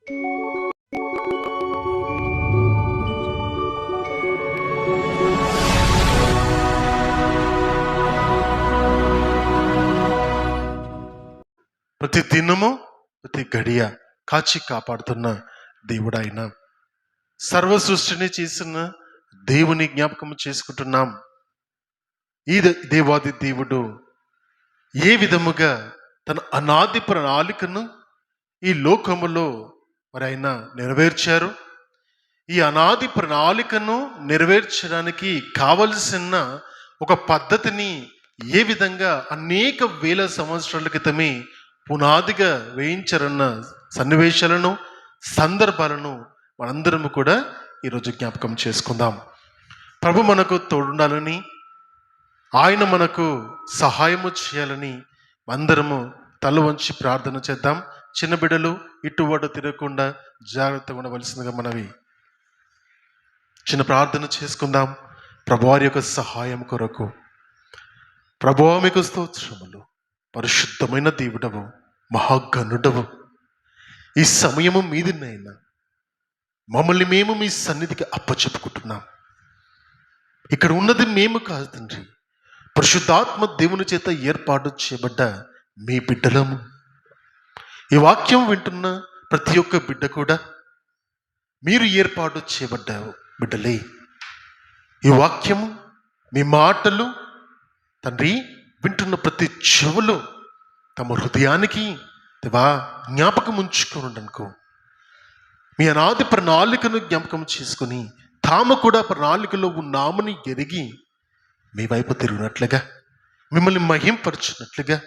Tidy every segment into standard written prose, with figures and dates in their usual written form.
ప్రతి దినము ప్రతి గడియ కాచి కాపాడుతున్న దేవుడైన సర్వ సృష్టిని చేసిన దేవుని జ్ఞాపకం చేసుకుంటున్నాం. ఈ దేవాది దేవుడు ఏ విధముగా తన అనాది ప్రణాళికను ఈ లోకములో మరి ఆయన నెరవేర్చారు. ఈ అనాది ప్రణాళికను నెరవేర్చడానికి కావలసిన ఒక పద్ధతిని ఏ విధంగా అనేక వేల సంవత్సరాల క్రితమే పునాదిగా వేయించారన్న సన్నివేశాలను, సందర్భాలను మనందరము కూడా ఈరోజు జ్ఞాపకం చేసుకుందాం. ప్రభు మనకు తోడుండాలని, ఆయన మనకు సహాయము చేయాలని అందరము తల వంచి ప్రార్థన చేద్దాం. చిన్న బిడ్డలు ఇటువట తిరగకుండా జాగ్రత్తగా ఉండవలసిందిగా మనవి. చిన్న ప్రార్థన చేసుకుందాం. ప్రభువారి యొక్క సహాయం కొరకు. ప్రభువా మీకు స్తోత్రములు. పరిశుద్ధమైన దేవుడవు, మహాగణుడవు, ఈ సమయము మీదినైనా మమ్మల్ని మేము మీ సన్నిధికి అప్పచెప్పుకుంటున్నాం. ఇక్కడ ఉన్నది మేము కాదు తండ్రి, పరిశుద్ధాత్మ దేవుని చేత ఏర్పాటు చేయబడ్డ మీ బిడ్డలము. ఈ వాక్యం వింటున్న ప్రతి ఒక్క బిడ్డ కూడా మీరు ఏర్పాటు చేయబడ్డ బిడ్డలే. ఈ వాక్యము, మీ మాటలు తండ్రి వింటున్న ప్రతి చెవులు తమ హృదయానికి దేవా జ్ఞాపకం ఉంచుకోండి అనుకో. మీ అనాది ప్రణాళికను జ్ఞాపకం చేసుకుని తాము కూడా ప్రణాళికలో ఉన్నామని ఎరిగి మీ వైపు తిరిగినట్లుగా, మిమ్మల్ని మహింపరచినట్లుగా,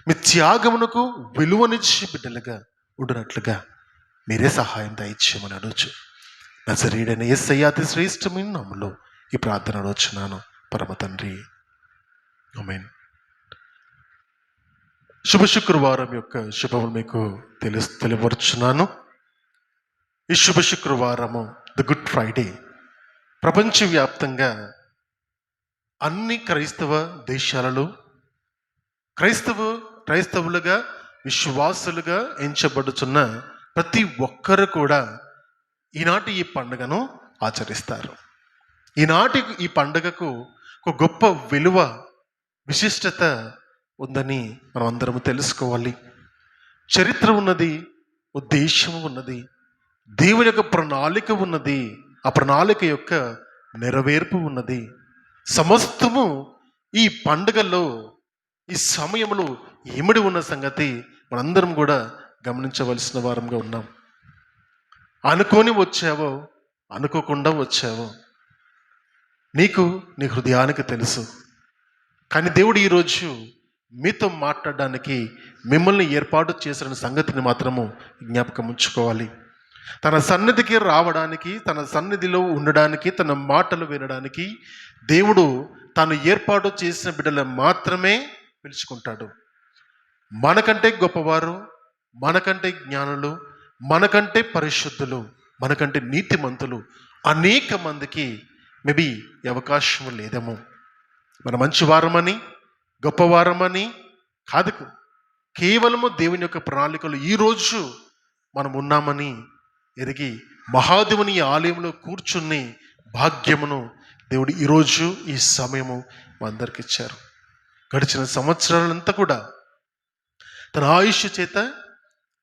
మీ త్యాగమునకు విలువనిచ్చి బిడ్డలుగా ఉండినట్లుగా మీరే సహాయం దయచేయమని అడగచ్చు. నజరేయుడైన యేసయ్య అతి శ్రేష్టమైన నామములో ఈ ప్రార్థన అడుగుచున్నాను పరమ తండ్రి, ఆమేన్. శుభ శుక్రవారం యొక్క శుభములు మీకు తెలియపరుచున్నాను. ఈ శుభ శుక్రవారము ద గుడ్ ఫ్రైడే ప్రపంచవ్యాప్తంగా అన్ని క్రైస్తవ దేశాలలో క్రైస్తవులుగా విశ్వాసులుగా ఎంచబడుతున్న ప్రతి ఒక్కరు కూడా ఈనాటి ఈ పండుగను ఆచరిస్తారు. ఈనాటి ఈ పండుగకు ఒక గొప్ప విలువ, విశిష్టత ఉందని మనం అందరము తెలుసుకోవాలి. చరిత్ర ఉన్నది, ఉద్దేశం ఉన్నది, దేవుని యొక్క ప్రణాళిక ఉన్నది, ఆ ప్రణాళిక యొక్క నెరవేర్పు ఉన్నది. సమస్తము ఈ పండుగలో, ఈ సమయంలో ఇమిడి ఉన్న సంగతి మనందరం కూడా గమనించవలసిన వారంగా ఉన్నాం. అనుకొని వచ్చావో అనుకోకుండా వచ్చావో నీకు నీ హృదయానికి తెలుసు. కానీ దేవుడు ఈరోజు మీతో మాట్లాడడానికి మిమ్మల్ని ఏర్పాటు చేసిన సంగతిని మాత్రము జ్ఞాపకం ఉంచుకోవాలి. తన సన్నిధికి రావడానికి, తన సన్నిధిలో ఉండడానికి, తన మాటలు వినడానికి దేవుడు తాను ఏర్పాటు చేసిన బిడ్డలను మాత్రమే పిలుచుకుంటాడు. మనకంటే గొప్పవారు, మనకంటే జ్ఞానులు, మనకంటే పరిశుద్ధులు, మనకంటే నీతిమంతులు అనేక మందికి మేబీ అవకాశం లేదేమో. మన మంచివారమని, గొప్పవారమని కాదు, కేవలము దేవుని యొక్క ప్రణాళికలు ఈరోజు మనం ఉన్నామని ఎరిగి మహాదేవుని ఆలయంలో కూర్చుని భాగ్యమును దేవుడు ఈరోజు ఈ సమయము అందరికి ఇచ్చారు. గడిచిన సంవత్సరాలంతా కూడా తన ఆయుష్ చేత,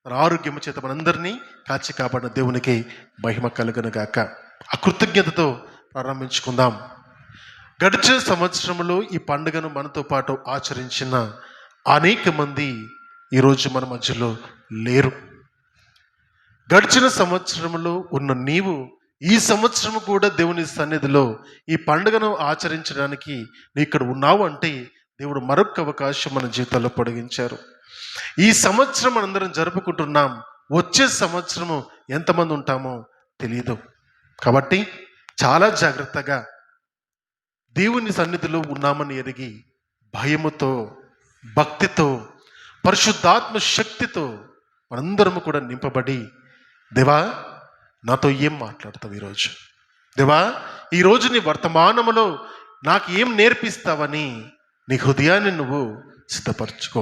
తన ఆరోగ్యము చేత మనందరినీ కాచి కాపాడిన దేవునికి మహిమ కలుగును గాక. ఆ కృతజ్ఞతతో ప్రారంభించుకుందాం. గడిచిన సంవత్సరంలో ఈ పండుగను మనతో పాటు ఆచరించిన అనేక మంది ఈరోజు మన మధ్యలో లేరు. గడిచిన సంవత్సరంలో ఉన్న నీవు ఈ సంవత్సరం కూడా దేవుని సన్నిధిలో ఈ పండుగను ఆచరించడానికి నీ ఇక్కడ ఉన్నావు అంటే దేవుడు మరొక అవకాశం మన జీవితాల్లో పొడిగించారు. ఈ సంవత్సరం మనందరం జరుపుకుంటున్నాం. వచ్చే సంవత్సరము ఎంతమంది ఉంటామో తెలియదు. కాబట్టి చాలా జాగ్రత్తగా దేవుని సన్నిధిలో ఉన్నామని ఎరిగి భయముతో, భక్తితో, పరిశుద్ధాత్మ శక్తితో మనందరము కూడా నింపబడి, దేవా నాతో ఏం మాట్లాడతావు ఈరోజు, దేవా ఈరోజు నీ వర్తమానములో నాకు ఏం నేర్పిస్తావని నీ హృదయాన్ని నువ్వు సిద్ధపరచుకో.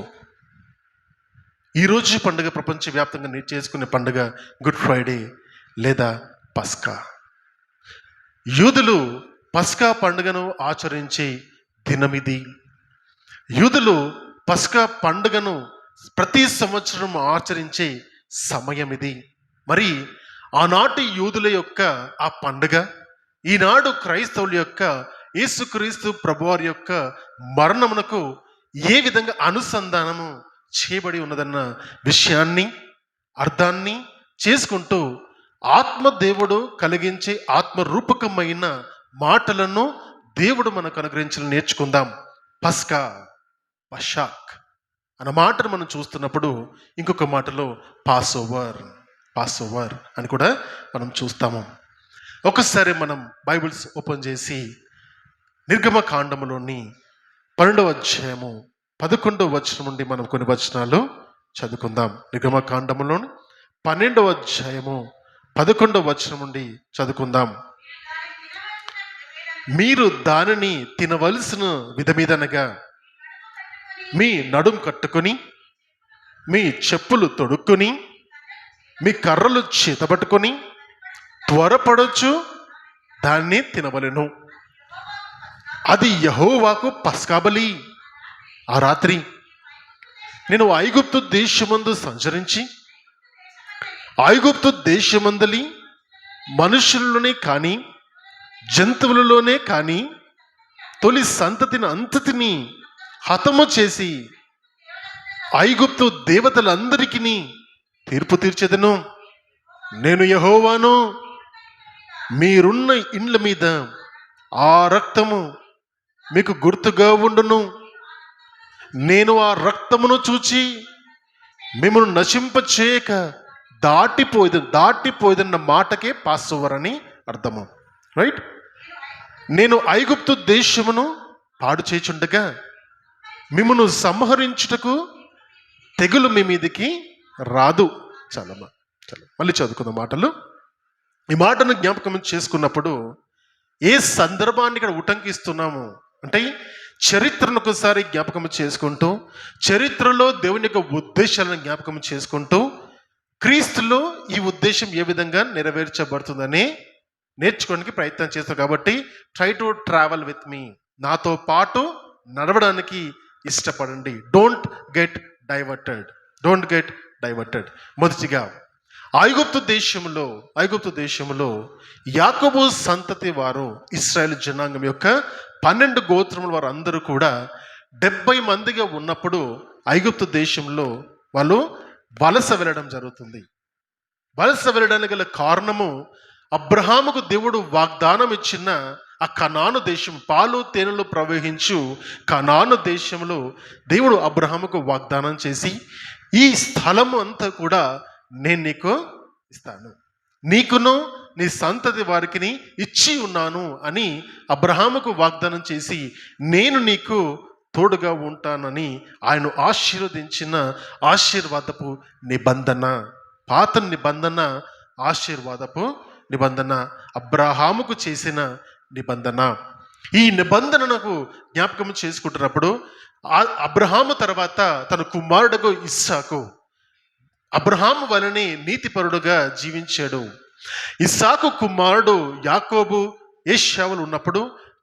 ఈరోజు పండుగ ప్రపంచవ్యాప్తంగా చేసుకునే పండుగ గుడ్ ఫ్రైడే లేదా పస్కా. యూదులు పస్కా పండుగను ఆచరించే దినమిది. యూదులు పస్కా పండుగను ప్రతి సంవత్సరం ఆచరించే సమయం ఇది. మరి ఆనాటి యూదుల యొక్క ఆ పండుగ ఈనాడు క్రైస్తవుల యొక్క యేసుక్రీస్తు ప్రభువారి యొక్క మరణమునకు ఏ విధంగా అనుసంధానము చేయబడి ఉన్నదన్న విషయాన్ని, అర్థాన్ని చేసుకుంటూ ఆత్మదేవుడు కలిగించే ఆత్మరూపకమైన మాటలను దేవుడు మనకు అనుగ్రహించాలని నేర్చుకుందాం. పస్కా, పషాక్ అన్న మాటను మనం చూస్తున్నప్పుడు ఇంకొక మాటలో పాస్ ఓవర్ అని కూడా మనం చూస్తాము. ఒకసారి మనం బైబిల్స్ ఓపెన్ చేసి నిర్గమకాండములోని 12వ అధ్యాయము 11వ వచనం నుండి మనం కొన్ని వచనాలు చదువుకుందాం. నిర్గమకాండములోని 12వ అధ్యాయము 11వ వచనం నుండి చదువుకుందాం. మీరు దానిని తినవలసిన విధమీదనగా మీ నడుం కట్టుకొని, మీ చెప్పులు తొడుక్కొని, మీ కర్రలు చేతబట్టుకొని త్వరపడొచ్చు దాన్ని తినవలెను. అది యెహోవాకు పస్కా బలి. ఆ రాత్రి నేను ఐగుప్తు దేశమందు సంచరించి ఐగుప్తు దేశమందలి మనుషుల్లోనే కానీ జంతువులలోనే కానీ తొలి సంతతిని అంతటిని హతము చేసి ఐగుప్తు దేవతలందరికీ తీర్పు తీర్చెదను. నేను యెహోవాను. మీరున్న ఇండ్ల మీద ఆ రక్తము మీకు గుర్తుగా ఉండును. నేను ఆ రక్తమును చూచి మిమ్మల్ని నశింప చేయక దాటిపోయేదన్న మాటకే పాస్ ఓవర్ అని అర్థము. రైట్? నేను ఐగుప్తు దేశమును పాడు చేయుచుండగా మిమ్మల్ని సంహరించుటకు తెగులు మీ మీదికి రాదు. చాలా మళ్ళీ చదువుకున్న మాటలు. ఈ మాటను జ్ఞాపకం చేసుకున్నప్పుడు ఏ సందర్భాన్ని ఇక్కడ ఉటంకిస్తున్నాము అంటే చరిత్రను ఒకసారి జ్ఞాపకం చేసుకుంటూ, చరిత్రలో దేవుని యొక్క ఉద్దేశాలను జ్ఞాపకం చేసుకుంటూ, క్రీస్తులో ఈ ఉద్దేశం ఏ విధంగా నెరవేర్చబడుతుందని నేర్చుకోవడానికి ప్రయత్నం చేస్తాం. కాబట్టి try to travel with me, నాతో పాటు నడవడానికి ఇష్టపడండి. Don't get diverted. మొదటిగా ఐగుప్తు దేశంలో యాకోబు సంతతి వారు, ఇశ్రాయేలు జనాంగం యొక్క 12 గోత్రముల వారు అందరూ కూడా 70 మందిగా ఉన్నప్పుడు ఐగుప్తు దేశంలో వాళ్ళు వలస వెళ్ళడం జరుగుతుంది. వలస వెళ్ళడానికి గల కారణము అబ్రహాముకు దేవుడు వాగ్దానం ఇచ్చిన ఆ కనాను దేశం, పాలు తేనెలు ప్రవహించు కనాను దేశంలో దేవుడు అబ్రహాముకు వాగ్దానం చేసి, ఈ స్థలము అంతా కూడా నేను నీకు ఇస్తాను, నీకును నీ సంతతి వారికి ఇచ్చి ఉన్నాను అని అబ్రహాముకు వాగ్దానం చేసి, నేను నీకు తోడుగా ఉంటానని ఆయన ఆశీర్వదించిన ఆశీర్వాదపు నిబంధన, పాత నిబంధన, ఆశీర్వాదపు నిబంధన, అబ్రహాముకు చేసిన నిబంధన. ఈ నిబంధనకు జ్ఞాపకం చేసుకుంటున్నప్పుడు అబ్రహాము తర్వాత తన కుమారుడుకు ఇస్సాకు అబ్రహాము వలనే నీతిపరుడుగా జీవించాడు. ఇస్సాకు కుమారుడు యాకోబు, ఏశావులు ఉన్నప్పుడు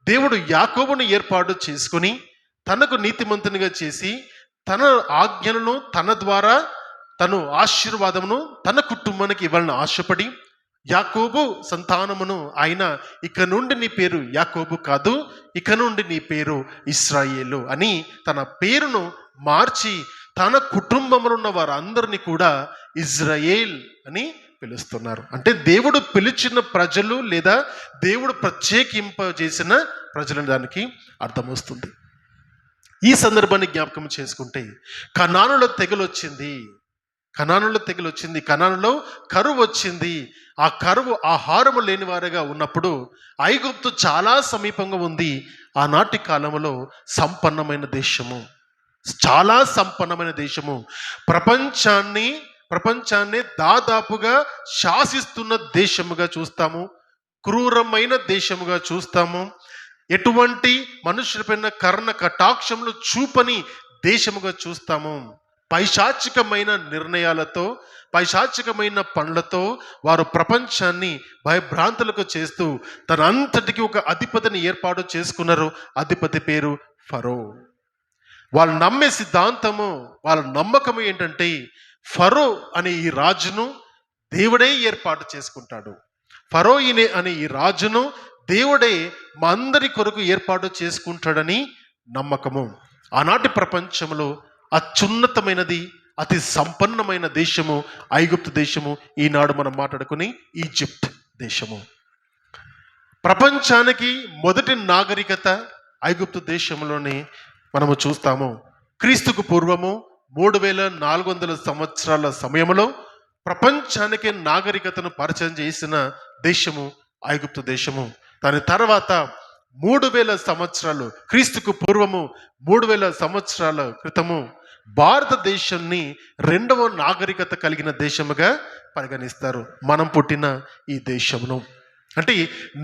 దేవుడు యాకోబును ఏర్పాటు చేసుకుని తనకు నీతిమంతునిగా చేసి తన ఆజ్ఞలను తన ద్వారా తను ఆశీర్వాదమును తన కుటుంబానికి ఇవ్వాలని ఆశపడి, యాకోబు సంతానమును ఆయన ఇక నుండి నీ పేరు యాకోబు కాదు, ఇక నుండి నీ పేరు ఇశ్రాయేలు అని తన పేరును మార్చి తన కుటుంబంలో ఉన్న వారందరినీ కూడా ఇజ్రాయేల్ అని పిలుస్తున్నారు. అంటే దేవుడు పిలిచిన ప్రజలు లేదా దేవుడు ప్రత్యేకింపజేసిన ప్రజలని దానికి అర్థం వస్తుంది. ఈ సందర్భాన్ని జ్ఞాపకం చేసుకుంటే కనానులో తెగులు వచ్చింది, కనానులో కరువు వచ్చింది. ఆ కరువు ఆహారము లేని వారుగా ఉన్నప్పుడు ఐగుప్తు చాలా సమీపంగా ఉంది. ఆనాటి కాలంలో చాలా సంపన్నమైన దేశము, ప్రపంచాన్ని దాదాపుగా శాసిస్తున్న దేశముగా చూస్తాము, క్రూరమైన దేశముగా చూస్తాము, ఎటువంటి మనుషులపైన కర్ణ కటాక్షములు చూపని దేశముగా చూస్తాము. పైశాచికమైన నిర్ణయాలతో, పైశాచికమైన పనులతో వారు ప్రపంచాన్ని భయభ్రాంతులకు చేస్తూ తన అంతటికి ఒక అధిపతిని ఏర్పాటు చేసుకున్నారు. అధిపతి పేరు ఫరో. వాళ్ళు నమ్మే సిద్ధాంతము, వాళ్ళ నమ్మకం ఏంటంటే ఫరో అనే ఈ రాజును దేవుడే ఏర్పాటు చేసుకుంటాడు. ఫరో అనే ఈ రాజును దేవుడే మా అందరి కొరకు ఏర్పాటు చేసుకుంటాడని నమ్మకము. ఆనాటి ప్రపంచంలో అత్యున్నతమైనది, అతి సంపన్నమైన దేశము ఐగుప్తు దేశము. ఈనాడు మనం మాట్లాడుకుని ఈజిప్ట్ దేశము. ప్రపంచానికి మొదటి నాగరికత ఐగుప్తు దేశంలోనే మనము చూస్తాము. క్రీస్తుకు పూర్వము 3400 సంవత్సరాల సమయంలో ప్రపంచానికి నాగరికతను పరిచయం చేసిన దేశము ఐగుప్తు దేశము. దాని తర్వాత 3000 సంవత్సరాలు, క్రీస్తుకు పూర్వము 3000 సంవత్సరాల క్రితము భారతదేశాన్ని 2వ నాగరికత కలిగిన దేశముగా పరిగణిస్తారు. మనం పుట్టిన ఈ దేశమును. అంటే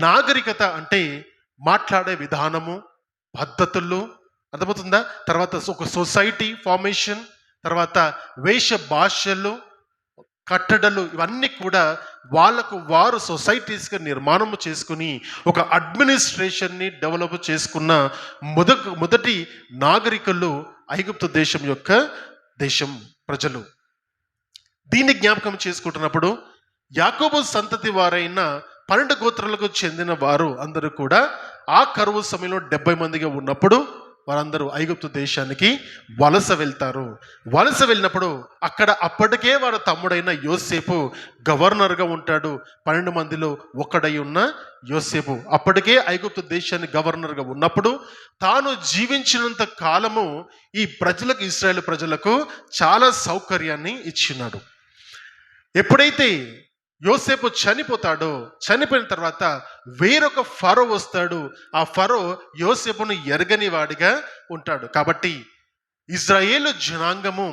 నాగరికత అంటే మాట్లాడే విధానము, పద్ధతులు, అర్థమవుతుందా? తర్వాత ఒక సొసైటీ ఫార్మేషన్, తర్వాత వేష భాషలు, కట్టడలు, ఇవన్నీ కూడా వాళ్ళకు వారు సొసైటీస్గా నిర్మాణము చేసుకుని ఒక అడ్మినిస్ట్రేషన్ని డెవలప్ చేసుకున్న మొదటి నాగరికులు ఐగుప్తు దేశం యొక్క ప్రజలు. దీన్ని జ్ఞాపకం చేసుకుంటున్నప్పుడు యాకోబు సంతతి వారైన 12 గోత్రాలకు చెందిన వారు అందరూ కూడా ఆ కరువు సమయంలో 70 మందిగా ఉన్నప్పుడు వారందరూ ఐగుప్తు దేశానికి వలస వెళ్తారు. వలస వెళ్ళినప్పుడు అక్కడ అప్పటికే వారి తమ్ముడైన యోసేపు గవర్నర్గా ఉంటాడు. 12 మందిలో ఒకడై ఉన్న యోసేపు అప్పటికే ఐగుప్తు దేశాన్ని గవర్నర్గా ఉన్నప్పుడు తాను జీవించినంత కాలము ఈ ప్రజలకు, ఇశ్రాయేలు ప్రజలకు చాలా సౌకర్యాన్ని ఇచ్చినాడు. ఎప్పుడైతే యోసేపు చనిపోతాడో, చనిపోయిన తర్వాత వేరొక ఫరో వస్తాడు. ఆ ఫరో యోసేపును ఎరగని వాడిగా ఉంటాడు. కాబట్టి ఇజ్రాయేలు జనాంగము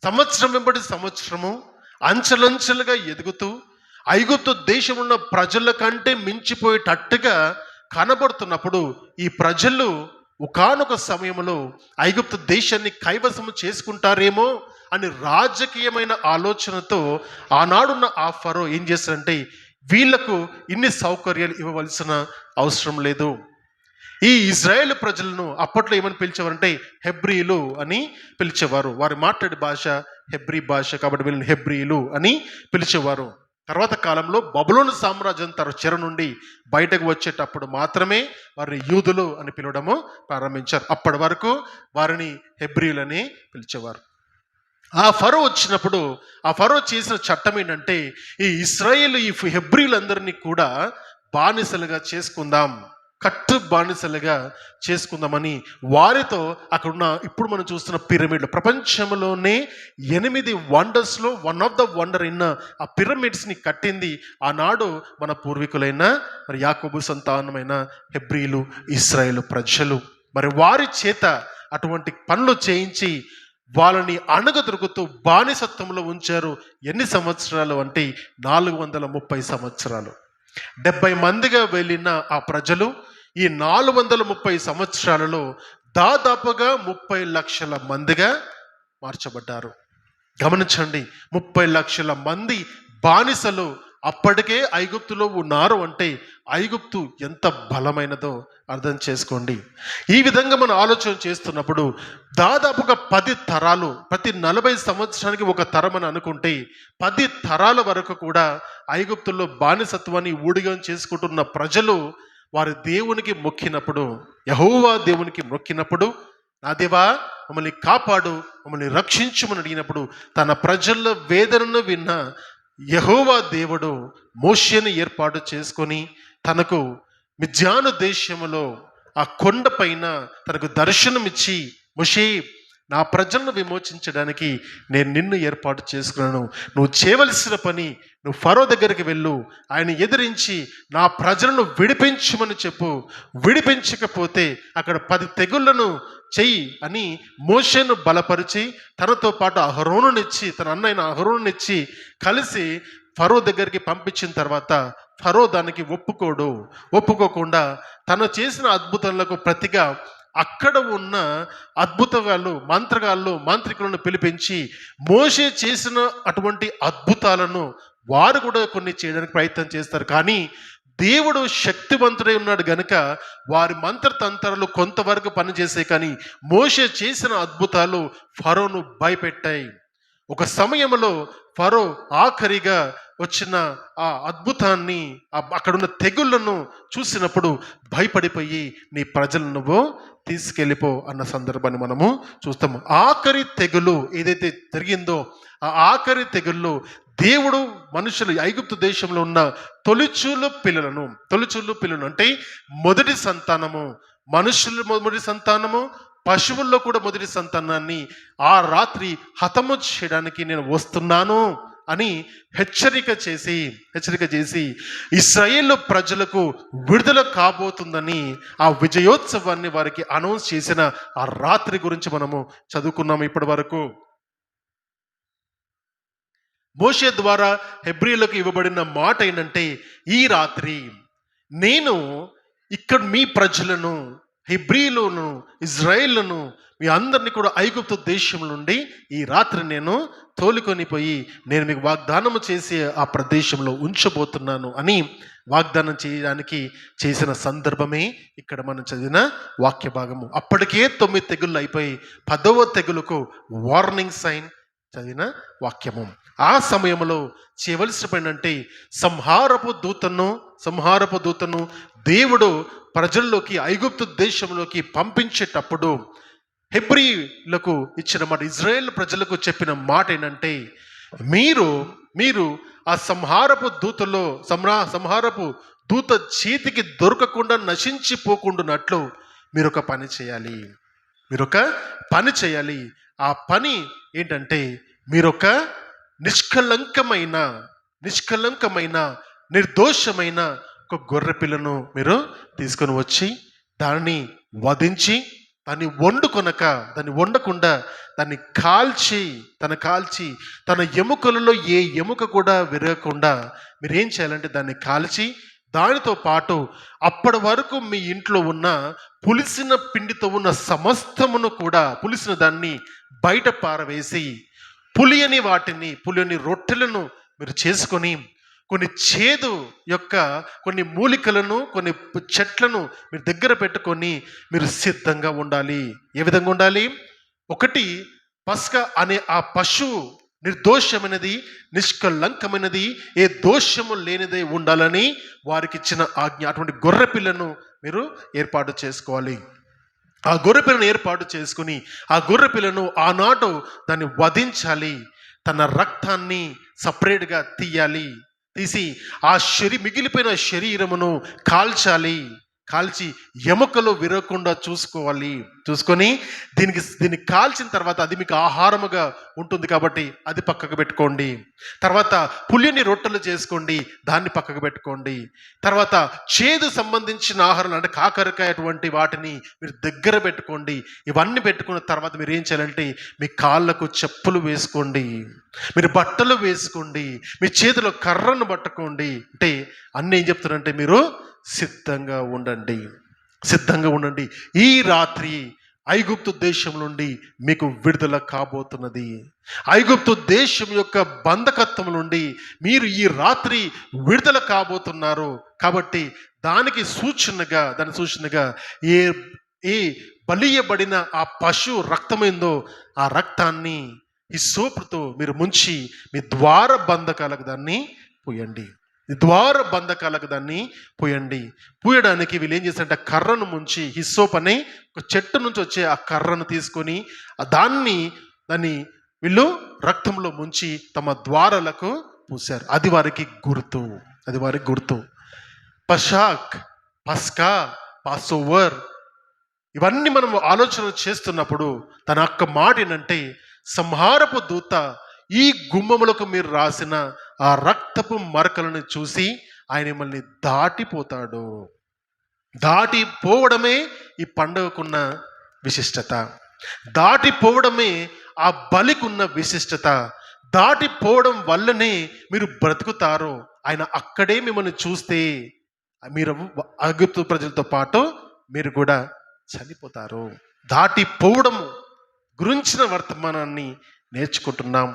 సంవత్సరం వెంబడి సంవత్సరము అంచెలంచెలుగా ఎదుగుతూ ఐగుప్తు దేశమున్న ప్రజల కంటే మించిపోయేటట్టుగా కనబడుతున్నప్పుడు ఈ ప్రజలు ఒకానొక సమయంలో ఐగుప్తు దేశాన్ని కైవసము చేసుకుంటారేమో అని రాజకీయమైన ఆలోచనతో ఆనాడున్న ఆ ఫరో ఏం చేస్తారంటే వీళ్లకు ఇన్ని సౌకర్యాలు ఇవ్వవలసిన అవసరం లేదు. ఈ ఇజ్రాయేల్ ప్రజలను అప్పట్లో ఏమని పిలిచేవారంటే హెబ్రీలు అని పిలిచేవారు. వారు మాట్లాడే భాష హెబ్రీ భాష, కాబట్టి వీళ్ళని హెబ్రీలు అని పిలిచేవారు. తర్వాత కాలంలో బబులోను సామ్రాజ్యం తన చెర నుండి బయటకు వచ్చేటప్పుడు మాత్రమే వారిని యూదులు అని పిలవడము ప్రారంభించారు. అప్పటి వరకు వారిని హెబ్రీలని పిలిచేవారు. ఆ ఫరో వచ్చినప్పుడు ఆ ఫరో చేసిన చట్టం ఏంటంటే ఈ ఇశ్రాయేలు, ఈ హెబ్రీలందరినీ కూడా బానిసలుగా చేసుకుందాం, కట్టు బానిసలుగా చేసుకుందామని వారితో అక్కడున్న ఇప్పుడు మనం చూస్తున్న పిరమిడ్లు, ప్రపంచంలోనే 8 వండర్స్లో వన్ ఆఫ్ ద వండర్ అయిన ఆ పిరమిడ్స్ని కట్టింది ఆనాడు మన పూర్వీకులైన మరి యాకోబు సంతానమైన హెబ్రీలు, ఇశ్రాయేలు ప్రజలు. మరి వారి చేత అటువంటి పనులు చేయించి వాళ్ళని అణగదొరుకుతూ బానిసత్వంలో ఉంచారు. ఎన్ని సంవత్సరాలు అంటే 430 సంవత్సరాలు. 70 మందిగా వెళ్ళిన ఆ ప్రజలు ఈ 430 సంవత్సరాలలో దాదాపుగా 30 లక్షల మందిగా మార్చబడ్డారు. గమనించండి, 30 లక్షల మంది బానిసలు అప్పటికే ఐగుప్తులో ఉన్నారు అంటే ఐగుప్తు ఎంత బలమైనదో అర్థం చేసుకోండి. ఈ విధంగా మనం ఆలోచన చేస్తున్నప్పుడు దాదాపుగా 10 తరాలు, ప్రతి 40 సంవత్సరానికి ఒక తరం అని అనుకుంటే 10 తరాల వరకు కూడా ఐగుప్తుల్లో బానిసత్వాన్ని ఊడిగం చేసుకుంటున్న ప్రజలు వారి దేవునికి మొక్కినప్పుడు, యెహోవా దేవునికి మొక్కినప్పుడు, నా దేవా మమ్మల్ని కాపాడు, మమ్మల్ని రక్షించుమని అడిగినప్పుడు తన ప్రజల వేదనను విన్న యెహోవా దేవుడు మోషేను ఏర్పాటు చేసుకొని తనకు మిద్యాను దేశములో ఆ కొండ పైన తనకు దర్శనమిచ్చి, మోషే నా ప్రజలను విమోచించడానికి నేను నిన్ను ఏర్పాటు చేసుకున్నాను, నువ్వు చేయవలసిన పని నువ్వు ఫరో దగ్గరికి వెళ్ళు, ఆయన ఎదిరించి నా ప్రజలను విడిపించమని చెప్పు, విడిపించకపోతే అక్కడ 10 తెగుళ్లను చెయ్యి అని మోషేను బలపరిచి తనతో పాటు అహరోనునిచ్చి, తన అన్నైన అహరోనునిచ్చి కలిసి ఫరో దగ్గరికి పంపించిన తర్వాత ఫరో దానికి ఒప్పుకోకుండా తను చేసిన అద్భుతాలకు ప్రతిగా అక్కడ ఉన్న అద్భుతగాళ్ళు, మాంత్రికులను పిలిపించి మోషే చేసిన అటువంటి అద్భుతాలను వారు కూడా కొన్ని చేయడానికి ప్రయత్నం చేస్తారు. కానీ దేవుడు శక్తివంతుడై ఉన్నాడు గనుక వారి మంత్రతంత్రాలు కొంతవరకు పనిచేసాయి. కానీ మోషే చేసిన అద్భుతాలు ఫరోను భయపెట్టాయి. ఒక సమయంలో ఫరో ఆఖరిగా వచ్చిన ఆ అద్భుతాన్ని, అక్కడున్న తెగుళ్లను చూసినప్పుడు భయపడిపోయి నీ ప్రజలను నువ్వు తీసుకెళ్ళిపో అన్న సందర్భాన్ని మనము చూస్తాము. ఆఖరి తెగులు ఏదైతే జరిగిందో ఆ ఆఖరి తెగుల్లో దేవుడు మనుషులు ఐగుప్తు దేశంలో ఉన్న తొలిచూలు పిల్లలను అంటే మొదటి సంతానము, మనుషులు మొదటి సంతానము, పశువుల్లో కూడా మొదటి సంతానాన్ని ఆ రాత్రి హతము చేయడానికి నేను వస్తున్నాను అని హెచ్చరిక చేసి ఇశ్రాయేలు ప్రజలకు విడుదల కాబోతుందని ఆ విజయోత్సవాన్ని వారికి అనౌన్స్ చేసిన ఆ రాత్రి గురించి మనము చదువుకున్నాము ఇప్పటి వరకు. మోషే ద్వారా హెబ్రీలకు ఇవ్వబడిన మాట ఏంటంటే, ఈ రాత్రి నేను ఇక్కడ మీ ప్రజలను, హెబ్రీలను, ఇజ్రాయేళ్లను, మీ అందరినీ కూడా ఐగుప్తు దేశం నుండి ఈ రాత్రి నేను తోలుకొని పోయి నేను మీకు వాగ్దానము చేసి ఆ ప్రదేశంలో ఉంచబోతున్నాను అని వాగ్దానం చేయడానికి చేసిన సందర్భమే ఇక్కడ మనం చదివిన వాక్య భాగము. అప్పటికే 9 తెగుళ్ళు అయిపోయి 10వ తెగులుకు వార్నింగ్ సైన్ చదివిన వాక్యము. ఆ సమయంలో చేయవలసిన పని అంటే సంహారపు దూతను దేవుడు ప్రజల్లోకి ఐగుప్తు దేశంలోకి పంపించేటప్పుడు హెబ్రీలకు ఇచ్చిన మాట, ఇజ్రాయేల్ ప్రజలకు చెప్పిన మాట ఏంటంటే, మీరు ఆ సంహారపు దూత చేతికి దొరకకుండా నశించిపోకుండానట్లు మీరు ఒక పని చేయాలి. ఆ పని ఏంటంటే, మీరొక నిష్కలంకమైన నిర్దోషమైన ఒక గొర్రె పిల్లను మీరు తీసుకొని వచ్చి దాన్ని వధించి దాన్ని వండకుండా దాన్ని కాల్చి తన ఎముకలలో ఏ ఎముక కూడా విరగకుండా మీరు ఏం చేయాలంటే దాన్ని కాల్చి, దానితో పాటు అప్పటి వరకు మీ ఇంట్లో ఉన్న పులిసిన పిండితో ఉన్న సమస్తమును కూడా, పులిసిన దాన్ని బయట పారవేసి పులియని రొట్టెలను మీరు చేసుకొని కొన్ని మూలికలను, కొన్ని చెట్లను మీరు దగ్గర పెట్టుకొని మీరు సిద్ధంగా ఉండాలి. ఏ విధంగా ఉండాలి? ఒకటి, పస్కా అనే ఆ పశువు నిర్దోషమైనది, నిష్కలంకమైనది, ఏ దోషము లేనిదే ఉండాలని వారికి ఇచ్చిన ఆజ్ఞ. అటువంటి గొర్రె పిల్లను మీరు ఏర్పాటు చేసుకోవాలి. ఆ గొర్రె పిల్లను ఏర్పాటు చేసుకుని ఆ గొర్రె పిల్లను ఆనాడు దాన్ని వధించాలి. తన రక్తాన్ని సపరేట్గా తీసి ఆ మిగిలిపోయిన శరీరమును కాల్చి ఎముకలు విరగకుండా చూసుకొని దీన్ని కాల్చిన తర్వాత అది మీకు ఆహారముగా ఉంటుంది కాబట్టి అది పక్కకు పెట్టుకోండి. తర్వాత పులిని రొట్టెలు చేసుకోండి, దాన్ని పక్కకు పెట్టుకోండి. తర్వాత చేదు సంబంధించిన ఆహారాలు అంటే కాకరకాయ అటువంటి వాటిని మీరు దగ్గర పెట్టుకోండి. ఇవన్నీ పెట్టుకున్న తర్వాత మీరు ఏం చేయాలంటే మీ కాళ్ళకు చెప్పులు వేసుకోండి, మీరు బట్టలు వేసుకోండి, మీ చేతిలో కర్రను పట్టుకోండి. అంటే అన్నీ ఏం చెప్తున్నారంటే మీరు సిద్ధంగా ఉండండి. ఈ రాత్రి ఐగుప్తు దేశం నుండి మీకు విడుదల కాబోతున్నది. ఐగుప్తు దేశం యొక్క బంధకత్వం నుండి మీరు ఈ రాత్రి విడుదల కాబోతున్నారు. కాబట్టి దాని సూచనగా ఏ బలియబడిన ఆ పశువు రక్తమైందో ఆ రక్తాన్ని ఈ సోపుతో మీరు ముంచి మీ ద్వార బంధకాలకు దాన్ని పూయడానికి వీళ్ళు ఏం చేస్తారంటే కర్రను ముంచి, హిస్సోప్ అనే ఒక చెట్టు నుంచి వచ్చే ఆ కర్రను తీసుకొని దాన్ని వీళ్ళు రక్తంలో ముంచి తమ ద్వారాలకు పూశారు. అది వారికి గుర్తు. పస్కా, పాసోవర్ ఇవన్నీ మనం ఆలోచన చేస్తున్నప్పుడు తన యొక్క మాట ఏంటంటే, సంహారపు దూత ఈ గుమ్మములకు మీరు రాసిన ఆ రక్తపు మరకలను చూసి ఆయన మిమ్మల్ని దాటిపోవడమే ఈ పండుగకున్న విశిష్టత, దాటిపోవడమే ఆ బలికున్న విశిష్టత, దాటిపోవడం వల్లనే మీరు బ్రతుకుతారు. ఆయన అక్కడే మిమ్మల్ని చూస్తే మీరు ఐగుప్తు ప్రజలతో పాటు మీరు కూడా చనిపోతారు. దాటిపోవడము గురించిన వర్తమానాన్ని నేర్చుకుంటున్నాం.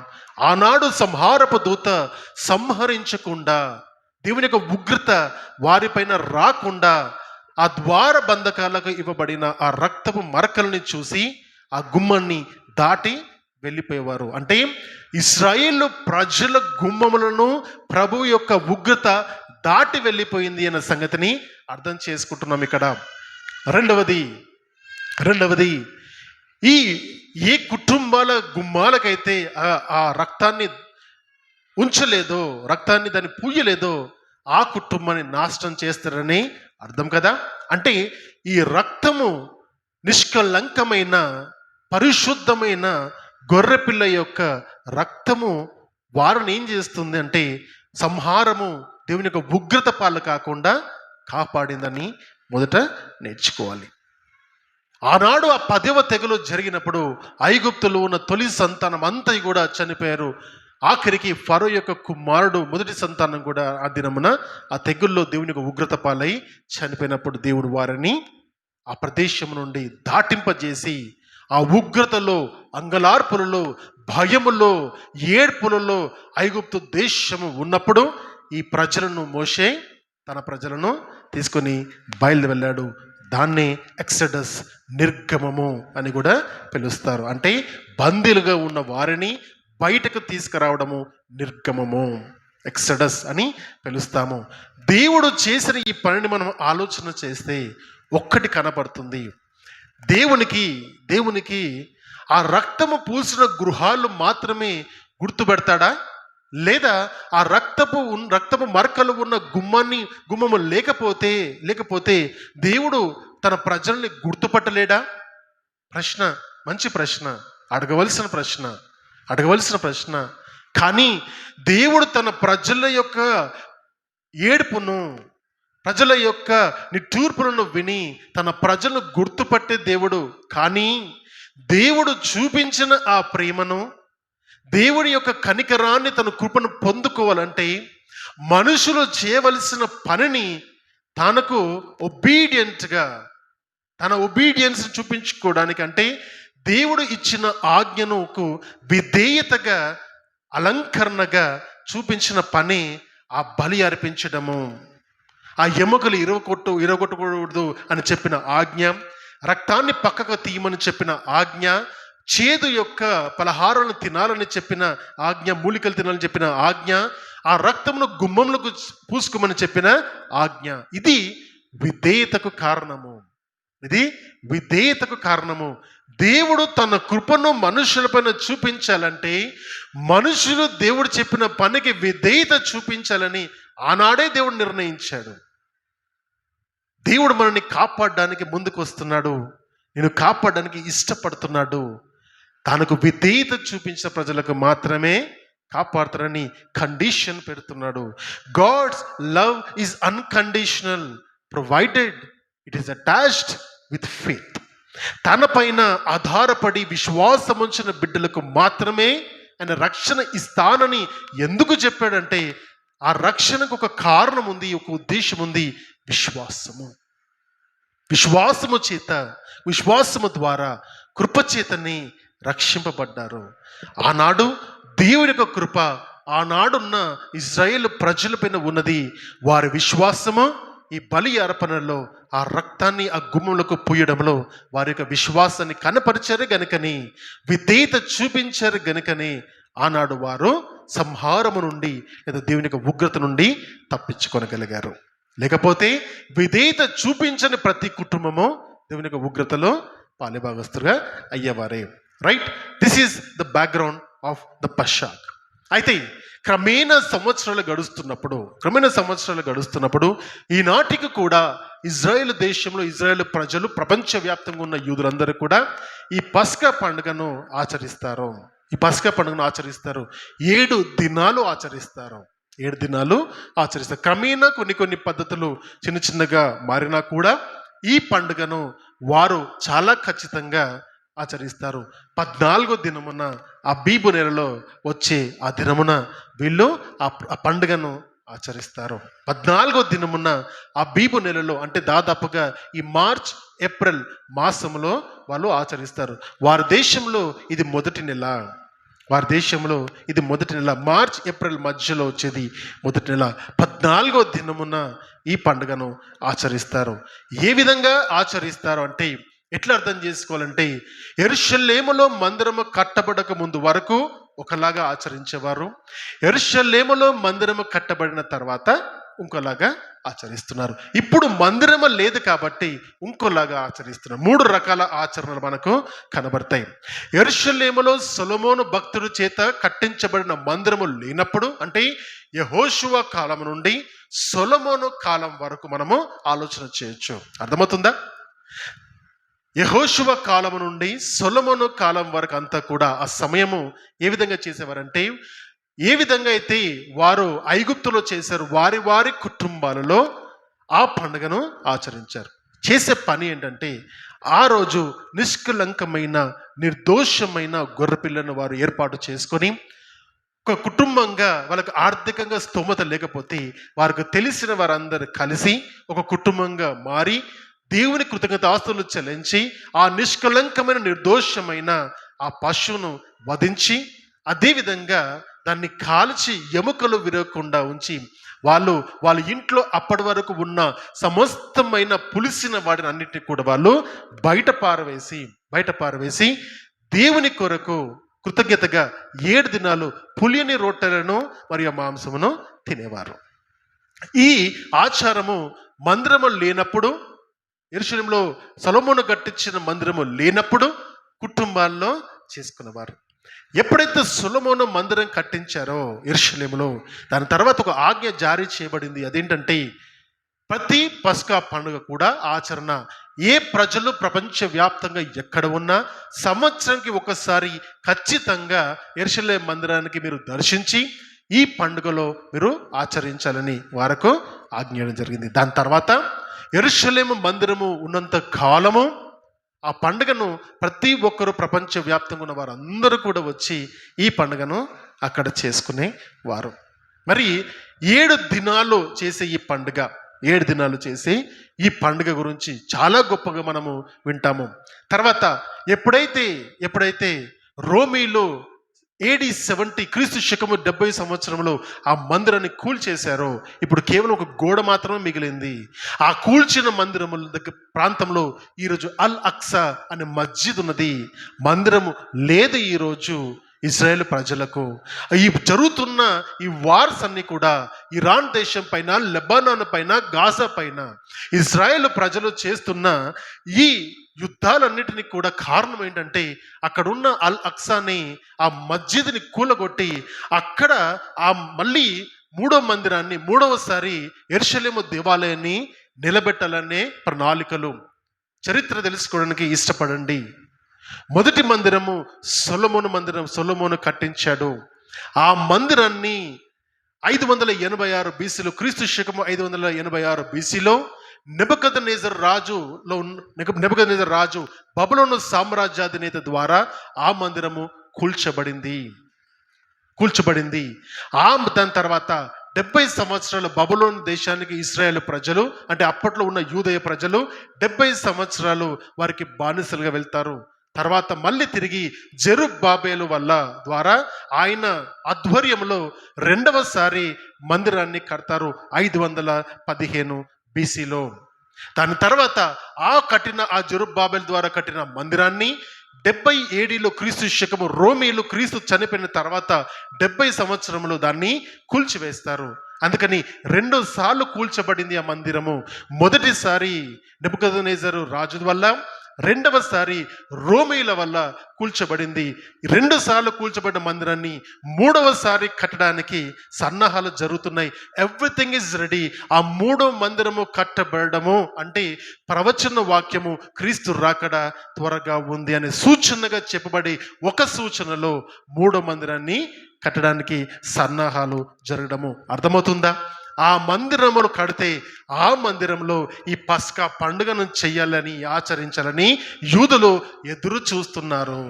ఆనాడు సంహారపు దూత సంహరించకుండా, దేవుని యొక్క ఉగ్రత వారిపైన రాకుండా ఆ ద్వార బంధకాలకు ఇవ్వబడిన ఆ రక్తపు మరకల్ని చూసి ఆ గుమ్మాన్ని దాటి వెళ్ళిపోయేవారు. అంటే ఇశ్రాయేలు ప్రజల గుమ్మములను ప్రభు యొక్క ఉగ్రత దాటి వెళ్ళిపోయింది అన్న సంగతిని అర్థం చేసుకుంటున్నాం ఇక్కడ. రెండవది ఈ ఏ కుటుంబాల గుమ్మాలకైతే ఆ రక్తాన్ని ఉంచలేదో, రక్తాన్ని దాన్ని పూయలేదో, ఆ కుటుంబాన్ని నాశనం చేస్తారని అర్థం కదా. అంటే ఈ రక్తము నిష్కలంకమైన పరిశుద్ధమైన గొర్రెపిల్ల యొక్క రక్తము వారిని ఏం చేస్తుంది అంటే సంహారము, దేవుని యొక్క ఉగ్రత పాలు కాకుండా కాపాడిందని మొదట నేర్చుకోవాలి. ఆనాడు ఆ 10వ తెగులు జరిగినప్పుడు ఐగుప్తులో ఉన్న తొలి సంతానం అంతా కూడా చనిపోయారు. ఆఖరికి ఫరో యొక్క కుమారుడు మొదటి సంతానం కూడా ఆ దినమున ఆ తెగుల్లో దేవుని యొక్క ఉగ్రత పాలై చనిపోయినప్పుడు దేవుడు వారిని ఆ ప్రదేశం నుండి దాటింపజేసి ఆ ఉగ్రతలో, అంగలార్పులలో, భయములో, ఏడ్పులలో ఐగుప్తు దేశము ఉన్నప్పుడు ఈ ప్రజలను మోషే తన ప్రజలను తీసుకొని బయలు వెళ్ళాడు. దాన్నే ఎక్సడస్, నిర్గమము అని కూడా పిలుస్తారు. అంటే బందీలుగా ఉన్న వారిని బయటకు తీసుకురావడము నిర్గమము, ఎక్సడస్ అని పిలుస్తాము. దేవుడు చేసిన ఈ పనిని మనం ఆలోచన చేస్తే ఒక్కటి కనపడుతుంది. దేవునికి ఆ రక్తము పూసిన గృహాలు మాత్రమే గుర్తుపెడతాడా? లేదా ఆ రక్తపు మరకలు ఉన్న గుమ్మము లేకపోతే దేవుడు తన ప్రజల్ని గుర్తుపట్టలేడా? ప్రశ్న, మంచి ప్రశ్న, అడగవలసిన ప్రశ్న. కానీ దేవుడు తన ప్రజల యొక్క ఏడుపును, ప్రజల యొక్క నిట్టూర్పులను విని తన ప్రజలను గుర్తుపట్టే దేవుడు. కానీ దేవుడు చూపించిన ఆ ప్రేమను, దేవుని యొక్క కనికరాన్ని, తన కృపను పొందుకోవాలంటే మనుషులు చేయవలసిన పనిని తనకు తన ఒబీడియన్స్ చూపించుకోవడానికి, అంటే దేవుడు ఇచ్చిన ఆజ్ఞనుకు విధేయతగా, అలంకరణగా చూపించిన పని ఆ బలి అర్పించడము. ఆ ఎముకలు ఇరగొట్టకూడదు అని చెప్పిన ఆజ్ఞ, రక్తాన్ని పక్కకు తీయమని చెప్పిన ఆజ్ఞ, చేదు యొక్క పలహారాలను తినాలని చెప్పిన ఆజ్ఞ, మూలికలు తినాలని చెప్పిన ఆజ్ఞ, ఆ రక్తమును గుమ్మములకు పూసుకోమని చెప్పిన ఆజ్ఞ. ఇది విధేయతకు కారణము. దేవుడు తన కృపను మనుషులపైన చూపించాలంటే మనుషులు దేవుడు చెప్పిన పనికి విధేయత చూపించాలని ఆనాడే దేవుడు నిర్ణయించాడు. దేవుడు మనల్ని కాపాడడానికి ముందుకు వస్తున్నాడు, నేను కాపాడడానికి ఇష్టపడుతున్నాడు. తనకు విధేయత చూపించిన ప్రజలకు మాత్రమే కాపాడుతారని కండిషన్ పెడుతున్నాడు. God's love is unconditional provided it is attached with faith. తన పైన ఆధారపడి విశ్వాసం ఉంచిన బిడ్డలకు మాత్రమే ఆయన రక్షణ ఇస్తానని ఎందుకు చెప్పాడంటే ఆ రక్షణకు ఒక కారణం ఉంది, ఒక ఉద్దేశం ఉంది. విశ్వాసము ద్వారా కృపచేతని రక్షింపబడ్డారు. ఆనాడు దేవుని యొక్క కృప ఆనాడున్న ఇజ్రాయేల్ ప్రజలపైన ఉన్నది. వారి విశ్వాసము ఈ బలి అర్పణలో, ఆ రక్తాన్ని ఆ గుమ్మలకు పూయడంలో వారి యొక్క విశ్వాసాన్ని కనపరిచారు గనుకని, విధేయత చూపించారు గనుకని ఆనాడు వారు సంహారము నుండి లేదా దేవుని యొక్క ఉగ్రత నుండి తప్పించుకొనగలిగారు. లేకపోతే విధేయత చూపించని ప్రతి కుటుంబము దేవుని యొక్క ఉగ్రతలో పాలిభాగస్తులుగా అయ్యేవారే. Right, this is the background of the పశ్చాత్. అయితే క్రమేణ సంవత్సరాలు గడుస్తున్నప్పుడు ఈనాటికి కూడా ఇజ్రాయేల్ దేశంలో ఇజ్రాయేల్ ప్రజలు, ప్రపంచవ్యాప్తంగా ఉన్న యూదులందరూ కూడా ఈ పస్కా పండుగను ఆచరిస్తారు. 7 దినాలు ఆచరిస్తారు. క్రమేణా కొన్ని పద్ధతులు చిన్నగా మారినా కూడా ఈ పండుగను వారు చాలా ఖచ్చితంగా ఆచరిస్తారు. 14వ దినమున అబీబు నెలలో వచ్చే ఆ దినమున వీళ్ళు ఆ పండుగను ఆచరిస్తారు. 14వ దినమున అబీబు నెలలో, అంటే దాదాపుగా ఈ మార్చ్ ఏప్రిల్ మాసంలో వాళ్ళు ఆచరిస్తారు. వారి దేశంలో ఇది మొదటి నెల. మార్చ్ ఏప్రిల్ మధ్యలో వచ్చేది మొదటి నెల. 14వ దినమున ఈ పండుగను ఆచరిస్తారు. ఏ విధంగా ఆచరిస్తారు అంటే, ఎట్లా అర్థం చేసుకోవాలంటే, యెరూషలేములో మందిరము కట్టబడక ముందు వరకు ఒకలాగా ఆచరించేవారు. యెరూషలేములో మందిరము కట్టబడిన తర్వాత ఇంకోలాగా ఆచరిస్తున్నారు. ఇప్పుడు మందిరము లేదు కాబట్టి ఇంకోలాగా ఆచరిస్తున్నారు. 3 రకాల ఆచరణలు మనకు కనబడతాయి. యెరూషలేములో సొలొమోను భక్తుడి చేత కట్టించబడిన మందిరము లేనప్పుడు, అంటే యెహోషువ కాలం నుండి సొలొమోను కాలం వరకు మనము ఆలోచన చేయొచ్చు. అర్థమవుతుందా? యెహోషువ కాలం నుండి సొలొమోను కాలం వరకు అంతా కూడా ఆ సమయము ఏ విధంగా చేసేవారంటే, ఏ విధంగా అయితే వారు ఐగుప్తులో చేశారు, వారి వారి కుటుంబాలలో ఆ పండుగను ఆచరించారు. చేసే పని ఏంటంటే, ఆ రోజు నిష్కలంకమైన నిర్దోషమైన గొర్రెపిల్లను వారు ఏర్పాటు చేసుకొని, ఒక కుటుంబంగా వాళ్ళకి ఆర్థికంగా స్తోమత లేకపోతే వారికి తెలిసిన వారందరూ కలిసి ఒక కుటుంబంగా మారి దేవుని కృతజ్ఞతాస్తులు చెల్లించి ఆ నిష్కలంకమైన నిర్దోషమైన ఆ పశువును వధించి, అదేవిధంగా దాన్ని కాల్చి ఎముకలు విరగకుండా ఉంచి వాళ్ళ ఇంట్లో అప్పటి వరకు ఉన్న సమస్తమైన పులిసిన వాటిని అన్నిటిని కూడా వాళ్ళు బయట పారవేసి దేవుని కొరకు కృతజ్ఞతగా 7 దినాలు పులియని రొట్టెలను మరియు మాంసమును తినేవారు. ఈ ఆచారము మందిరము లేనప్పుడు, యెరూషలేములో సొలొమోను కట్టించిన మందిరము లేనప్పుడు కుటుంబాల్లో చేసుకునేవారు. ఎప్పుడైతే సొలొమోను మందిరం కట్టించారో యెరూషలేములో, దాని తర్వాత ఒక ఆజ్ఞ జారీ చేయబడింది. అదేంటంటే, ప్రతి పస్కా పండుగ కూడా ఆచరణ, ఏ ప్రజలు ప్రపంచవ్యాప్తంగా ఎక్కడ ఉన్నా సంవత్సరానికి ఒకసారి ఖచ్చితంగా యెరూషలేము మందిరానికి మీరు దర్శించి ఈ పండుగలో మీరు ఆచరించాలని వారికి ఆజ్ఞ జరిగింది. దాని తర్వాత యెరూషలేము మందిరము ఉన్నంత కాలము ఆ పండుగను ప్రతి ఒక్కరు ప్రపంచవ్యాప్తంగా ఉన్న వారందరూ కూడా వచ్చి ఈ పండుగను అక్కడ చేసుకునేవారు. మరి 7 దినాలు చేసే ఈ పండుగ గురించి చాలా గొప్పగా మనము వింటాము. తర్వాత ఎప్పుడైతే రోమీలో AD 70 క్రీస్తు శకము 70 సంవత్సరంలో ఆ మందిరాన్ని కూల్చేశారో, ఇప్పుడు కేవలం ఒక గోడ మాత్రమే మిగిలింది. ఆ కూల్చిన మందిరముల దగ్గర ప్రాంతంలో ఈరోజు అల్ అక్సా అనే మస్జిద్ ఉన్నది. మందిరము లేదు ఈరోజు ఇజ్రాయేల్ ప్రజలకు. ఈ జరుగుతున్న ఈ వార్స్ అన్ని కూడా ఇరాన్ దేశం పైన, లెబనాన్ పైన, గాజా పైన ఇజ్రాయేల్ ప్రజలు చేస్తున్న ఈ యుద్ధాలన్నిటినీ కూడా కారణం ఏంటంటే, అక్కడున్న అల్ అక్సాని, ఆ మస్జిద్ని కూలగొట్టి అక్కడ ఆ మళ్ళీ 3వ మందిరాన్ని, 3వసారి యెరూషలేము దేవాలయాన్ని నిలబెట్టాలనే ప్రణాళికలు. చరిత్ర తెలుసుకోవడానికి ఇష్టపడండి. మొదటి మందిరము సొలొమోను కట్టించాడు. ఆ మందిరాన్ని 586 BCలో, క్రీస్తు శకము 586 BCలో నెబుకద్నెజర్ రాజు బబులోను సామ్రాజ్యాధినేత ద్వారా ఆ మందిరము కూల్చబడింది. దాని తర్వాత 70 సంవత్సరాలు బబులోను దేశానికి ఇశ్రాయేలు ప్రజలు, అంటే అప్పట్లో ఉన్న యూదయ ప్రజలు 70 సంవత్సరాలు వారికి బానిసలుగా వెళ్తారు. తర్వాత మళ్ళీ తిరిగి జెరుబ్బాబెలు ద్వారా ఆయన ఆధ్వర్యంలో 2వసారి మందిరాన్ని కడతారు 515 BCలో. దాని తర్వాత ఆ జెరుబ్బాబెలు ద్వారా కట్టిన మందిరాన్ని 70 ADలో క్రీస్తు శకము రోమీలు క్రీస్తు చనిపోయిన తర్వాత 70 సంవత్సరంలో దాన్ని కూల్చివేస్తారు. అందుకని 2 సార్లు కూల్చబడింది ఆ మందిరము. మొదటిసారి నెబుకద్నెజరు రాజు వల్ల, 2వసారి రోమీల వల్ల కూల్చబడింది. 2 సార్లు కూల్చబడిన మందిరాన్ని 3వసారి కట్టడానికి సన్నాహాలు జరుగుతున్నాయి. Everything is ready. ఆ 3వ మందిరము కట్టబడము అంటే ప్రవచన వాక్యము క్రీస్తు రాకడ త్వరగా ఉంది అనే సూచనగా చెప్పబడి, ఒక సూచనలో 3వ మందిరాన్ని కట్టడానికి సన్నాహాలు జరగడము. అర్థమవుతుందా? ఆ మందిరమును కడితే ఆ మందిరంలో ఈ పస్కా పండుగను చెయ్యాలని, ఆచరించాలని యూదులు ఎదురు చూస్తున్నారు.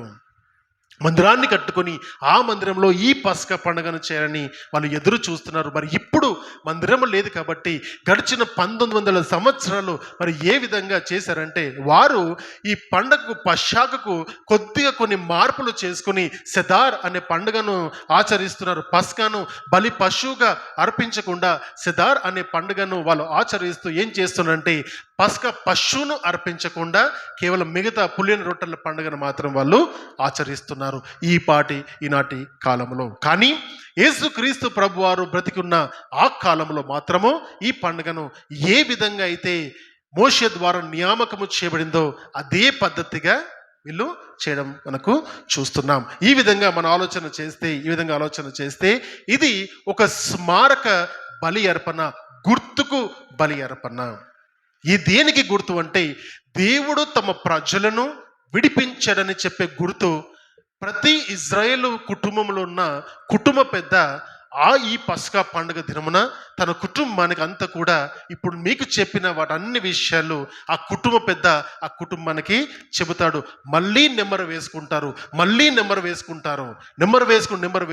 మందిరాన్ని కట్టుకొని ఆ మందిరంలో ఈ పస్కా పండుగను చేయాలని వాళ్ళు ఎదురు చూస్తున్నారు. మరి ఇప్పుడు మందిరం లేదు కాబట్టి గడిచిన 1900 సంవత్సరాలు మరి ఏ విధంగా చేశారంటే, వారు ఈ పండుగకు పశ్చాకకు కొద్దిగా కొన్ని మార్పులు చేసుకుని సెదార్ అనే పండుగను ఆచరిస్తున్నారు. పస్కాను బలి పశువుగా అర్పించకుండా సెదార్ అనే పండుగను వాళ్ళు ఆచరిస్తూ ఏం చేస్తున్నారంటే, పస్కా పశువును అర్పించకుండా కేవలం మిగతా పులియని రొట్టెల పండుగను మాత్రం వాళ్ళు ఆచరిస్తున్నారు ఈనాటి కాలంలో. కానీ యేసుక్రీస్తు ప్రభువారు బ్రతికున్న ఆ కాలంలో మాత్రము ఈ పండుగను ఏ విధంగా అయితే మోషే ద్వారా నియామకము చేయబడిందో అదే పద్ధతిగా వీళ్ళు చేయడం మనకు చూస్తున్నాం. ఈ విధంగా ఆలోచన చేస్తే ఇది ఒక స్మారక బలి అర్పణ, గుర్తుకు బలి అర్పణ. ఈ దేనికి గుర్తు అంటే, దేవుడు తమ ప్రజలను విడిపించాడని చెప్పే గుర్తు. ప్రతి ఇజ్రాయేలు కుటుంబంలో ఉన్న కుటుంబ పెద్ద ఈ పస్కా పండుగ దినమున తన కుటుంబానికి అంతా కూడా ఇప్పుడు మీకు చెప్పిన వాటన్ని విషయాలు ఆ కుటుంబ పెద్ద ఆ కుటుంబానికి చెబుతాడు. మళ్ళీ నెమ్మరు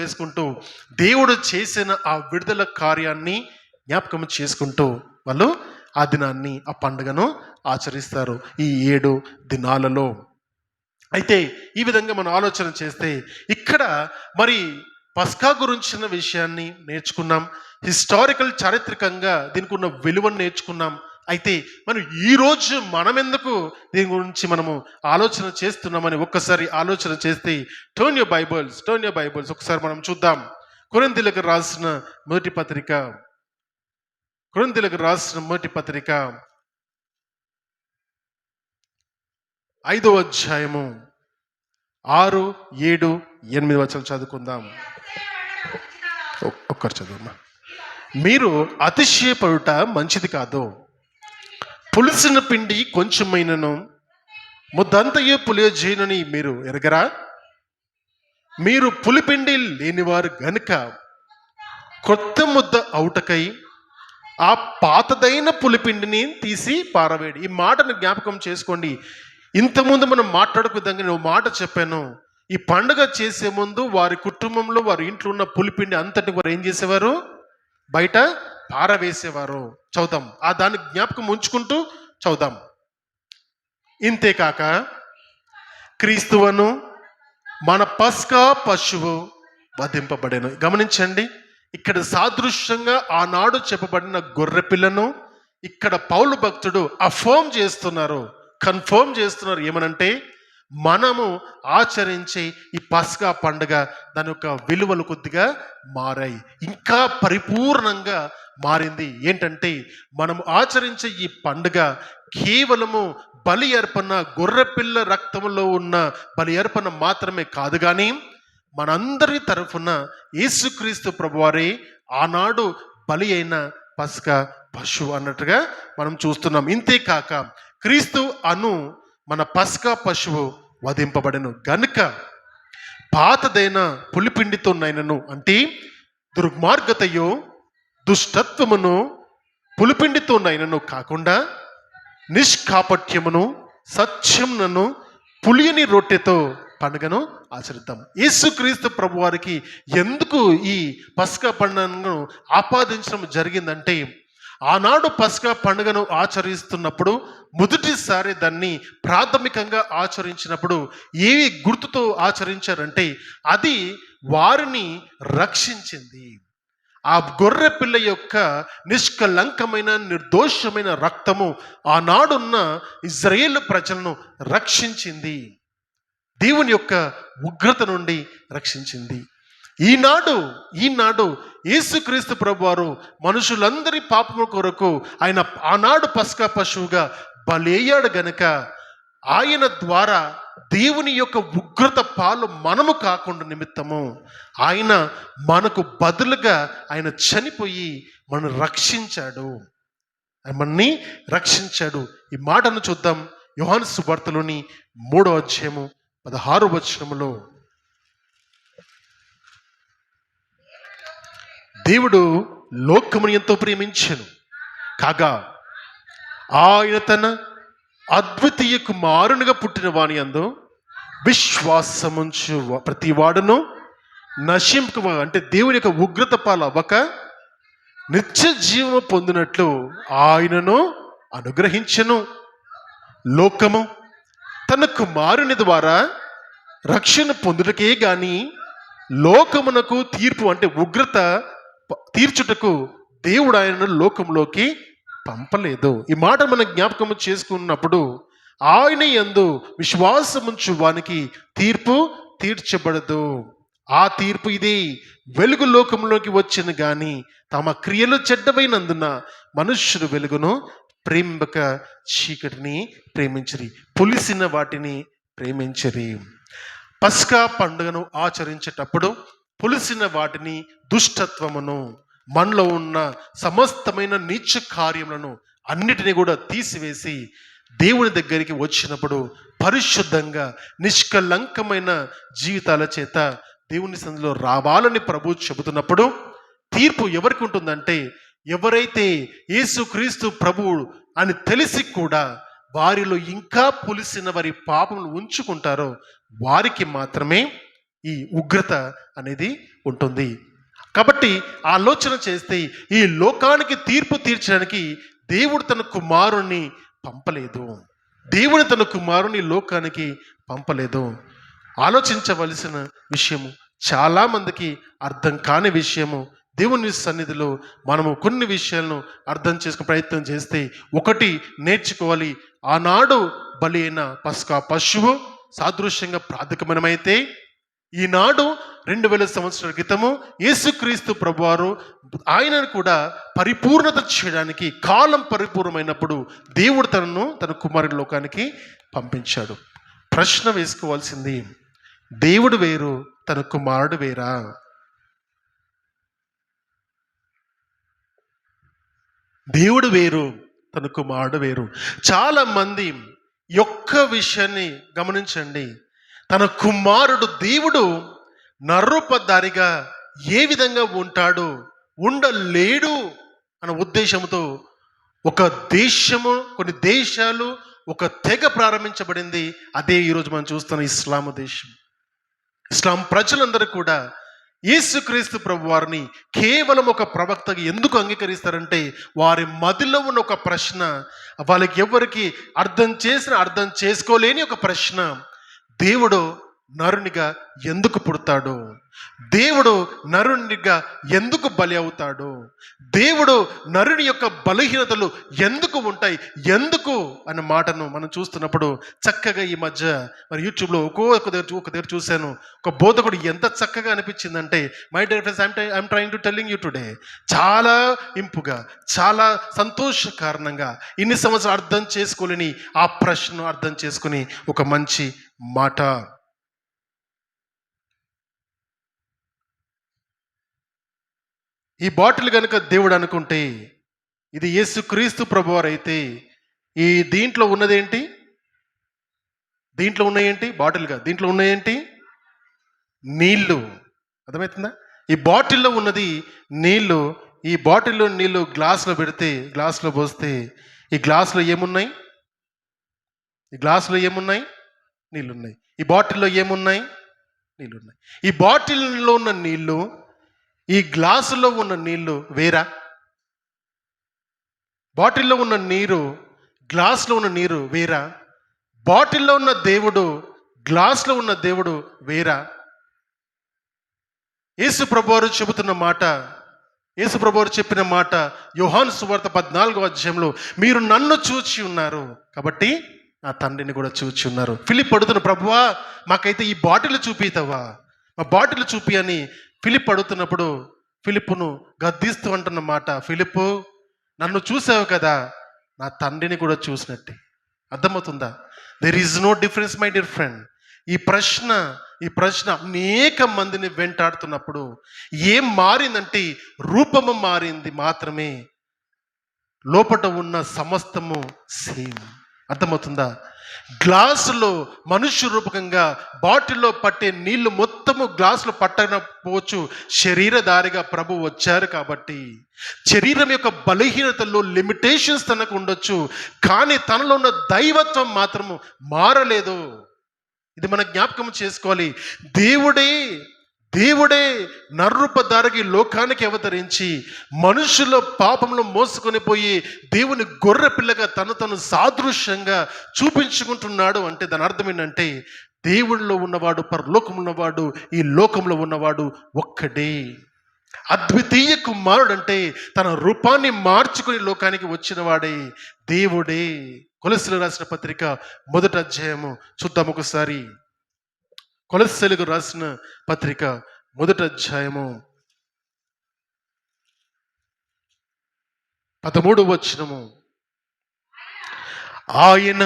వేసుకుంటూ దేవుడు చేసిన ఆ విడుదల కార్యాన్ని జ్ఞాపకం చేసుకుంటూ వాళ్ళు ఆ దినాన్ని, ఆ పండుగను ఆచరిస్తారు ఈ 7 దినాలలో. అయితే ఈ విధంగా మనం ఆలోచన చేస్తే ఇక్కడ మరి పస్కా గురించిన విషయాన్ని నేర్చుకున్నాం. హిస్టారికల్, చారిత్రకంగా దీనికి ఉన్న విలువను నేర్చుకున్నాం. అయితే మనం ఈరోజు మనమెందుకు దీని గురించి మనము ఆలోచన చేస్తున్నామని ఒక్కసారి ఆలోచన చేస్తే, టర్న్ యువర్ బైబుల్స్ ఒకసారి మనం చూద్దాం. కొరింథీయులకు రాసిన మొదటి పత్రిక 5వ అధ్యాయము 6, 7, 8 వచనం చదువుకుందాం. ఒక్కరు చదువుమా. మీరు అతిశయపడుట మంచిది కాదు. పులిసిన పిండి కొంచెమైనను ముద్దంతయు పులియజేయునని మీరు ఎరగరా? మీరు పులిపిండి లేనివారు గనుక కొత్త ముద్ద అవుటకై ఆ పాతదైన పులిపిండిని తీసి పారవేడి. ఈ మాటను జ్ఞాపకం చేసుకోండి. ఇంతకుముందు మనం మాట్లాడుకు విధంగా నేను మాట చెప్పాను. ఈ పండుగ చేసే ముందు వారి కుటుంబంలో, వారి ఇంట్లో ఉన్న పులిపిండి అంతటి వారు ఏం చేసేవారు? బయట పారవేసేవారు. చదువుదాం, దాన్ని జ్ఞాపకం ఉంచుకుంటూ చదువుదాం. ఇంతేకాక క్రీస్తువను మన పస్కా పశువు వధింపబడెను. గమనించండి, ఇక్కడ సాదృశ్యంగా ఆనాడు చెప్పబడిన గొర్రె పిల్లను ఇక్కడ పౌలు భక్తుడు కన్ఫర్మ్ చేస్తున్నారు. ఏమనంటే, మనము ఆచరించే ఈ పస్కా పండుగ దాని యొక్క విలువలు కొద్దిగా మారాయి, ఇంకా పరిపూర్ణంగా మారింది. ఏంటంటే, మనము ఆచరించే ఈ పండుగ కేవలము బలి అర్పణ, గొర్రెపిల్ల రక్తంలో ఉన్న బలి అర్పణ మాత్రమే కాదు, కానీ మనందరి తరఫున యేసుక్రీస్తు ప్రభువారే ఆనాడు బలి అయిన పస్కా పశువు అన్నట్టుగా మనం చూస్తున్నాం. ఇంతేకాక క్రీస్తు మన పస్కా పశువు వధింపబడెను గనుక పాతదైన పులిపిండితోనైనను, అంటే దుర్మార్గతయో దుష్టత్వమును పులిపిండితోనైనను కాకుండా నిష్కాపట్యమును సత్యమును పులియని రొట్టెతో పండుగను ఆచరిద్దాం. యేసుక్రీస్తు ప్రభు వారికి ఎందుకు ఈ పస్కా పండుగను ఆపాదించడం జరిగిందంటే, ఆనాడు పస్కా పండుగను ఆచరిస్తున్నప్పుడు మొదటిసారి దాన్ని ప్రాథమికంగా ఆచరించినప్పుడు ఏ గుర్తుతో ఆచరించారంటే, అది వారిని రక్షించింది. ఆ గొర్రె పిల్ల యొక్క నిష్కలంకమైన నిర్దోషమైన రక్తము ఆనాడున్న ఇజ్రాయేలు ప్రజలను రక్షించింది, దేవుని యొక్క ఉగ్రత నుండి రక్షించింది. ఈనాడు యేసుక్రీస్తు ప్రభువారు మనుషులందరి పాపము కొరకు ఆయన ఆనాడు పస్కా పశువుగా బలయ్యాడు గనుక, ఆయన ద్వారా దేవుని యొక్క ఉగ్రత పాలు మనము కాకుండా నిమిత్తము ఆయన మనకు బదులుగా ఆయన చనిపోయి మనల్ని రక్షించాడు. ఈ మాటను చూద్దాం. యోహాను సువార్తలోని 3వ అధ్యాయము 16వ వచనములో, దేవుడు లోకమును ఎంతో ప్రేమించెను కాగా ఆయన తన అద్వితీయ కుమారునిగా పుట్టిన వాని యందు విశ్వాసముంచు ప్రతి వాడును నశింపక, అంటే దేవుని యొక్క ఉగ్రత పాలవ్వక నిత్య జీవము పొందినట్లు ఆయనను అనుగ్రహించెను. లోకము తన కుమారుని ద్వారా రక్షణ పొందుటకే గాని లోకమునకు తీర్పు, అంటే ఉగ్రత తీర్చుటకు దేవుడు ఆయనను లోకంలోకి పంపలేదు. ఈ మాట మనం జ్ఞాపకం చేసుకున్నప్పుడు ఆయన యందు విశ్వాసముంచు వానికి తీర్పు తీర్చబడదు. ఆ తీర్పు ఇది, వెలుగు లోకంలోకి వచ్చిన గాని తమ క్రియలు చెడ్డవైనందున మనుష్యుడు వెలుగును ప్రేమింపక చీకటిని ప్రేమించరి, పులిసిన వాటిని ప్రేమించరి. పస్కా పండుగను ఆచరించేటప్పుడు పులిసిన వాటిని, దుష్టత్వమును, మనలో ఉన్న సమస్తమైన నీచ కార్యములను అన్నిటినీ కూడా తీసివేసి దేవుని దగ్గరికి వచ్చినప్పుడు పరిశుద్ధంగా నిష్కలంకమైన జీవితాల చేత దేవుని సన్నిధిలో రావాలని ప్రభు చెబుతున్నప్పుడు తీర్పు ఎవరికి ఉంటుందంటే, ఎవరైతే యేసుక్రీస్తు ప్రభువు అని తెలిసి కూడా వారిలో ఇంకా పులిసిన వారి పాపములు ఉంచుకుంటారో వారికి మాత్రమే ఈ ఉగ్రత అనేది ఉంటుంది. కాబట్టి ఆలోచన చేస్తే ఈ లోకానికి తీర్పు తీర్చడానికి దేవుడు తన కుమారుణ్ణి పంపలేదు. దేవుడు తన కుమారుని లోకానికి పంపలేదు. ఆలోచించవలసిన విషయము, చాలామందికి అర్థం కాని విషయము. దేవుని సన్నిధిలో మనము కొన్ని విషయాలను అర్థం చేసుకునే ప్రయత్నం చేస్తే, ఒకటి నేర్చుకోవాలి. ఆనాడు బలి అయిన పస్కా పశువు సాదృశ్యంగా ప్రాథమికమైతే, ఈనాడు 2000 సంవత్సరాల క్రితము యేసుక్రీస్తు ప్రభువారు ఆయనను కూడా పరిపూర్ణత చేయడానికి కాలం పరిపూర్ణమైనప్పుడు దేవుడు తన కుమారుని లోకానికి పంపించాడు. ప్రశ్న వేసుకోవాల్సింది, దేవుడు వేరు, తన కుమారుడు వేరా? దేవుడు వేరు, తన కుమారుడు వేరు. చాలా మంది యొక్క విషయాన్ని గమనించండి. తన కుమారుడు దేవుడు నరరూపధారిగా ఏ విధంగా ఉంటాడు, ఉండలేడు అన్న ఉద్దేశంతో ఒక దేశము, కొన్ని దేశాలు, ఒక తెగ ప్రారంభించబడింది. అదే ఈరోజు మనం చూస్తున్న ఇస్లాం దేశం. ఇస్లాం ప్రజలందరూ కూడా యేసుక్రీస్తు ప్రభు వారిని కేవలం ఒక ప్రవక్తగా ఎందుకు అంగీకరిస్తారంటే, వారి మదిలో ఉన్న ఒక ప్రశ్న, వాళ్ళకి ఎవరికి అర్థం చేసుకోలేని ఒక ప్రశ్న, దేవుడు నరునిగా ఎందుకు పుడతాడు, దేవుడు నరునిగా ఎందుకు బలి అవుతాడు, దేవుడు నరుని యొక్క బలహీనతలు ఎందుకు ఉంటాయి, ఎందుకు అనే మాటను మనం చూస్తున్నప్పుడు చక్కగా ఈ మధ్య మరి యూట్యూబ్లో ఒక దగ్గర చూశాను. ఒక బోధకుడు ఎంత చక్కగా అనిపించిందంటే, my dear friends, I'm trying to telling you today, చాలా ఇంపుగా, చాలా సంతోష కారణంగా ఇన్ని సంవత్సరాలు అర్థం చేసుకోలేని ఆ ప్రశ్నను అర్థం చేసుకుని ఒక మంచి మాట. ఈ బాటిల్ కనుక దేవుడు అనుకుంటే, ఇది యేసుక్రీస్తు ప్రభువారు అయితే, ఈ దీంట్లో ఉన్నదేంటి, దీంట్లో ఉన్నాయేంటి, బాటిల్గా దీంట్లో ఉన్నాయేంటి, నీళ్ళు. అర్థమవుతుందా? ఈ బాటిల్లో ఉన్నది నీళ్ళు. ఈ బాటిల్లో నీళ్ళు గ్లాసులో పెడితే, గ్లాసులో పోస్తే, ఈ గ్లాసులో ఏమున్నాయి, ఈ గ్లాసులో ఏమున్నాయి, నీళ్ళున్నాయి. ఈ బాటిల్లో ఏమున్నాయి, నీళ్ళున్నాయి. ఈ బాటిల్లో ఉన్న నీళ్ళు, ఈ గ్లాసులో ఉన్న నీళ్లు వేరా? బాటిల్లో ఉన్న నీరు, గ్లాసులో ఉన్న నీరు వేరా? బాటిల్లో ఉన్న దేవుడు, గ్లాసులో ఉన్న దేవుడు వేరా? యేసు ప్రభువారు చెబుతున్న మాట, యేసు ప్రభువారు చెప్పిన మాట యోహాను సువార్త 14వ అధ్యాయంలో, మీరు నన్ను చూచి ఉన్నారు కాబట్టి నా తండ్రిని కూడా చూచి ఉన్నారు. ఫిలిప్ అడుగుతున్న, ప్రభువా మాకైతే ఈ బాటిల్ చూపితావా, మా బాటిల్ చూపి అని ఫిలిప్ అడుగుతున్నప్పుడు ఫిలిప్పును గద్దిస్తూ అంటున్న మాట, ఫిలిప్పు నన్ను చూసావు కదా, నా తండ్రిని కూడా చూసినట్టే. అర్థమవుతుందా? There is no difference my dear friend. ఈ ప్రశ్న అనేక మందిని వెంటాడుతున్నప్పుడు ఏం మారిందంటే, రూపము మారింది మాత్రమే, లోపట ఉన్న సమస్తము సేమ్. అర్థమవుతుందా? గ్లాసులో మనుష్య రూపకంగా బాటిల్లో పట్టే నీళ్లు మొత్తము గ్లాసులో పట్టకపోవచ్చు, శరీరధారిగా ప్రభు వచ్చారు కాబట్టి. శరీరం యొక్క బలహీనతల్లో లిమిటేషన్స్ తనకు ఉండొచ్చు, కానీ తనలో ఉన్న దైవత్వం మాత్రము మారలేదు. ఇది మనం జ్ఞాపకం చేసుకోవాలి. దేవుడే దేవుడే నర్రూపధారికి లోకానికి అవతరించి మనుషుల పాపంలో మోసుకొని పోయి దేవుని గొర్రె పిల్లగా తను సాదృశ్యంగా చూపించుకుంటున్నాడు అంటే దాని అర్థం ఏంటంటే దేవుడిలో ఉన్నవాడు, పరలోకంలో ఉన్నవాడు, ఈ లోకంలో ఉన్నవాడు ఒక్కడే. అద్వితీయ కుమారుడు అంటే తన రూపాన్ని మార్చుకుని లోకానికి వచ్చిన వాడే దేవుడే. కొలస్సీలకు రాసిన పత్రిక 1వ అధ్యాయము చూద్దాం ఒకసారి. కొలస్సీలకు రాసిన పత్రిక 1వ అధ్యాయము 13వ వచనము. ఆయన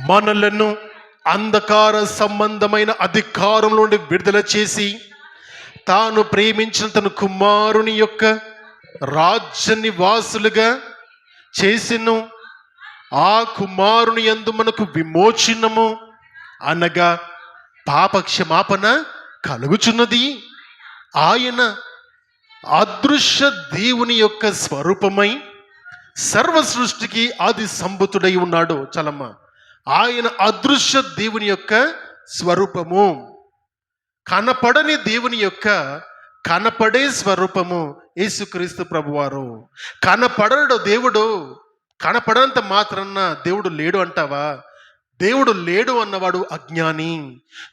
మనలను అంధకార సంబంధమైన అధికారం నుండి విడుదల చేసి తాను ప్రేమించిన తన కుమారుని యొక్క రాజ్య నివాసులుగా చేసిను. ఆ కుమారుని యందు మనకు విమోచనము అనగా పాప క్షమాపణ కలుగుచున్నది. ఆయన అదృశ్య దేవుని యొక్క స్వరూపమై సర్వ సృష్టికి ఆది సంభూతుడై ఉన్నాడు. చలమ్మ, ఆయన అదృశ్య దేవుని యొక్క స్వరూపము, కనపడని దేవుని యొక్క కనపడే స్వరూపము యేసుక్రీస్తు ప్రభువారు. కనపడడు దేవుడు, కనపడంత మాత్రాన దేవుడు లేడు అంటావా? దేవుడు లేడు అన్నవాడు అజ్ఞాని.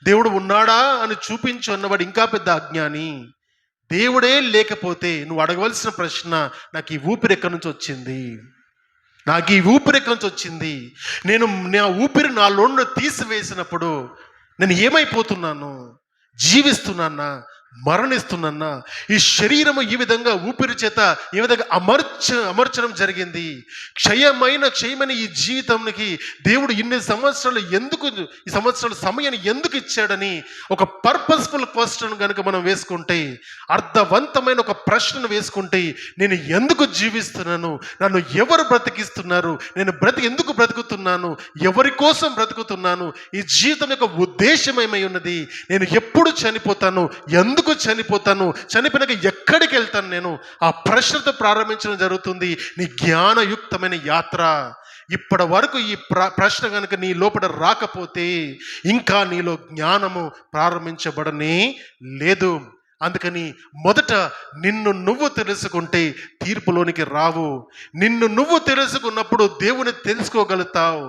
దేవుడు ఉన్నాడా అని చూపించు అన్నవాడు ఇంకా పెద్ద అజ్ఞాని. దేవుడే లేకపోతే నువ్వు అడగవలసిన ప్రశ్న, నాకు ఈ ఊపిరి ఎక్కడి నుంచి వచ్చింది, నాకు ఈ ఊపిరి ఎక్కడి నుంచి వచ్చింది, నా ఊపిరి నాలో తీసివేసినప్పుడు నేను ఏమైపోతున్నాను? జీవిస్తున్నానా, మరణిస్తున్నానా? ఈ శరీరము ఈ విధంగా ఊపిరి చేత ఈ విధంగా అమర్చడం జరిగింది. క్షయమైన ఈ జీవితానికి దేవుడు ఇన్ని సంవత్సరాలు ఎందుకు, ఈ సంవత్సరాల సమయాన్ని ఎందుకు ఇచ్చాడని ఒక పర్పస్ఫుల్ క్వశ్చన్ కనుక మనం వేసుకుంటే, అర్థవంతమైన ఒక ప్రశ్నను వేసుకుంటే, నేను ఎందుకు జీవిస్తున్నాను, నన్ను ఎవరు బ్రతికిస్తున్నారు, నేను ఎందుకు బ్రతుకుతున్నాను, ఎవరి కోసం బ్రతుకుతున్నాను, ఈ జీవితం యొక్క ఉద్దేశం ఏమై ఉన్నది, నేను ఎప్పుడు చనిపోతాను, ఎందుకు చనిపోతాను, చనిపోయినాక ఎక్కడికి వెళ్తాను, నేను ఆ ప్రశ్నతో ప్రారంభించడం జరుగుతుంది నీ జ్ఞానయుక్తమైన యాత్ర. ఇప్పటి వరకు ఈ ప్రశ్న కనుక నీ లోపల రాకపోతే ఇంకా నీలో జ్ఞానము ప్రారంభించబడనే లేదు. అందుకని మొదట నిన్ను నువ్వు తెలుసుకుంటే తీర్పులోనికి రావు. నిన్ను నువ్వు తెలుసుకున్నప్పుడు దేవుని తెలుసుకోగలుగుతావు.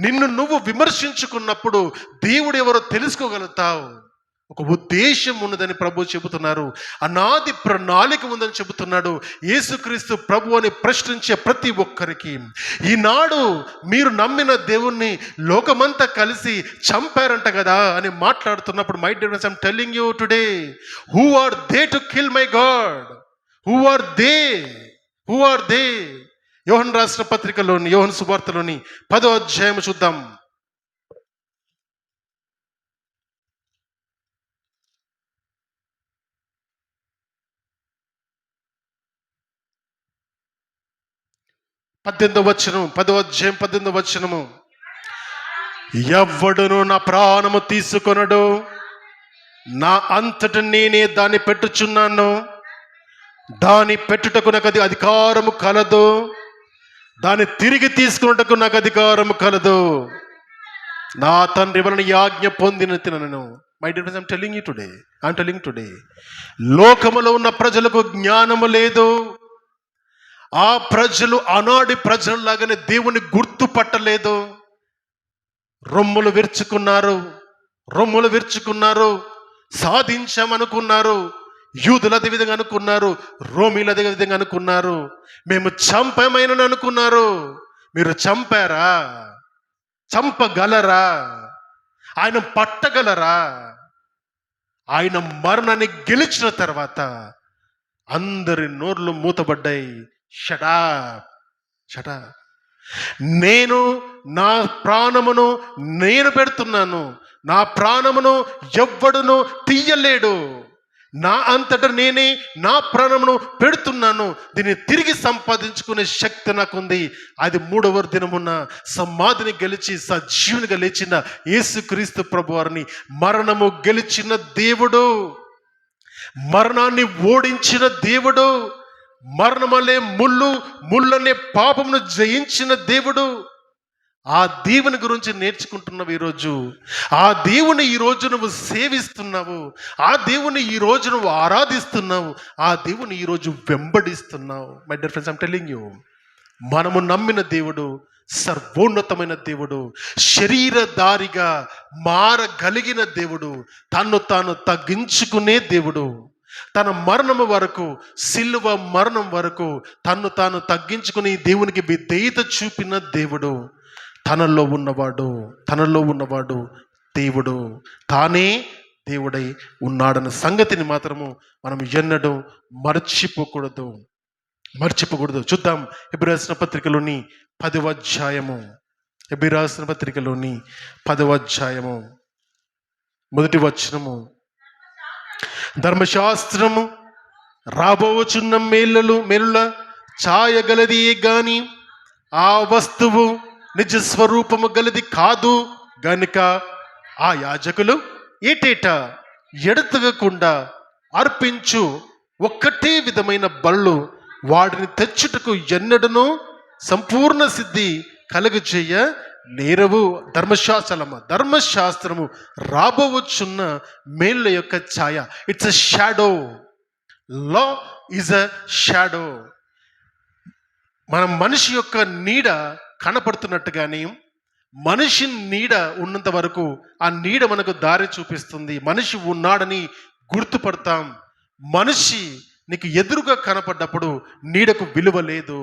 నిన్ను నువ్వు విమర్శించుకున్నప్పుడు దేవుడు ఎవరో తెలుసుకోగలుగుతావు. ఒక ఉద్దేశం ఉన్నదని ప్రభు చెబుతున్నారు. అనాది ప్రణాళిక ఉందని చెబుతున్నాడు. యేసుక్రీస్తు ప్రభు అని ప్రశ్నించే ప్రతి ఒక్కరికి, ఈనాడు మీరు నమ్మిన దేవుణ్ణి లోకమంతా కలిసి చంపారంట కదా అని మాట్లాడుతున్నప్పుడు, my dear friends, I am telling you today, who are they to kill my God? Who are they? Who are they? Yohan రాసిన పత్రికలోని, యోహన్ సువార్తలోని 10వ అధ్యాయం చూద్దాం. పదో అధ్యాయం 18వ వచనము. ఎవ్వడును నా ప్రాణము తీసుకొనడు, నా అంతట నేనే దాన్ని పెట్టుచున్నాను, దాని పెట్టుటకు నాకు అధికారము కలదు, దాన్ని తిరిగి తీసుకున్నటకు నాకు అధికారము కలదు, నా తండ్రి వలన ఆజ్ఞ పొందిన తినను. My dear friends, I'm telling today, లోకములో ఉన్న ప్రజలకు జ్ఞానము లేదు. ఆ ప్రజలు ఆనాటి ప్రజల్లాగానే దేవుని గుర్తుపట్టలేదు. రొమ్ములు విరుచుకున్నారు, సాధించామనుకున్నారు. యూదులు అదే విధంగా అనుకున్నారు, రోమీలు అదే విధంగా అనుకున్నారు. మేము చంపమైనని అనుకున్నారు. మీరు చంపారా? చంపగలరా? ఆయన పట్టగలరా? ఆయన మరణాన్ని గెలిచిన తర్వాత అందరి నోర్లు మూతబడ్డాయి. షటా, నేను నా ప్రాణమును నేను పెడుతున్నాను, నా ప్రాణమును ఎవ్వడును తీయలేడు, నా అంతటా నేనే నా ప్రాణమును పెడుతున్నాను, దీన్ని తిరిగి సంపాదించుకునే శక్తి నాకుంది. అది 3వ దినమున సమాధిని గెలిచి సజీవునిగా లేచిన యేసుక్రీస్తు ప్రభువారిని, మరణము గెలిచిన దేవుడు, మరణాన్ని ఓడించిన దేవుడు, మరణమలే ముళ్ళనే పాపమును జయించిన దేవుడు, ఆ దేవుని గురించి నేర్చుకుంటున్నావు ఈరోజు. ఆ దేవుని ఈరోజు నువ్వు సేవిస్తున్నావు. ఆ దేవుని ఈరోజు నువ్వు ఆరాధిస్తున్నావు. ఆ దేవుని ఈరోజు వెంబడిస్తున్నావు. My dear friends, I'm telling you, మనము నమ్మిన దేవుడు సర్వోన్నతమైన దేవుడు, శరీరధారిగా మారగలిగిన దేవుడు, తన్ను తాను తగ్గించుకునే దేవుడు. తన మరణము వరకు, సిలువ మరణం వరకు తన్ను తాను తగ్గించుకుని దేవునికి విధేయత చూపిన దేవుడు. తనలో ఉన్నవాడు దేవుడు, తానే దేవుడై ఉన్నాడన్న సంగతిని మాత్రము మనం ఎన్నడూ మర్చిపోకూడదు. చూద్దాం హెబ్రీ రాసిన పత్రికలోని 10వ అధ్యాయము. హెబ్రీ రాసిన పత్రికలోని 10వ అధ్యాయము 1వ వచనము. ధర్మశాస్త్రము రాబోచున్న మేలుల ఛాయగలదియే గాని ఆ వస్తువు నిజ స్వరూపము గలది కాదు గనుక ఆ యాజకులు ఏటేటా ఎడతెగకుండా అర్పించు ఒక్కటే విధమైన బలులు వాటిని తెచ్చుటకు ఎన్నడను సంపూర్ణ సిద్ధి కలుగజేయ నేరవు. ధర్మశాస్త్రము రాబోవచ్చున్న మేళ్ళ యొక్క ఛాయ. It's a shadow. Law is a shadow. మన మనిషి యొక్క నీడ కనపడుతున్నట్టుగానే మనిషి నీడ ఉన్నంత వరకు ఆ నీడ మనకు దారి చూపిస్తుంది. మనిషి ఉన్నాడని గుర్తుపడతాం. మనిషి నీకు ఎదురుగా కనపడ్డప్పుడు నీడకు విలువ లేదు.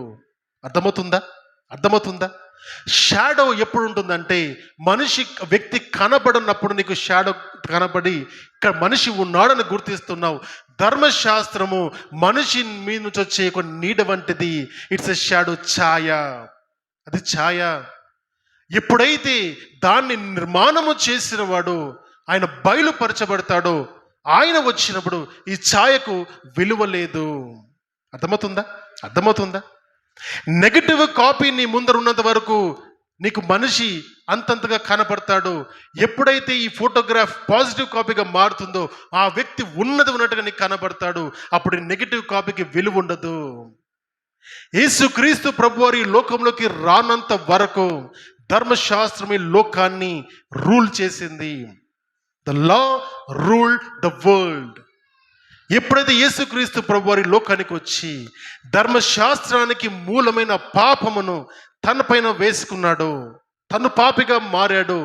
అర్థమవుతుందా? షాడో ఎప్పుడు ఉంటుందంటే వ్యక్తి కనబడినప్పుడు నీకు షాడో కనబడి ఇక్కడ మనిషి ఉన్నాడని గుర్తిస్తున్నావు. ధర్మశాస్త్రము మనిషి మీద నుంచి వచ్చే ఒక నీడ వంటిది. ఇట్స్ ఎ షాడో, ఛాయ. అది ఛాయ. ఎప్పుడైతే దాన్ని నిర్మాణము చేసిన వాడు ఆయన బయలుపరచబడతాడో, ఆయన వచ్చినప్పుడు ఈ ఛాయకు విలువ లేదు. అర్థమవుతుందా? నెగటివ్ కాపీ నీ ముందర ఉన్నంత వరకు నీకు మనిషి అంతంతగా కనపడతాడు. ఎప్పుడైతే ఈ ఫోటోగ్రాఫ్ పాజిటివ్ కాపీగా మారుతుందో ఆ వ్యక్తి ఉన్నట్టుగా నీకు కనబడతాడు. అప్పుడు నెగటివ్ కాపీకి విలువ ఉండదు. యేసుక్రీస్తు ప్రభువారు ఈ లోకంలోకి రానంత వరకు ధర్మశాస్త్రం ఈ లోకాన్ని రూల్ చేసింది. The law ruled the world. ఎప్పుడైతే యేసుక్రీస్తు ప్రభువారి లోకానికి వచ్చి ధర్మశాస్త్రానికి మూలమైన పాపమును తన పైన వేసుకున్నాడు, తను పాపిగా మారాడు.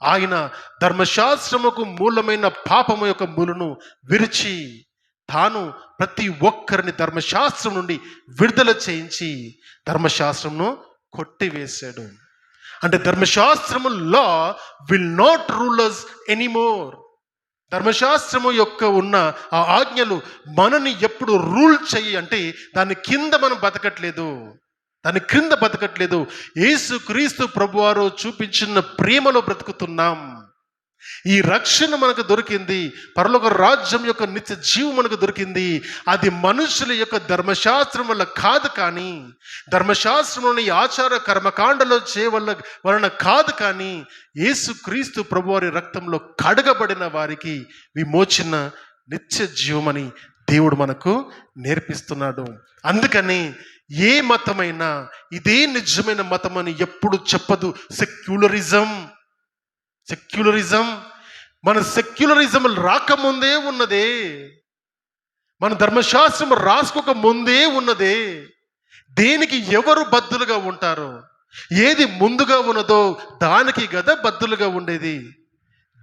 ఆయన ధర్మశాస్త్రముకు మూలమైన పాపము యొక్క మూలను విరిచి తాను ప్రతి ఒక్కరిని ధర్మశాస్త్రం నుండి విడుదల చేయించి ధర్మశాస్త్రంను కొట్టివేశాడు. అంటే ధర్మశాస్త్రము law will not rule us anymore. ధర్మశాస్త్రము యొక్క ఉన్న ఆ ఆజ్ఞలు మనని ఎప్పుడు రూల్ చెయ్యి అంటే దాని కింద మనం బతకట్లేదు. యేసుక్రీస్తు ప్రభువారు చూపించిన ప్రేమలో బ్రతుకుతున్నాం. ఈ రక్షణ మనకు దొరికింది. పరలోక రాజ్యం యొక్క నిత్య జీవం మనకు దొరికింది. అది మనుషుల యొక్క ధర్మశాస్త్రం వల్ల కాదు, కానీ ధర్మశాస్త్రంలోని ఆచార కర్మకాండలో వలన కాదు, కానీ యేసుక్రీస్తు ప్రభువారి రక్తంలో కడగబడిన వారికి విమోచన, నిత్య జీవమని దేవుడు మనకు నేర్పిస్తున్నాడు. అందుకని ఏ మతమైనా ఇదే నిజమైన మతం అని ఎప్పుడు చెప్పదు. సెక్యులరిజం మన సెక్యులరిజం రాకముందే ఉన్నదే, మన ధర్మశాస్త్రం రాసుకోక ముందే ఉన్నదే. దేనికి ఎవరు బద్దులుగా ఉంటారో, ఏది ముందుగా ఉన్నదో దానికి కదా బద్దులుగా ఉండేది.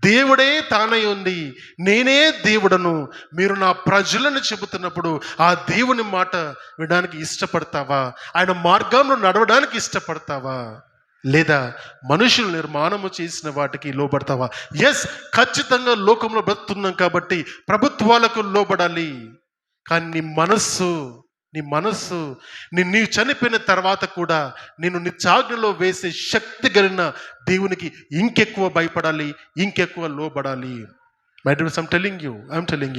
దేవుడే తానై ఉంది, నేనే దేవుడను, మీరు నా ప్రజలను చెబుతున్నప్పుడు ఆ దేవుని మాట వినడానికి ఇష్టపడతావా? ఆయన మార్గంలో నడవడానికి ఇష్టపడతావా? లేదా మనుషులు నిర్మాణము చేసిన వాటికి లోబడతావా? ఎస్, ఖచ్చితంగా లోకంలో బ్రతుకుతున్నాం కాబట్టి ప్రభుత్వాలకు లోబడాలి. కానీ నీ మనస్సు నీవు చనిపోయిన తర్వాత కూడా నేను నిత్యాగ్నిలో వేసే శక్తి కలిగిన దేవునికి ఇంకెక్కువ భయపడాలి, ఇంకెక్కువ లోబడాలి. My dear, I'm telling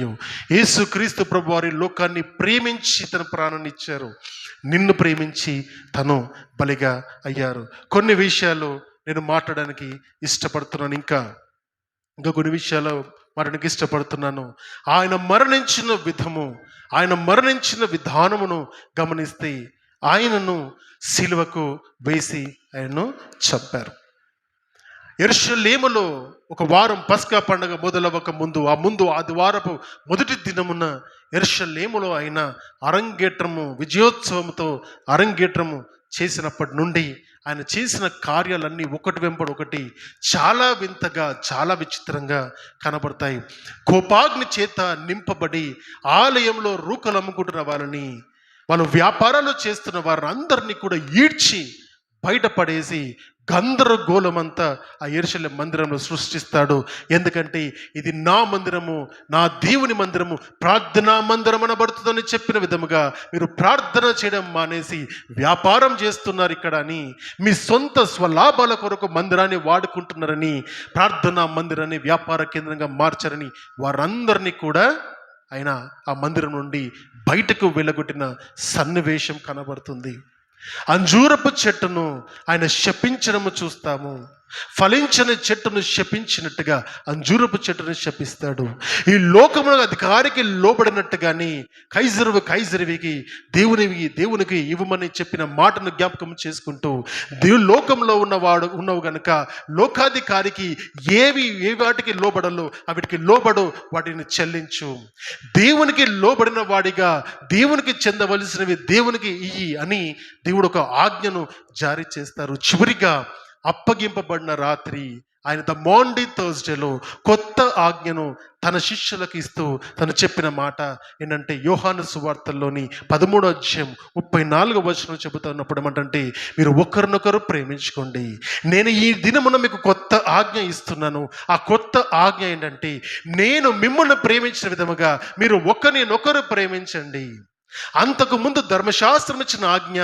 you, యేసుక్రీస్తు ప్రభువారి లోకాన్ని ప్రేమించి తన ప్రాణాన్ని ఇచ్చారు. నిన్ను ప్రేమించి తను బలిగా అయ్యారు. కొన్ని విషయాలు నేను మాట్లాడడానికి ఇష్టపడుతున్నాను. ఇంకా కొన్ని విషయాలు మాట్లాడడానికి ఇష్టపడుతున్నాను. ఆయన మరణించిన విధానమును గమనిస్తే ఆయనను సిలువకు వేసి ఆయన్ను చంపారు. యెరూషలేములో ఒక వారం పస్కా పండుగ మొదలవక ముందు ఆదివారపు మొదటి దినమున యెరూషలేములో ఆయన అరంగేట్రము విజయోత్సవంతో అరంగేట్రము చేసినప్పటి నుండి ఆయన చేసిన కార్యాలన్నీ ఒకటి వెంబడి ఒకటి చాలా వింతగా, చాలా విచిత్రంగా కనబడతాయి. కోపాగ్ని చేత నింపబడి ఆలయంలో రూకలు అమ్ముకుంటున్న వాళ్ళని, వాళ్ళు వ్యాపారాలు చేస్తున్న వారందరినీ కూడా ఈడ్చి బయటపడేసి గందరగోళమంతా ఆ యెరూషలేం మందిరంలో సృష్టిస్తాడు. ఎందుకంటే ఇది నా మందిరము, నా దేవుని మందిరము, ప్రార్థనా మందిరం అనబడుతుందని చెప్పిన విధముగా మీరు ప్రార్థన చేయడం మానేసి వ్యాపారం చేస్తున్నారు ఇక్కడ అని, మీ సొంత స్వలాభాల కొరకు మందిరాన్ని వాడుకుంటున్నారని, ప్రార్థనా మందిరాన్ని వ్యాపార కేంద్రంగా మార్చారని వారందరినీ కూడా ఆయన ఆ మందిరం నుండి బయటకు వెళ్ళగొట్టిన సన్నివేశం కనబడుతుంది. అంజూరపు చెట్టును ఆయన శపించడము చూస్తాము. ఫలించని చెట్టును శపించినట్టుగా అంజూరపు చెట్టును శపిస్తాడు. ఈ లోకములో అధికారికి లోబడినట్టుగాని కైజరువికి దేవునికి ఇవ్వమని చెప్పిన మాటను జ్ఞాపకం చేసుకుంటూ లోకంలో ఉన్నవు గనుక లోకాధికారికి ఏ వాటికి లోబడలో వాటికి లోబడు, వాటిని చెల్లించు. దేవునికి లోబడిన వాడిగా దేవునికి చెందవలసినవి దేవునికి ఇయ్యి అని దేవుడు ఒక ఆజ్ఞను జారీ చేస్తారు. చివరిగా అప్పగింపబడిన రాత్రి ఆయన ద మాండీ థర్స్డేలో కొత్త ఆజ్ఞను తన శిష్యులకు ఇస్తూ తను చెప్పిన మాట ఏంటంటే, యోహాను సువార్తల్లోని 13వ అధ్యాయం 34వ వచనం చెబుతున్నప్పుడు ఏమంటే, మీరు ఒకరినొకరు ప్రేమించుకోండి, నేను ఈ దినమున మీకు కొత్త ఆజ్ఞ ఇస్తున్నాను. ఆ కొత్త ఆజ్ఞ ఏంటంటే, నేను మిమ్మల్ని ప్రేమించిన విధముగా మీరు ఒకరినొకరు ప్రేమించండి. అంతకు ముందు ధర్మశాస్త్రం ఇచ్చిన ఆజ్ఞ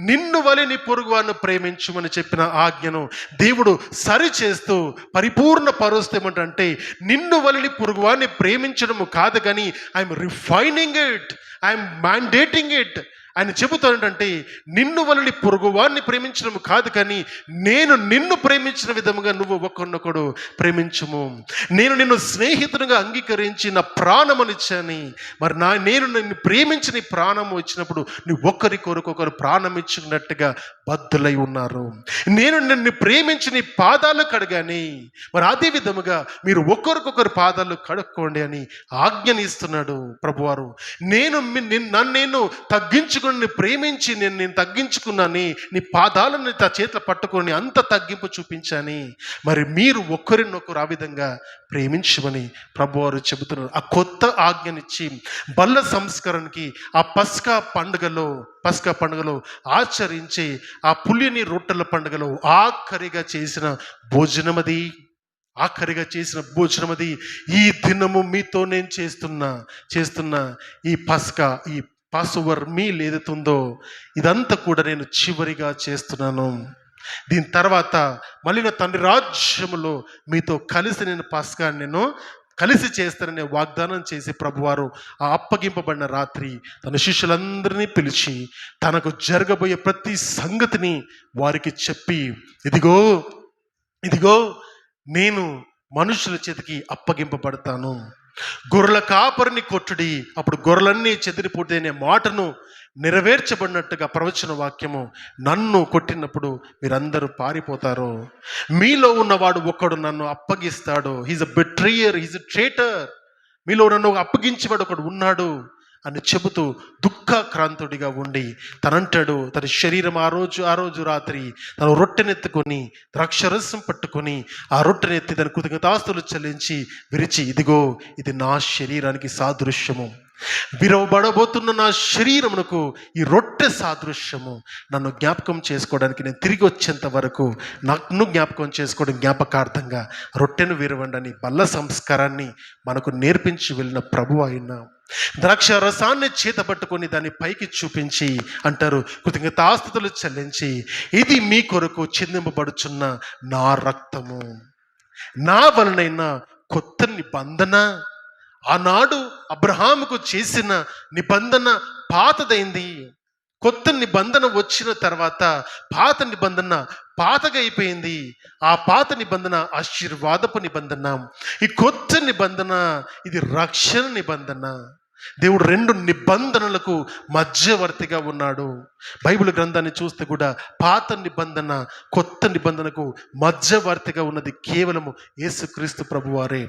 నిన్ను వలె నీ పొరుగువాన్ని ప్రేమించుమని చెప్పిన ఆజ్ఞను దేవుడు సరి చేస్తూ పరిపూర్ణ పరుస్తూ ఏమంటే, నిన్ను వలె నీ పొరుగువాన్ని ప్రేమించడము కాదు కానీ I'm refining it, I'm mandating it. ఆయన చెబుతాడంటే, నిన్ను వలని పొరుగువాన్ని ప్రేమించడం కాదు కానీ నేను నిన్ను ప్రేమించిన విధముగా నువ్వు ఒకరినొకడు ప్రేమించుము. నేను నిన్ను స్నేహితునిగా అంగీకరించి నా ప్రాణమునిచ్చాని, మరి నేను నిన్ను ప్రేమించి నీ ప్రాణము ఇచ్చినప్పుడు నువ్వు ఒకరి కొరకొకరు ప్రాణం ఇచ్చినట్టుగా బద్దులై ఉన్నారు. నేను నిన్ను ప్రేమించి నీ పాదాలు కడగాని, మరి అదే విధముగా మీరు ఒకరికొకరు పాదాలు కడుక్కోండి అని ఆజ్ఞని ఇస్తున్నాడు ప్రభువారు. నేను తగ్గించు ప్రేమించి నేను తగ్గించుకున్నాను, నీ పాదాలను చేతిలో పట్టుకొని అంత తగ్గింపు చూపించాని, మరి మీరు ఒకరినొకరు ఆ విధంగా ప్రేమించమని ప్రభువారు చెబుతున్నారు. ఆ కొత్త ఆజ్ఞనిచ్చి బల్ల సంస్కరణకి ఆ పస్కా పండుగలో ఆచరించి ఆ పులిని రొట్టెల పండుగలో ఆఖరిగా చేసిన భోజనమది ఈ దినము మీతో నేను చేస్తున్న ఈ పస్కా, ఈ పాస్ఓవర్ మీల్ ఏదైతుందో ఇదంతా కూడా నేను చివరిగా చేస్తున్నాను. దీని తర్వాత మళ్ళీ నా తండ్రి రాజ్యములో మీతో కలిసి నేను పస్కాని నేను కలిసి చేస్తానని వాగ్దానం చేసి ప్రభువారు ఆ అప్పగింపబడిన రాత్రి తన శిష్యులందరినీ పిలిచి తనకు జరగబోయే ప్రతి సంగతిని వారికి చెప్పి, ఇదిగో నేను మనుషుల చేతికి అప్పగింపబడతాను, గొర్రెల కాపరిని కొట్టుడి, అప్పుడు గొర్రెలన్నీ చెదిరిపోతే అనే మాటను నెరవేర్చబడినట్టుగా ప్రవచన వాక్యము, నన్ను కొట్టినప్పుడు మీరందరూ పారిపోతారు, మీలో ఉన్నవాడు ఒకడు నన్ను అప్పగిస్తాడు, he's a betrayer, he's a traitor, మీలో నన్ను అప్పగించేవాడు ఒకడు ఉన్నాడు అని చెబుతూ దుఃఖాక్రాంతుడిగా ఉండి తనంటాడు, తన శరీరం ఆ రోజు రాత్రి తన రొట్టెనెత్తుకొని ద్రాక్షరసం పట్టుకొని ఆ రొట్టెనెత్తి తన కృతజ్ఞతాస్తులు చెల్లించి విరిచి, ఇదిగో ఇది నా శరీరానికి సాదృశ్యము, విరవబడబోతున్న నా శరీరమునకు ఈ రొట్టె సాదృశ్యము, నన్ను జ్ఞాపకం చేసుకోవడానికి నేను తిరిగి వచ్చేంత వరకు నన్ను జ్ఞాపకం చేసుకోవడం జ్ఞాపకార్థంగా రొట్టెను విరవండి అని బల్ల సంస్కారాన్ని మనకు నేర్పించి వెళ్ళిన ప్రభు అయిన ద్రాక్ష రసాన్ని చేత పట్టుకొని దాన్ని పైకి చూపించి అంటారు, కృతజ్ఞతాస్తుతులు చెల్లించి, ఇది మీ కొరకు చిందింపబడుచున్న నా రక్తము, నా వలనైన కొత్త నిబంధన. ఆనాడు అబ్రహాముకు చేసిన నిబంధన పాతదైంది, కొత్త నిబంధన వచ్చిన తర్వాత పాత నిబంధన పాతగా అయిపోయింది. ఆ పాత నిబంధన ఆశీర్వాదపు నిబంధన, ఈ కొత్త నిబంధన ఇది రక్షణ నిబంధన. దేవుడు 2 నిబంధనలకు మధ్యవర్తిగా ఉన్నాడు. బైబిల్ గ్రంథాన్ని చూస్తే కూడా పాత నిబంధన కొత్త నిబంధనకు మధ్యవర్తిగా ఉన్నది కేవలము యేసుక్రీస్తు ప్రభువారే.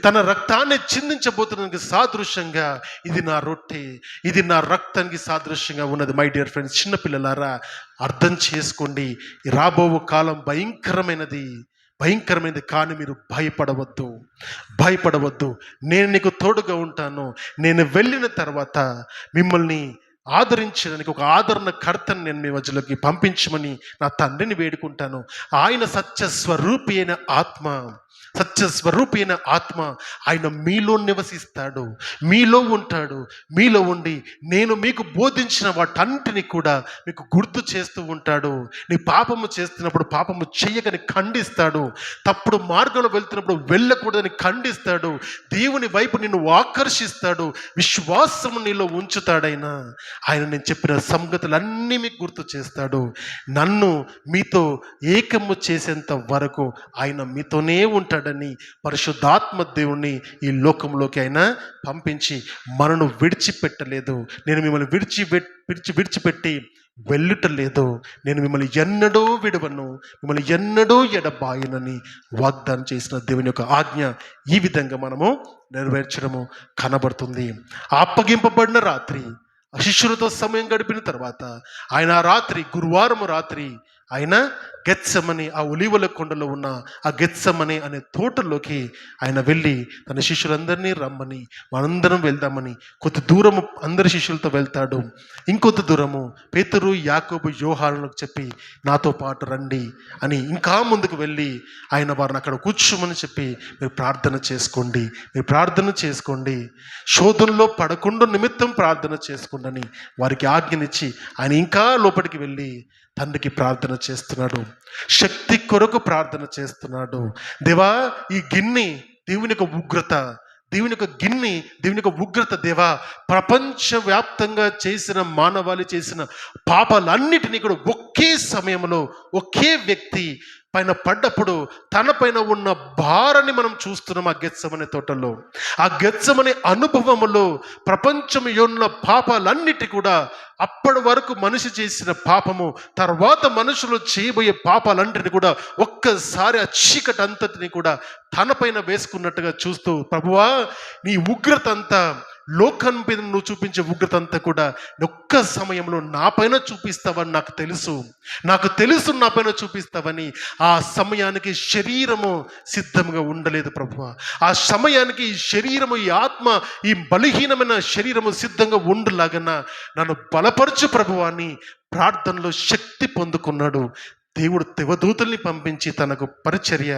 తన రక్తాన్ని చిందించబోతున్నదానికి సాదృశ్యంగా ఇది నా రొట్టె, ఇది నా రక్తానికి సాదృశ్యంగా ఉన్నది. మై డియర్ ఫ్రెండ్స్, చిన్నపిల్లలారా అర్థం చేసుకోండి. రాబో కాలం భయంకరమైనది కానీ మీరు భయపడవద్దు. నేను నీకు తోడుగా ఉంటాను. నేను వెళ్ళిన తర్వాత మిమ్మల్ని ఆదరించడానికి ఒక ఆదరణ కర్తను నేను మీ మధ్యలోకి పంపించమని నా తండ్రిని వేడుకుంటాను. ఆయన సత్యస్వరూపి అయిన ఆత్మ ఆయన మీలో నివసిస్తాడు, మీలో ఉంటాడు. మీలో ఉండి నేను మీకు బోధించిన వాటన్నిటిని కూడా మీకు గుర్తు చేస్తూ ఉంటాడు. నీ పాపము చేస్తున్నప్పుడు పాపము చెయ్యకని ఖండిస్తాడు. తప్పుడు మార్గంలో వెళ్తున్నప్పుడు వెళ్ళకూడదని ఖండిస్తాడు. దేవుని వైపు నిన్ను ఆకర్షిస్తాడు. విశ్వాసము నీలో ఉంచుతాడైనా ఆయన నేను చెప్పిన సంగతులన్నీ మీకు గుర్తు చేస్తాడు. నన్ను మీతో ఏకము చేసేంత వరకు ఆయన మీతోనే ఉంటాడని పరిశుద్ధాత్మ దేవుణ్ణి ఈ లోకంలోకి ఆయన పంపించి మనను విడిచిపెట్టలేదు. నేను మిమ్మల్ని విడిచిపెట్టి వెళ్ళుటలేదు. నేను మిమ్మల్ని ఎన్నడూ విడవను, మిమ్మల్ని ఎన్నడూ ఎడబాయనని వాగ్దానం చేసిన దేవుని యొక్క ఆజ్ఞ ఈ విధంగా మనము నెరవేర్చడము కనబడుతుంది. అప్పగింపబడిన రాత్రి శిష్యులతో సమయం గడిపిన తర్వాత ఆయన రాత్రి, గురువారం రాత్రి ఆయన గెత్సెమని, ఆ ఒలీవల కొండలో ఉన్న ఆ గెత్సెమని అనే తోటలోకి ఆయన వెళ్ళి తన శిష్యులందరినీ రమ్మని, మనందరం వెళ్దామని కొంత దూరము అందరి శిష్యులతో వెళ్తాడు. ఇంకొంత దూరము పేతురు, యాకోబు, యోహానులకు చెప్పి నాతో పాటు రండి అని ఇంకా ముందుకు వెళ్ళి ఆయన వారిని అక్కడ కూర్చోమని చెప్పి మీరు ప్రార్థన చేసుకోండి, శోధనలో పడకుండా నిమిత్తం ప్రార్థన చేసుకోండి అని వారికి ఆజ్ఞనిచ్చి ఆయన ఇంకా లోపలికి వెళ్ళి తండ్రికి ప్రార్థన చేస్తున్నాడు. శక్తి కొరకు ప్రార్థన చేస్తున్నాడు. దేవా, ఈ గిన్నె దేవుని యొక్క ఉగ్రత దేవా, ప్రపంచవ్యాప్తంగా చేసిన మానవాళి చేసిన పాపాలన్నిటినీ కూడా ఒకే సమయంలో ఒకే వ్యక్తి పైన పడ్డప్పుడు తన పైన ఉన్న భారాన్ని మనం చూస్తున్నాం. ఆ గెత్సెమనే తోటలో, ఆ గెత్సెమనే అనుభవములో ప్రపంచం ఉన్న పాపాలన్నిటి కూడా అప్పటి వరకు మనిషి చేసిన పాపము, తర్వాత మనుషులు చేయబోయే పాపాలన్నిటిని కూడా ఒక్కసారి ఆ చీకటి అంతటిని కూడా తన పైన వేసుకున్నట్టుగా చూస్తూ, ప్రభువా నీ ఉగ్రత అంతా, లోకం మీద నువ్వు చూపించే ఉగ్రత అంతా కూడా ఒక్క సమయంలో నా పైన చూపిస్తావని నాకు తెలుసు నా పైన చూపిస్తావని. ఆ సమయానికి శరీరము సిద్ధంగా ఉండలేదు ప్రభువా. ఆ సమయానికి ఈ శరీరము, ఈ ఆత్మ, ఈ బలహీనమైన శరీరము సిద్ధంగా ఉండలాగన నన్ను బలపరచు ప్రభువా అని ప్రార్థనలో శక్తి పొందుకున్నాడు. దేవుడు దేవదూతల్ని పంపించి తనకు పరిచర్య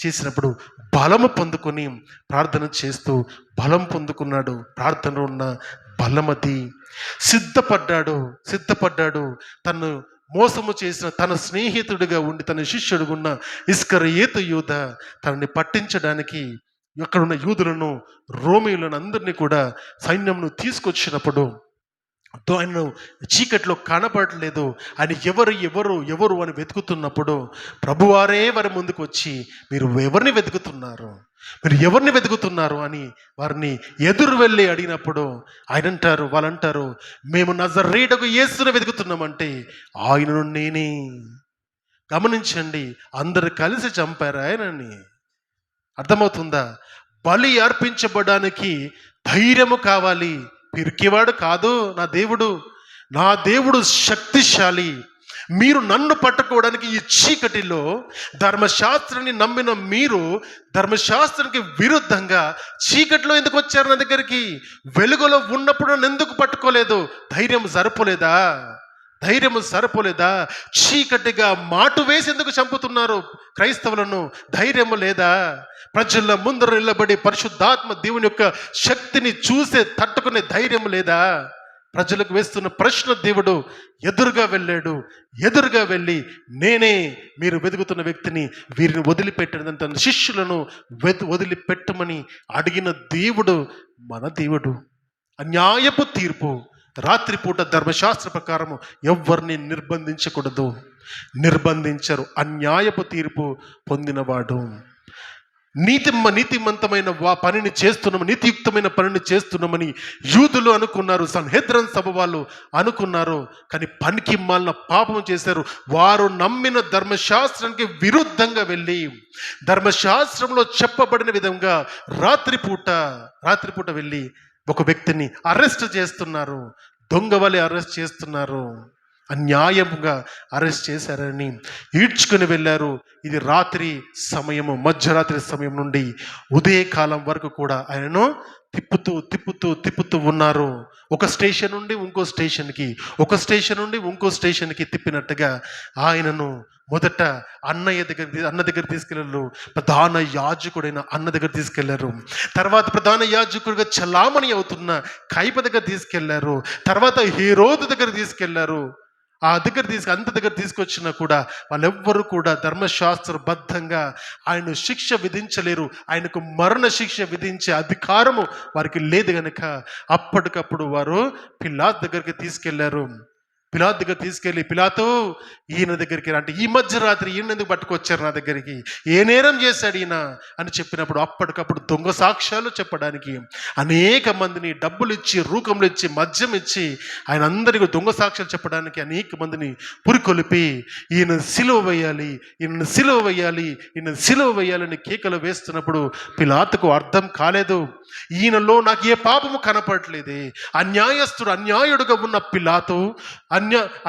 చేసినప్పుడు బలము పొందుకొని ప్రార్థన చేస్తూ బలం పొందుకున్నాడు. ప్రార్థనలో ఉన్న బలమది. సిద్ధపడ్డాడు. తను మోసము చేసిన తన స్నేహితుడిగా ఉండి తన శిష్యుడుగా ఉన్న ఇస్కరియోతు యూద తనని పట్టించడానికి అక్కడున్న యూదులను, రోమీయులను అందరినీ కూడా సైన్యంను తీసుకొచ్చినప్పుడు ఆయన చీకట్లో కనపడలేదు. ఆయన ఎవరు అని వెతుకుతున్నప్పుడు ప్రభువారే వారి ముందుకు వచ్చి మీరు ఎవరిని వెతుకుతున్నారు అని వారిని ఎదురు వెళ్ళి అడిగినప్పుడు వాళ్ళంటారు మేము నజరేయుడగు యేసుని వెతుకుతున్నామంటే ఆయనను నేనే. గమనించండి, అందరు కలిసి చంపారు ఆయనని. అర్థమవుతుందా? బలి అర్పించబడడానికి ధైర్యము కావాలి. పిరికివాడు కాదు నా దేవుడు శక్తిశాలి. మీరు నన్ను పట్టుకోవడానికి ఈ చీకటిలో ధర్మశాస్త్రాన్ని నమ్మిన మీరు ధర్మశాస్త్రానికి విరుద్ధంగా చీకటిలో ఎందుకు వచ్చారు నా దగ్గరికి? వెలుగులో ఉన్నప్పుడు నన్ను ఎందుకు పట్టుకోలేదు? ధైర్యం సరిపోలేదా? చీకటిగా మాటు వేసి ఎందుకు చంపుతున్నారు క్రైస్తవులను? ధైర్యము లేదా? ప్రజల ముందర నిలబడి పరిశుద్ధాత్మ దేవుని యొక్క శక్తిని చూసే తట్టుకునే ధైర్యం లేదా? ప్రజలకు వేస్తున్న ప్రశ్న దేవుడు ఎదురుగా వెళ్ళి నేనే మీరు వెతుకుతున్న వ్యక్తిని, వీరిని వదిలిపెట్టిన తన శిష్యులను వదిలిపెట్టమని అడిగిన దేవుడు మన దేవుడు. అన్యాయపు తీర్పు, రాత్రిపూట ధర్మశాస్త్ర ప్రకారము ఎవరిని నిర్బంధించరు. అన్యాయపు తీర్పు పొందినవాడు. నీతిమంతమైన పనిని చేస్తున్నాము, నీతియుక్తమైన పనిని చేస్తున్నామని యూదులు అనుకున్నారు, సన్హెద్రన్ సభ వాళ్ళు అనుకున్నారు. కానీ పనికి మాలిన పాపం చేశారు. వారు నమ్మిన ధర్మశాస్త్రానికి విరుద్ధంగా వెళ్ళి ధర్మశాస్త్రంలో చెప్పబడిన విధంగా రాత్రిపూట వెళ్ళి ఒక వ్యక్తిని అరెస్ట్ చేస్తున్నారు. దొంగ వలె అరెస్ట్ చేస్తున్నారు. అన్యాయంగా అరెస్ట్ చేశారని ఈడ్చుకుని వెళ్ళారు. ఇది రాత్రి సమయము, మధ్యరాత్రి సమయం నుండి ఉదయకాలం వరకు కూడా ఆయనను తిప్పుతూ ఉన్నారు. ఒక స్టేషన్ నుండి ఇంకో స్టేషన్కి, ఒక స్టేషన్ నుండి ఇంకో స్టేషన్కి తిప్పినట్టుగా ఆయనను మొదట అన్న దగ్గర తీసుకెళ్ళారు. ప్రధాన యాజకుడైన అన్న దగ్గర తీసుకెళ్లారు. తర్వాత ప్రధాన యాజకుడిగా చలామణి అవుతున్న కైప దగ్గర తీసుకెళ్లారు. తర్వాత హేరోదు దగ్గర తీసుకెళ్లారు. అంత దగ్గర తీసుకొచ్చినా కూడా వాళ్ళెవ్వరూ కూడా ధర్మశాస్త్రబద్ధంగా ఆయన శిక్ష విధించలేరు. ఆయనకు మరణ శిక్ష విధించే అధికారము వారికి లేదు గనక అప్పటికప్పుడు వారు పిలాతు దగ్గరికి తీసుకెళ్లారు. పిలాతు దగ్గర తీసుకెళ్ళి, పిలాతు ఈయన దగ్గరికి అంటే ఈ మధ్యరాత్రి ఈయన ఎందుకు పట్టుకొచ్చారు నా దగ్గరికి, ఏ నేరం చేశాడు ఈయన అని చెప్పినప్పుడు అప్పటికప్పుడు దొంగ సాక్ష్యాలు చెప్పడానికి అనేక మందిని డబ్బులు ఇచ్చి, రూకములు ఇచ్చి, మద్యం ఇచ్చి ఆయన అందరికీ దొంగ సాక్ష్యాలు చెప్పడానికి అనేక మందిని పురికొలిపి ఈయన సిలువ వేయాలి, ఈయన సిలువ వేయాలని కేకలు వేస్తున్నప్పుడు పిలాతుకు అర్థం కాలేదు. ఈయనలో నాకు ఏ పాపము కనపడలేదే. అన్యాయుడుగా ఉన్న పిలాతు,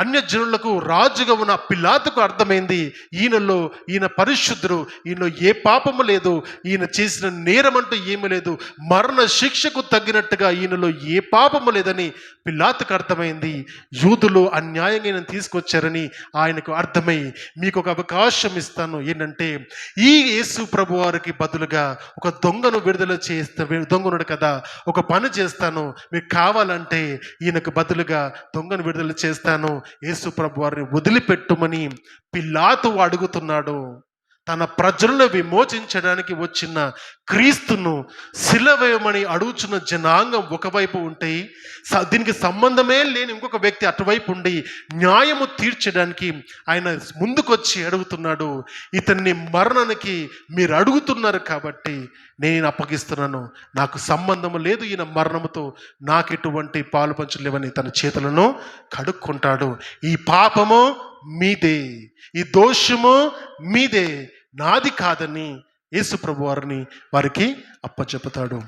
అన్య జనులకు రాజుగా ఉన్న పిలాతుకు అర్థమైంది ఈయన పరిశుద్ధుడు, ఈయనలో ఏ పాపము లేదు, ఈయన చేసిన నేరం అంటూ ఏమీ లేదు, మరణ శిక్షకు తగ్గినట్టుగా ఈయనలో ఏ పాపము లేదని పిలాతుకు అర్థమైంది. యూదులు అన్యాయంగా ఈయన తీసుకొచ్చారని ఆయనకు అర్థమై, మీకు ఒక అవకాశం ఇస్తాను, ఏంటంటే ఈ యేసు ప్రభు వారికి బదులుగా ఒక దొంగను విడుదల దొంగనుడు కదా, ఒక పని చేస్తాను, మీకు కావాలంటే ఈయనకు బదులుగా దొంగను విడుదల చేస్తాను, యేసు ప్రభు వారిని వదిలిపెట్టుమని పిలాతు అడుగుతున్నాడు. తన ప్రజలను విమోచించడానికి వచ్చిన క్రీస్తును సిలువేయమని అడుగుచున్న జనాంగం ఒకవైపు ఉంటే, దీనికి సంబంధమే లేని ఇంకొక వ్యక్తి అటువైపు ఉండి న్యాయము తీర్చడానికి ఆయన ముందుకొచ్చి అడుగుతున్నాడు. ఇతన్ని మరణానికి మీరు అడుగుతున్నారు కాబట్టి నేను అప్పగిస్తున్నాను, నాకు సంబంధము లేదు ఈయన మరణముతో, నాకు ఎటువంటి పాలు పంచలేవని తన చేతులను కడుక్కుంటాడు. ఈ పాపము మీదే, ఈ దోషము మీదే, నాది కాదని యేసు ప్రభు వారికి అప్పచెప్పుతాడు.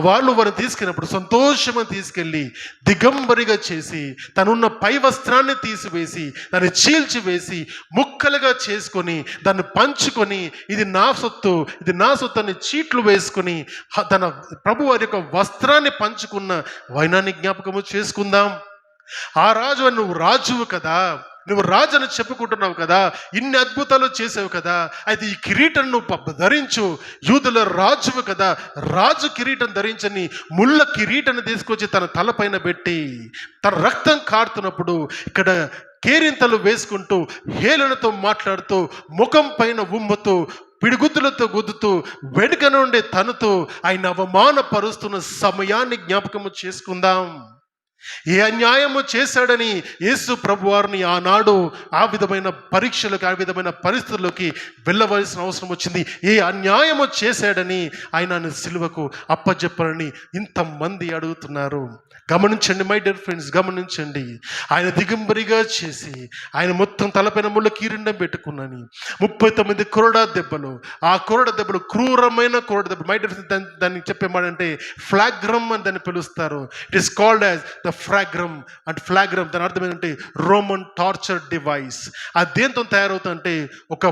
వాళ్ళు వారిని తీసుకెళ్ళినప్పుడు సంతోషంగా తీసుకెళ్ళి దిగంబరిగా చేసి, తనున్న పై వస్త్రాన్ని తీసివేసి, దాన్ని చీల్చివేసి ముక్కలుగా చేసుకొని, దాన్ని పంచుకొని, ఇది నా సొత్తు అని చీట్లు వేసుకొని తన ప్రభు వారి యొక్క వస్త్రాన్ని పంచుకున్న వైనాన్ని జ్ఞాపకము చేసుకుందాం. ఆ రాజు, నువ్వు రాజువు కదా, నువ్వు రాజు అని చెప్పుకుంటున్నావు కదా, ఇన్ని అద్భుతాలు చేసావు కదా, అయితే ఈ కిరీటం నువ్వు ధరించు, యూదుల రాజువు కదా, రాజు కిరీటం ధరించని ముళ్ళ కిరీటాన్ని తీసుకొచ్చి తన తలపైన పెట్టి తన రక్తం కారుతున్నప్పుడు ఇక్కడ కేరింతలు వేసుకుంటూ, హేళనతో మాట్లాడుతూ, ముఖం పైన ఉమ్ముతూ, పిడిగుద్దులతో గుద్దుతూ, వెనుక నుండి తనుతూ ఆయన అవమానపరుస్తున్న సమయాన్ని జ్ఞాపకము చేసుకుందాం. ఏ అన్యాయము చేశాడని యేసు ప్రభు వారిని ఆనాడు ఆ విధమైన పరీక్షలకు, ఆ విధమైన పరిస్థితుల్లోకి వెళ్ళవలసిన అవసరం వచ్చింది. ఏ అన్యాయము చేశాడని ఆయన సిలువకు అప్పజెప్పాలని ఇంతమంది అడుగుతున్నారు. గమనించండి మై డియర్ ఫ్రెండ్స్, గమనించండి. ఆయన దిగంబరిగా చేసి, ఆయన మొత్తం తలపైన ముళ్ళ కిరీటం పెట్టుకున్నాని 39 కొరడా దెబ్బలు, ఆ కొరడ దెబ్బలు క్రూరమైన కొరడ దెబ్బలు. మై డియర్ ఫ్రెండ్స్, దాన్ని చెప్పే మాట అంటే ఫ్లాగ్రమ్ అని దాన్ని పిలుస్తారు. It is called as the flagrum. అంటే ఫ్లాగ్రమ్ దాని అర్థం ఏంటంటే రోమన్ టార్చర్ డివైస్. అది దేంతో తయారవుతుందంటే ఒక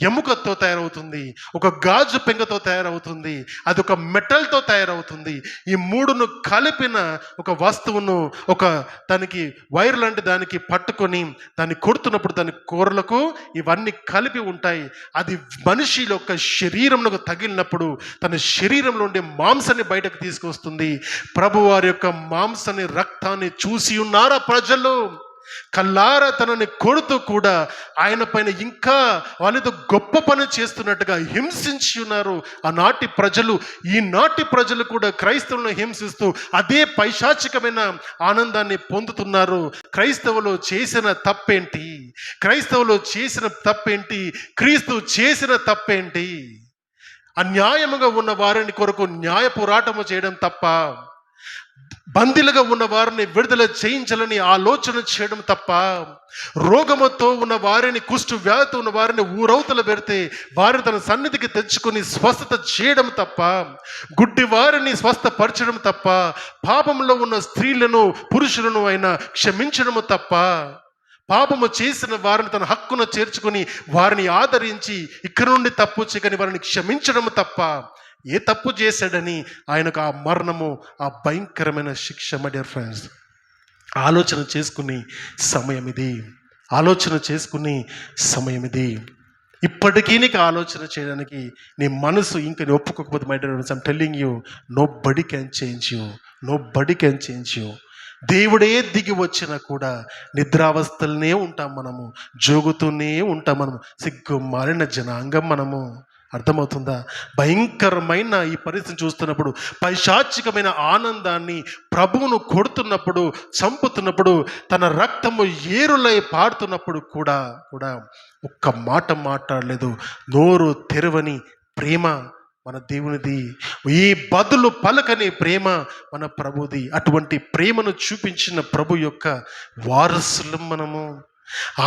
ఎముకతో తయారవుతుంది, ఒక గాజు పెంగతో తయారవుతుంది, అది ఒక మెటల్తో తయారవుతుంది. ఈ మూడును కలిపిన ఒక వస్తువును, ఒక దానికి వైర్ లాంటి దానికి పట్టుకొని దాన్ని కొడుతున్నప్పుడు దాని కూరలకు ఇవన్నీ కలిపి ఉంటాయి. అది మనిషి యొక్క శరీరంలో తగిలినప్పుడు తన శరీరంలో ఉండే మాంసాన్ని బయటకు తీసుకొస్తుంది. ప్రభు వారి యొక్క మాంసాన్ని, రక్తాన్ని చూసి ఉన్నారా ప్రజలు? కల్లారా తనని కొడుతూ కూడా ఆయన పైన ఇంకా వాళ్ళతో గొప్ప పని చేస్తున్నట్టుగా హింసించి ఉన్నారు ఆనాటి ప్రజలు. ఈనాటి ప్రజలు కూడా క్రైస్తవులను హింసిస్తూ అదే పైశాచికమైన ఆనందాన్ని పొందుతున్నారు. క్రైస్తవులు చేసిన తప్పేంటి? క్రీస్తు చేసిన తప్పేంటి? అన్యాయముగా ఉన్న వారిని కొరకు న్యాయ పోరాటము చేయడం తప్ప, బందీలుగా ఉన్న వారిని విడుదల చేయించాలని ఆలోచన చేయడం తప్ప, రోగముతో ఉన్న వారిని, కుష్టు వ్యాధితో ఉన్న వారిని ఊరవతల పెడితే వారిని తన సన్నిధికి తెచ్చుకొని స్వస్థత చేయడం తప్ప, గుడ్డి వారిని స్వస్థపరచడం తప్ప, పాపంలో ఉన్న స్త్రీలను పురుషులను అయినా క్షమించడము తప్ప, పాపము చేసిన వారిని తన హక్కును చేర్చుకొని వారిని ఆదరించి ఇక్కడ నుండి తప్పు చేయని వారిని క్షమించడం తప్ప, ఏ తప్పు చేశాడని ఆయనకు ఆ మరణము, ఆ భయంకరమైన శిక్ష. మై డియర్ ఫ్రెండ్స్, ఆలోచన చేసుకుని సమయం ఇది, ఆలోచన చేసుకుని సమయం ఇది. ఇప్పటికీ నీకు ఆలోచన చేయడానికి నీ మనసు ఇంకా నీ ఒప్పుకోకపోతే, my dear friends, I'm telling you, nobody can change you, nobody can change you. దేవుడే దిగి వచ్చినా కూడా నిద్రావస్థలనే ఉంటాం మనము, జోగుతూనే ఉంటాం మనము, సిగ్గు మారిన జనాంగం మనము. అర్థమవుతుందా? భయంకరమైన ఈ పరిస్థితిని చూస్తున్నప్పుడు, పైశాచికమైన ఆనందాన్ని, ప్రభువును కొడుతున్నప్పుడు, చంపుతున్నప్పుడు, తన రక్తము ఏరులై పారుతున్నప్పుడు కూడా ఒక్క మాట మాట్లాడలేదు. నోరు తెరవని ప్రేమ మన దేవునిది, ఈ బదులు పలకని ప్రేమ మన ప్రభుది. అటువంటి ప్రేమను చూపించిన ప్రభు యొక్క వారసులం మనము.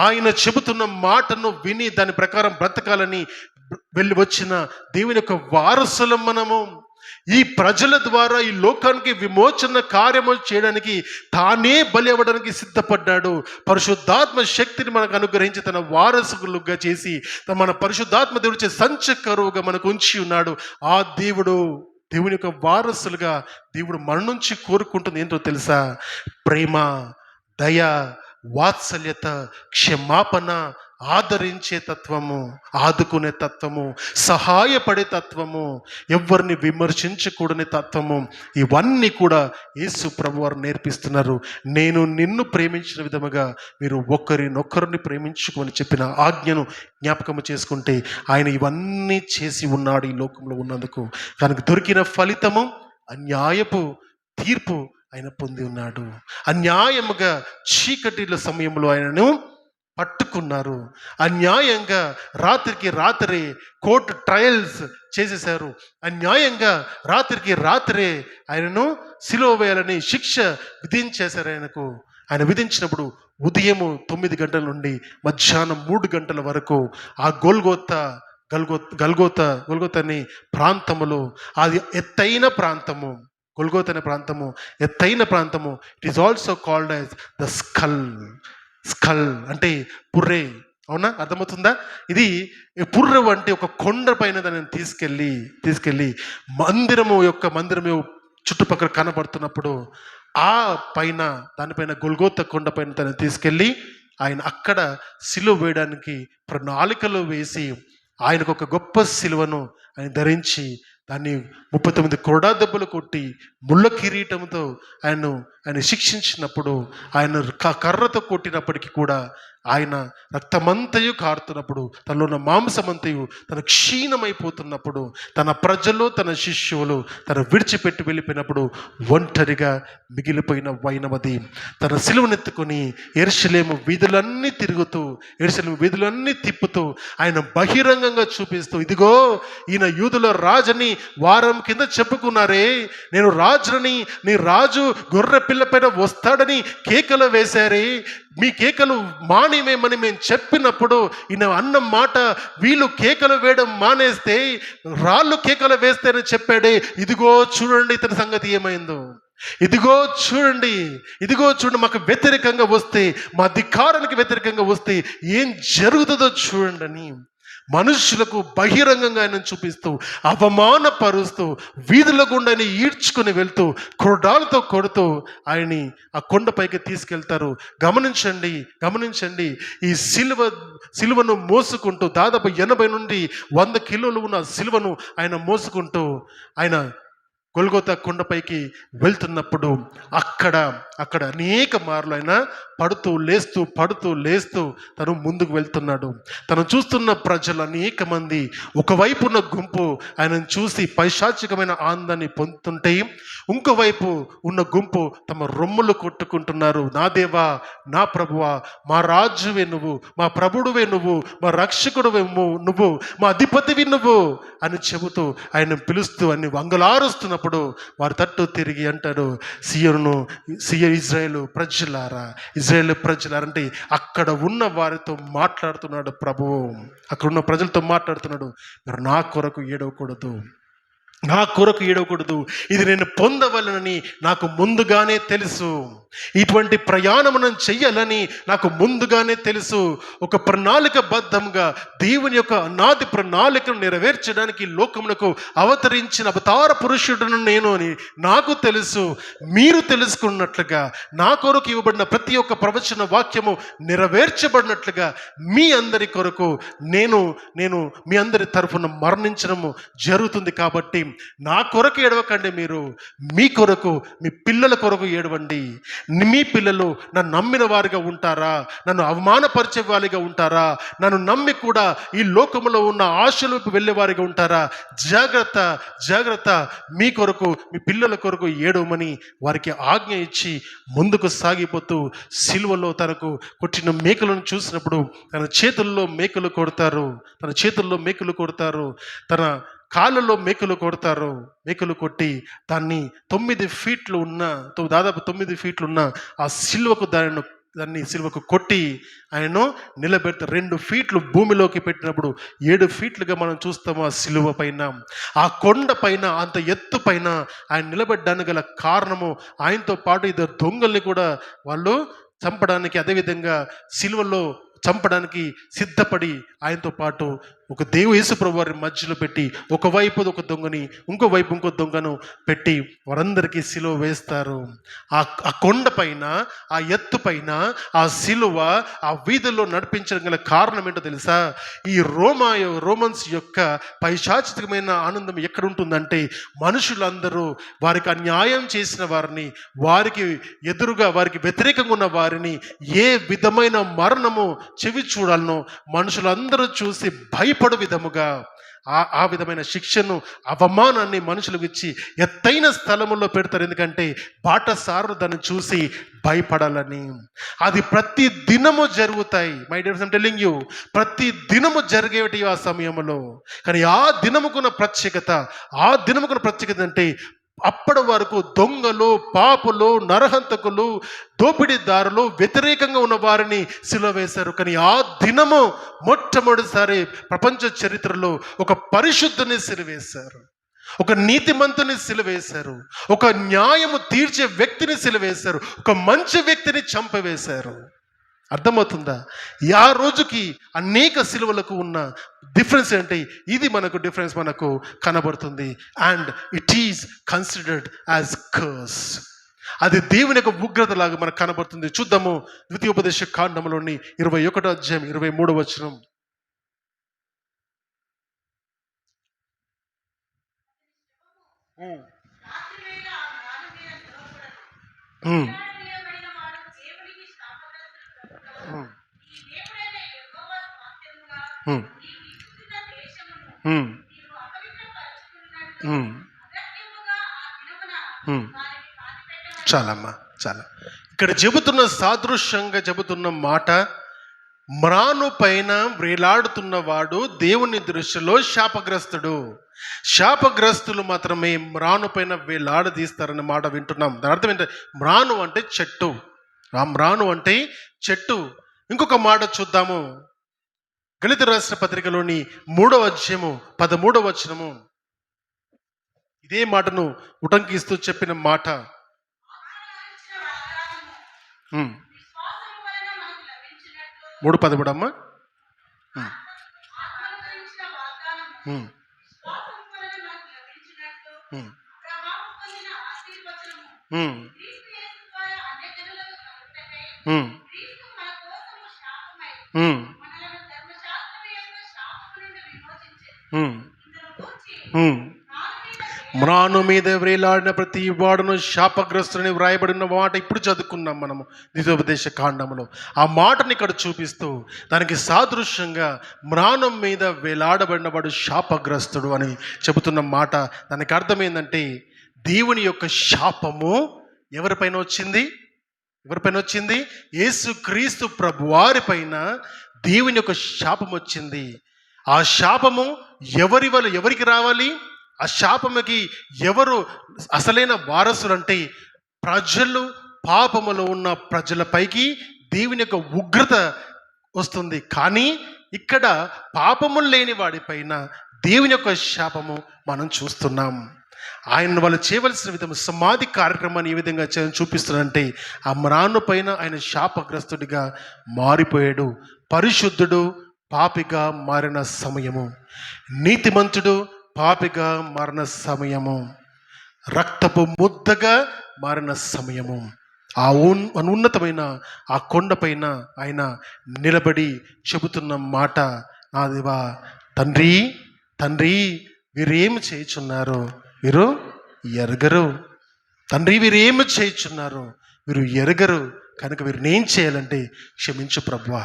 ఆయన చెబుతున్న మాటను విని దాని ప్రకారం బ్రతకాలని వెళ్ళి వచ్చిన దేవుని యొక్క వారసులం మనము. ఈ ప్రజల ద్వారా ఈ లోకానికి విమోచన కార్యము చేయడానికి తానే బలి అవ్వడానికి సిద్ధపడ్డాడు. పరిశుద్ధాత్మ శక్తిని మనకు అనుగ్రహించి తన వారసులుగా చేసి మన పరిశుద్ధాత్మ దేవుడి సంచకరువుగా మనకు ఉంచి ఉన్నాడు. ఆ దేవుని యొక్క వారసులుగా దేవుడు మన నుంచి కోరుకుంటుంది ఏంటో తెలుసా? ప్రేమ, దయ, వాత్సల్యత, క్షమాపణ, ఆదరించే తత్వము, ఆదుకునే తత్వము, సహాయపడే తత్వము, ఎవరిని విమర్శించకూడని తత్వము, ఇవన్నీ కూడా యేసు ప్రభువారు నేర్పిస్తున్నారు. నేను నిన్ను ప్రేమించిన విధముగా మీరు ఒకరినొకరిని ప్రేమించుకోమని చెప్పిన ఆజ్ఞను జ్ఞాపకము చేసుకుంటే ఆయన ఇవన్నీ చేసి ఉన్నాడు ఈ లోకంలో ఉన్నందుకు. కనుక దొరికిన ఫలితము అన్యాయపు తీర్పు ఆయన పొంది ఉన్నాడు. అన్యాయముగా చీకటిల సమయంలో ఆయనను పట్టుకున్నారు. అన్యాయంగా రాత్రికి రాత్రే కోర్టు ట్రయల్స్ చేసేశారు. అన్యాయంగా రాత్రికి రాత్రే ఆయనను సిలువ వేయాలని శిక్ష విధించేశారు ఆయనకు. ఆయన విధించినప్పుడు ఉదయం 9 గంటల నుండి మధ్యాహ్నం 3 గంటల వరకు ఆ గొల్గోతని ప్రాంతములో, అది ఎత్తైన ప్రాంతము, గొల్గోత అనే ప్రాంతము ఎత్తైన ప్రాంతము. It is also called as the skull అంటే పుర్రే. అవునా? అర్థమవుతుందా? ఇది పుర్రె అంటే ఒక కొండ పైన దాన్ని తీసుకెళ్ళి మందిరం చుట్టుపక్కల కనబడుతున్నప్పుడు ఆ పైన, దానిపైన గొల్గోత కొండ పైన దాన్ని తీసుకెళ్ళి ఆయన అక్కడ సిలువ వేయడానికి ప్రణాళికలు వేసి ఆయనకు ఒక గొప్ప సిలువను ఆయన ధరించి దాన్ని 39 కొరడా దెబ్బలు కొట్టి ముళ్ళ కిరీటంతో ఆయన శిక్షించినప్పుడు, ఆయన కర్రతో కొట్టినప్పటికీ కూడా ఆయన రక్తమంతయు కారుతున్నప్పుడు, తనలో ఉన్న మాంసమంతయు తన క్షీణమైపోతున్నప్పుడు, తన ప్రజలు తన శిష్యులు తను విడిచిపెట్టి వెళ్ళిపోయినప్పుడు ఒంటరిగా మిగిలిపోయిన వైనవది తన సిలువనెత్తుకొని యెరూషలేము వీధులన్నీ తిరుగుతూ, యెరూషలేము వీధులన్నీ తిప్పుతూ ఆయన బహిరంగంగా చూపిస్తూ, ఇదిగో ఈయన యూదుల రాజని వారం కింద చెప్పుకున్నారే, నేను రాజుని, నీ రాజు గొర్రె పిల్ల పైన వస్తాడని కేకలు వేశారే, మీ కేకలు మానేమని మేము చెప్పినప్పుడు ఈయన అన్న మాట, వీళ్ళు కేకలు వేయడం మానేస్తే రాళ్ళు కేకలు వేస్తారని చెప్పాడే, ఇదిగో చూడండి ఇతని సంగతి ఏమైందో, ఇదిగో చూడండి మాకు వ్యతిరేకంగా వస్తే, మా అధికారానికి వ్యతిరేకంగా వస్తే ఏం జరుగుతుందో చూడండి అని మనుషులకు బహిరంగంగా ఆయన చూపిస్తూ, అవమానపరుస్తూ, వీధుల గుండాన్ని ఈడ్చుకుని వెళ్తూ, కొరడాలతో కొడుతూ ఆయన్ని ఆ కొండపైకి తీసుకెళ్తారు. గమనించండి ఈ సిలువను మోసుకుంటూ, దాదాపు 80 నుండి 100 కిలోలు ఉన్న సిలువను ఆయన మోసుకుంటూ ఆయన గొల్గోతా కొండపైకి వెళ్తున్నప్పుడు అక్కడ అనేక మార్లు ఆయన పడుతూ లేస్తూ తను ముందుకు వెళ్తున్నాడు. తను చూస్తున్న ప్రజలు అనేక మంది ఒకవైపు ఉన్న గుంపు ఆయనను చూసి పైశాచికమైన ఆనందాన్ని పొందుతుంటే, ఇంకోవైపు ఉన్న గుంపు తమ రొమ్ములు కొట్టుకుంటున్నారు. నా దేవా, నా ప్రభువా, మా రాజువే నువ్వు, మా ప్రభుడువే నువ్వు, మా రక్షకుడువే నువ్వు, మా అధిపతివి నువ్వు అని చెబుతూ ఆయన పిలుస్తూ అన్ని వంగలారుస్తున్నప్పుడు వారి తట్టు తిరిగి అంటాడు, ఇజ్రాయేలు ప్రజలారా అంటే అక్కడ ఉన్న వారితో మాట్లాడుతున్నాడు ప్రభువు. అక్కడ ఉన్న ప్రజలతో మాట్లాడుతున్నాడు, మీరు నా కొరకు ఏడవకూడదు, ఇది నేను పొందవలనని నాకు ముందుగానే తెలుసు. ఇటువంటి ప్రయాణమును చెయ్యాలని నాకు ముందుగానే తెలుసు. ఒక ప్రణాళికబద్ధంగా దేవుని యొక్క అనాది ప్రణాళికను నెరవేర్చడానికి లోకమునకు అవతరించిన అవతార పురుషుడును నేను అని నాకు తెలుసు. మీరు తెలుసుకున్నట్లుగా నా కొరకు ఇవ్వబడిన ప్రతి ఒక్క ప్రవచన వాక్యము నెరవేర్చబడినట్లుగా మీ అందరి కొరకు నేను మీ అందరి తరఫున మరణించడము జరుగుతుంది. కాబట్టి నా కొరకు ఏడవకండి, మీరు మీ కొరకు, మీ పిల్లల కొరకు ఏడవండి. మీ పిల్లలు నన్ను నమ్మిన వారిగా ఉంటారా, నన్ను అవమానపరిచే వారిగా ఉంటారా, నన్ను నమ్మి కూడా ఈ లోకంలో ఉన్న ఆశలకు వెళ్ళే వారిగా ఉంటారా? జాగ్రత్త, మీ కొరకు, మీ పిల్లల కొరకు ఏడవమని వారికి ఆజ్ఞ ఇచ్చి ముందుకు సాగిపోతూ సిలువలో తనకు కొట్టిన మేకలను చూసినప్పుడు తన చేతుల్లో మేకలు కొడతారు, తన కాళ్ళలో మేకలు కొట్టి దాన్ని 9 ఫీట్లు ఉన్న, దాదాపు 9 ఫీట్లు ఉన్న ఆ సిలువకు దాన్ని సిలువకు కొట్టి ఆయనను నిలబెడతారు. 2 ఫీట్లు భూమిలోకి పెట్టినప్పుడు 7 ఫీట్లుగా మనం చూస్తాము ఆ సిలువ పైన, ఆ కొండ పైన, అంత ఎత్తు పైన ఆయన నిలబెట్టడానికి గల కారణము, ఆయనతో పాటు 2 దొంగల్ని కూడా వాళ్ళు చంపడానికి, అదేవిధంగా సిలువలో చంపడానికి సిద్ధపడి ఆయనతో పాటు ఒక యేసుప్రభు వారి మధ్యలో పెట్టి, ఒకవైపు ఒక దొంగని, ఇంకో దొంగను పెట్టి వారందరికీ సిలువ వేస్తారు. ఆ కొండ పైన, ఆ ఎత్తు పైన ఆ సిలువ ఆ వీధుల్లో నడిపించడం గల కారణం ఏంటో తెలుసా? ఈ రోమన్స్ యొక్క పైశాచికమైన ఆనందం ఎక్కడ ఉంటుందంటే, మనుషులందరూ వారికి అన్యాయం చేసిన వారిని, వారికి ఎదురుగా, వారికి వ్యతిరేకంగా ఉన్న వారిని ఏ విధమైన మరణము చెవి చూడాలనో మనుషులందరూ చూసి భయపడు విధముగా ఆ విధమైన శిక్షను, అవమానాన్ని మనుషులకు ఇచ్చి ఎత్తైన స్థలముల్లో పెడతారు. ఎందుకంటే బాటసారులు దాన్ని చూసి భయపడాలని. అది ప్రతి దినము జరుగుతాయి. My dear, I'm telling you, ప్రతి దినము జరిగేటి ఆ సమయంలో. కానీ ఆ దినముకున్న ప్రత్యేకత అంటే, అప్పటి వరకు దొంగలు, పాపులు, నరహంతకులు, దోపిడీదారులు, వ్యతిరేకంగా ఉన్న వారిని సిలువ వేశారు. కానీ ఆ దినము మొట్టమొదటిసారి ప్రపంచ చరిత్రలో ఒక పరిశుద్ధుని సిలువేశారు, ఒక నీతిమంతుని సిలువేశారు, ఒక న్యాయము తీర్చే వ్యక్తిని సిలువేశారు, ఒక మంచి వ్యక్తిని చంపవేశారు. అర్థమవుతుందా? ఆ రోజుకి అనేక సిలువలకు ఉన్న డిఫరెన్స్ ఏంటి? ఇది డిఫరెన్స్ మనకు కనబడుతుంది. And it is considered as curse. అది దేవుని యొక్క ఉగ్రత లాగా మనకు కనబడుతుంది. చూద్దాము ద్వితీయోపదేశ కాండంలోని 21వ అధ్యాయం 23వ వచనం. చాలా ఇక్కడ సాదృశ్యంగా చెబుతున్న మాట, మ్రాను పైన వేలాడుతున్నవాడు దేవుని దృష్టిలో శాపగ్రస్తులు మాత్రమే మ్రాను పైన వేలాడదీస్తారన్న మాట వింటున్నాం. దాని అర్థం ఏంటంటే, మ్రాను అంటే చెట్టు. ఇంకొక మాట చూద్దాము, గళిత రాసిన పత్రికలోని 3వ అధ్యాయము 13వ వచనము. ఇదే మాటను ఉటంకిస్తూ చెప్పిన మాట. 3:13 అమ్మా. మ్రాను మీద వేలాడిన ప్రతి వాడును శాపగ్రస్తుని వ్రాయబడిన మాట ఇప్పుడు చదువుకున్నాం మనము ద్వితోపదేశ కాండములో. ఆ మాటని ఇక్కడ చూపిస్తూ దానికి సాదృశ్యంగా మ్రానం మీద వేలాడబడిన వాడు శాపగ్రస్తుడు అని చెబుతున్న మాట. దానికి అర్థం ఏంటంటే దేవుని యొక్క శాపము ఎవరిపైన వచ్చింది? ఎవరిపైన వచ్చింది? యేసుక్రీస్తు ప్రభువారి పైన దేవుని యొక్క శాపం వచ్చింది. ఆ శాపము ఎవరికి రావాలి? ఆ శాపముకి ఎవరు అసలైన వారసులు అంటే ప్రజలు, పాపములో ఉన్న ప్రజలపైకి దేవుని యొక్క ఉగ్రత వస్తుంది. కానీ ఇక్కడ పాపములు లేని వాడిపైన దేవుని యొక్క శాపము మనం చూస్తున్నాం. ఆయన వాళ్ళు చేయవలసిన విధం సమాధి కార్యక్రమాన్ని ఏ విధంగా చూపిస్తున్నారంటే ఆ మ్రాను పైన ఆయన శాపగ్రస్తుడిగా మారిపోయాడు. పరిశుద్ధుడు పాపిగా మారిన సమయము, నీతిమంతుడు పాపిగా మారిన సమయము, రక్తపు ముద్దగా మారిన సమయము. ఆ ఉన్నతమైన ఆ కొండపైన ఆయన నిలబడి చెబుతున్న మాట, నా దేవా తండ్రి తండ్రి వీరేమి చేయుచున్నారు, వీరు ఎరగరు. తండ్రి వీరేమి చేయుచున్నారు, వీరు ఎరగరు. కనుక వీరిని ఏం చేయాలంటే క్షమించు ప్రభువా.